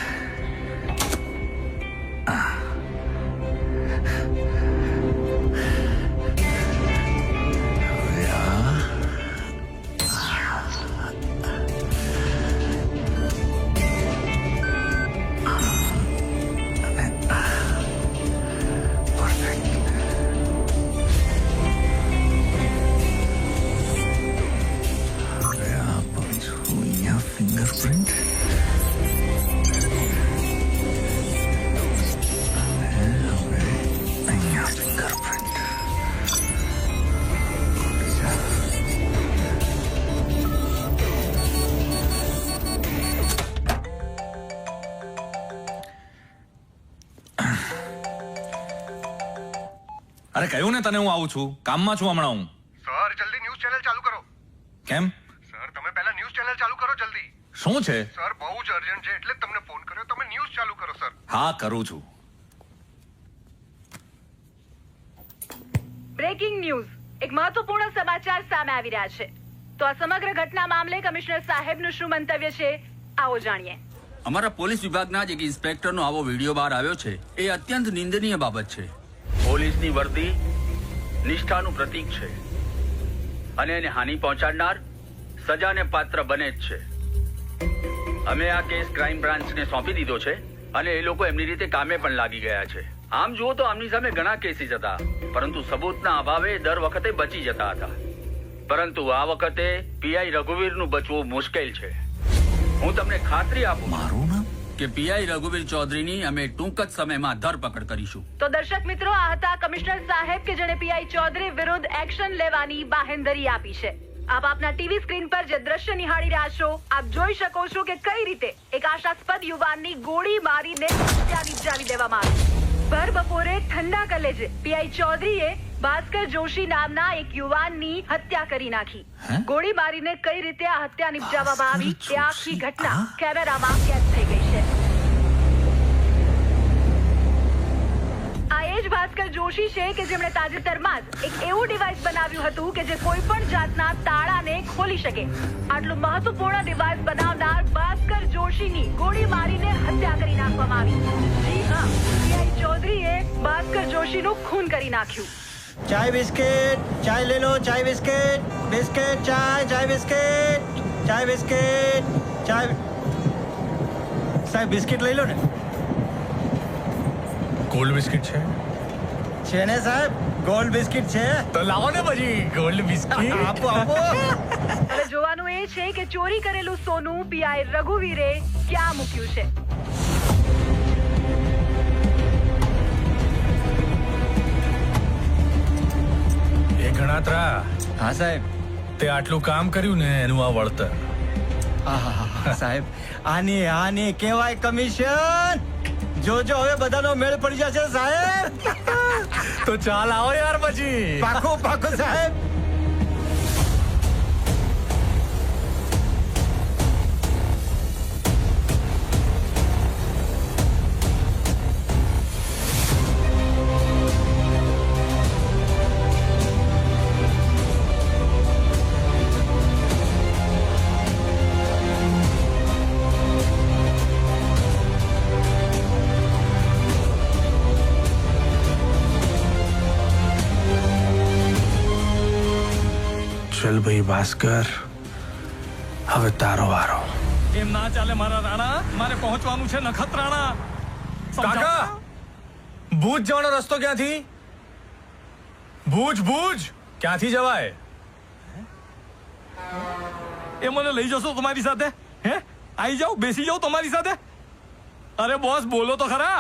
Speaker 14: fingerprint. અરે કહ્યું ને તને હું આવું છું, કામમાં છું હમણાં હું.
Speaker 8: સર જલ્દી ન્યૂઝ ચેનલ ચાલુ કરો.
Speaker 14: કેમ?
Speaker 8: સર તમે પહેલા ન્યૂઝ ચેનલ ચાલુ કરો જલ્દી.
Speaker 14: શું છે?
Speaker 8: સર બહુ જ અર્જન્ટ છે એટલે જ તમને ફોન કર્યો. તમે ન્યૂઝ ચાલુ કરો સર.
Speaker 14: હા કરું છું.
Speaker 16: બ્રેકિંગ ન્યૂઝ, એક મહત્વપૂર્ણ સમાચાર સામે આવી રહ્યા છે. તો આ સમગ્ર ઘટના મામલે કમિશનર સાહેબનું શું મંતવ્ય છે, આવો જાણીએ.
Speaker 17: અમારા પોલીસ વિભાગના જ એક ઇન્સ્પેક્ટરનો આવો વિડીયો બહાર આવ્યો છે. એ અત્યંત નિંદનીય બાબત છે. પોલીસની વર્દી નિષ્ઠાનું પ્રતીક છે અને એને હાનિ પહોંચાડનાર સજાને પાત્ર બને જ છે. અમે આ કેસ ક્રાઇમ બ્રાન્ચને સોંપી દીધો છે અને એ લોકો એમની રીતે કામે પણ લાગી ગયા છે. આમ જુઓ તો આમની સામે ઘણા કેસીસ હતા, પરંતુ સબૂતના અભાવે દર વખતે બચી જતા હતા. પરંતુ આ વખતે પીઆઈ રઘુવીરનું બચવું મુશ્કેલ છે. હું તમને ખાતરી આપું
Speaker 14: મારું નામ
Speaker 17: કે પીઆઈ રઘુવીર ચૌધરીની અમે ટૂંક જ સમયમાં ધરપકડ કરીશું.
Speaker 16: તો દર્શક મિત્રો, આ હતા કમિશનર સાહેબ કે જેણે પીઆઈ ચૌધરી વિરુદ્ધ એક્શન લેવાની બાહેંધરી આપી છે. આપ આપના ટીવી સ્ક્રીન પર જે દ્રશ્ય નિહાળી રહ્યા છો, આપ જોઈ શકો છો કે કઈ રીતે એક આશાસ્પદ યુવાનની ગોળી મારીને હત્યા નિપજાવી દેવામાં આવી. ભર બપોરે ઠંડા કલેજે પીઆઈ ચૌધરીએ ભાસ્કર જોશી નામના એક યુવાનની હત્યા કરી નાખી. ગોળી મારીને કઈ રીતે આ હત્યા નિપજાવવામાં આવી તે આખી ઘટના કેમેરામાં કેદ થઈ ગઈ છે. આ એ જ ભાસ્કર જોશી છે કે જેમણે તાજેતરમાં જ એક એવું ડિવાઇસ બનાવ્યું હતું કે જે કોઈ પણ જાતના તાળાને ખોલી શકે. આટલું મહત્વપૂર્ણ ડિવાઇસ બનાવનાર ભાસ્કર જોશીની ગોળી મારીને હત્યા કરી નાખવામાં આવી. જી હા, પીઆઈ ચૌધરીએ ભાસ્કર જોશીનું ખૂન કરી નાખ્યું.
Speaker 7: ચાય બિસ્કિટ, ચાય ले लो, चाय बिस्किट, बिस्किट चाय, चाय बिस्किट, चाय बिस्किट, चाय. સાહેબ બિસ્કિટ લઈ લો ને.
Speaker 6: ગોલ્ડ બિસ્કિટ
Speaker 7: છે ને સાહેબ, ગોલ્ડ બિસ્કિટ છે.
Speaker 6: તો લાવો ને પછી ગોલ્ડ બિસ્કિટ.
Speaker 7: આપો આપો.
Speaker 16: હવે જોવાનું એ છે કે ચોરી કરેલું સોનું પીઆઈ રઘુવીરે ક્યાં મૂક્યું છે.
Speaker 6: એ ગણાત્રા.
Speaker 7: હા સાહેબ.
Speaker 6: તે આટલું કામ કર્યું ને એનું આ વળતર.
Speaker 7: સાહેબ આની કહેવાય કમિશન. જોજો હવે બધાનો મેળ પડી જશે સાહેબ.
Speaker 6: તો ચાલ આવો યાર પછી.
Speaker 7: પાકું સાહેબ.
Speaker 6: ચલ ભાઈ ભાસ્કર, હવે તારો વારો.
Speaker 9: એમ ના ચાલે મારા રાણા, મારે પહોંચવાનું છે નખત્રાણા.
Speaker 6: કાકા, ભુજ જવાનો રસ્તો ક્યાંથી? ભુજ ક્યાંથી જવાય?
Speaker 9: એ મને લઈ જશો તમારી સાથે? હે, આવી જાઉં, બેસી જાઉં તમારી સાથે? અરે બોસ, બોલો તો ખરા.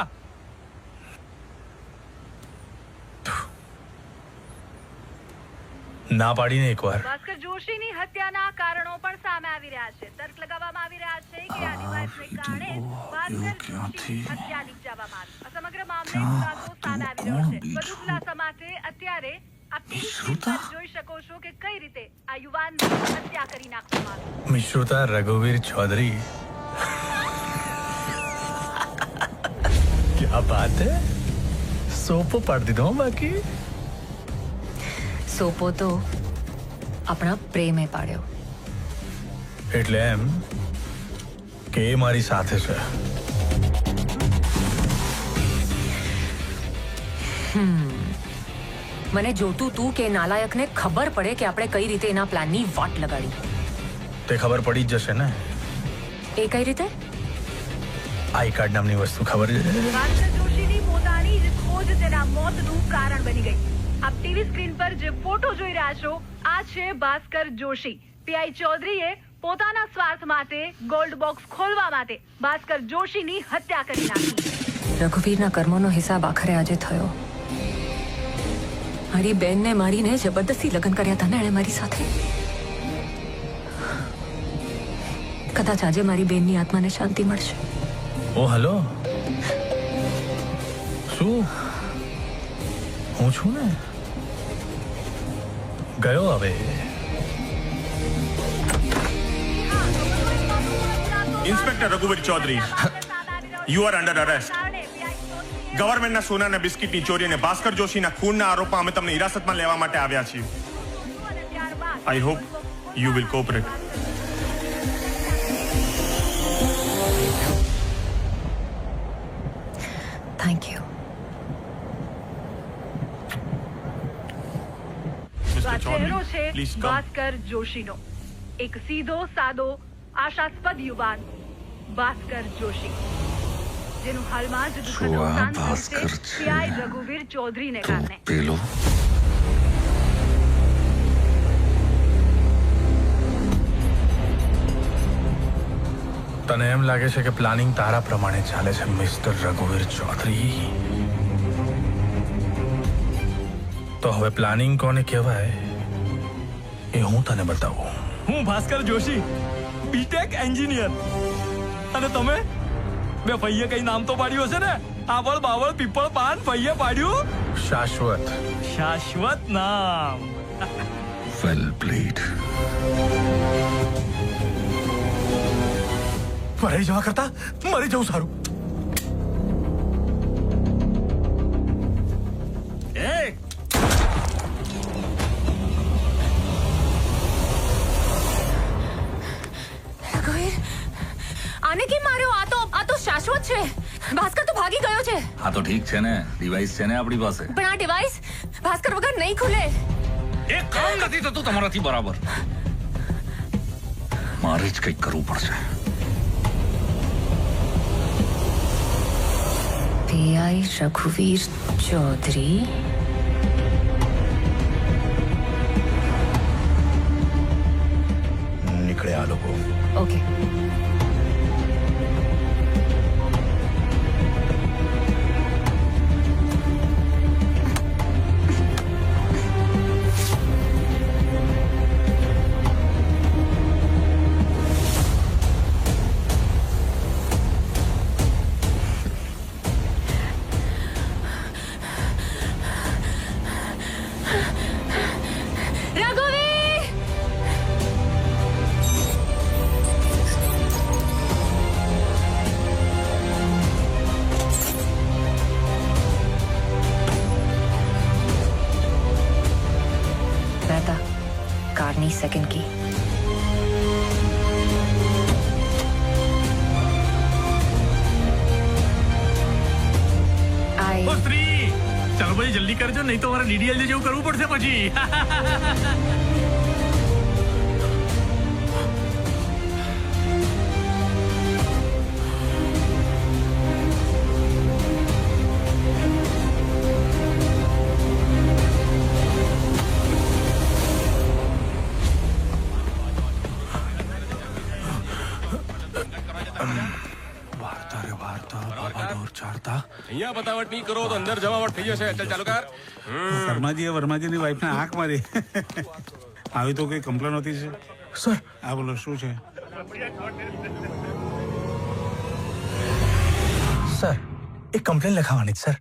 Speaker 6: ના પાડીને એકવાર.
Speaker 16: ભાસ્કર જોશીની હત્યાના કારણો પણ સામે આવી રહ્યા છે. તર્ક લગાવવામાં આવી રહ્યા છે કે આ ડિવાઇસને કારણે ભાસ્કર જોશીની હત્યા નિપજાવવામાં આવી. સમગ્ર મામલે ખુલાસો સામે આવી રહ્યો છે. વધુ ખુલાસા માટે અત્યારે આપ ટીવી સ્ક્રીન પર જોઈ શકો છો કે કઈ રીતે આ યુવાનની હત્યા કરી નાખવામાં આવી.
Speaker 6: મિશ્રુતા રઘુવીર ચૌધરી. क्या बात है, સોપો પાડી દીધો બાકી.
Speaker 11: સોપો તો આપણા પ્રેમે પાડ્યો.
Speaker 6: એટલે એમ કે એ મારી સાથે છે.
Speaker 11: મને જોતું તું કે નાલાયકને ખબર પડે કે આપણે કઈ રીતે એના પ્લાનની વાટ લગાડી.
Speaker 6: તે ખબર પડી જ જશે ને.
Speaker 11: એ કઈ રીતે?
Speaker 6: આઈ કાર્ડ નામની વસ્તુ ખબર છે.
Speaker 16: ભાસ્કર જોશીની પોતાની જ ખોજ તેના મોતનું કારણ બની ગઈ. આપ ટીવી સ્ક્રીન પર જે ફોટો જોઈ રહ્યા છો, આ છે ભાસ્કર જોશી. પીઆઈ ચૌધરીએ પોતાના સ્વાર્થ માટે ગોલ્ડ બોક્સ ખોલવા માટે ભાસ્કર જોશીની હત્યા કરી નાખી.
Speaker 11: રઘુવીરના કર્મોનો હિસાબ આખરે આજે થયો. મારી બેનને મારીને જબરદસ્તી લગ્ન કર્યા હતા ને એણે મારી સાથે. કદાચ આજે મારી બેનની આત્માને શાંતિ મળશે.
Speaker 6: ઓ હલો, શું? હું છું ને, ગયો હવે.
Speaker 18: ઇન્સ્પેક્ટર રઘુવીર Chaudhary, you are under arrest. ગવર્મેન્ટના સોનાના બિસ્કિટની ચોરી અને ભાસ્કર જોશીના ખૂનના આરોપમાં અમે તમને હિરાસતમાં લેવા માટે આવ્યા છીએ. I hope you will cooperate.
Speaker 11: Thank you.
Speaker 16: આ ચહેરો છે ભાસ્કર જોશીનો. એક સીધો સાદો આશાસ્પદ યુવાન ભાસ્કર જોશી, જેનું હાલમાં જ દુઃખદ અવસાન થયું છે પીઆઈ રઘુવીર ચૌધરીને કારણે.
Speaker 14: પેલો
Speaker 6: તને એમ લાગે છે કે પ્લાનિંગ તારા પ્રમાણે ચાલે છે મિસ્ટર રઘુવીર ચૌધરી? તો હવે પ્લાનિંગ કોને કહેવાય એ હું તને બતાવું.
Speaker 9: હું ભાસ્કર જોશી, બીટેક એન્જિનિયર. અને તમે બે ફઈએ કઈ નામ તો પાડ્યું હશે ને? આવળ બાવળ પીપળ પાન ફઈએ પાડ્યું
Speaker 6: શાશ્વત.
Speaker 9: શાશ્વત નામ.
Speaker 14: વેલ પ્લેડ.
Speaker 6: ફરાઈ જવા કરતા મરી જવું સારું.
Speaker 11: આને કેમ માર્યો? આ તો શાશ્વત છે. ભાસ્કર તો ભાગી ગયો છે.
Speaker 14: હા તો ઠીક છે ને, ડિવાઇસ છે ને આપણી પાસે.
Speaker 11: પણ આ ડિવાઇસ ભાસ્કર વગર નહીં ખુલે.
Speaker 14: એ કામ નથી થતું તમારાથી બરાબર. મારે જ કંઈક કરવું પડશે.
Speaker 11: પીઆઈ રઘુવીર ચૌધરી.
Speaker 15: નીકળે આ લોકો.
Speaker 11: ઓકે. કારની સેકન્ડ કી.
Speaker 6: ઓ સ્ત્રી, ચાલો ભાઈ જલ્દી કરજો, નહીં તો મારે ડીડીએલ જેવું કરવું પડશે પછી.
Speaker 4: અહીંયા બતાવટ નહીં કરો તો અંદર જમાવટ થઈ જશે. ચાલ ચાલુ કર.
Speaker 5: શર્માજીએ વર્માજીની વાઈફને આંખ મારી. આવી તો કઈ કમ્પ્લેન હોતી છે સર? આ બોલો શું છે
Speaker 6: સર? એક કમ્પ્લેન લખાવવાની છે સર.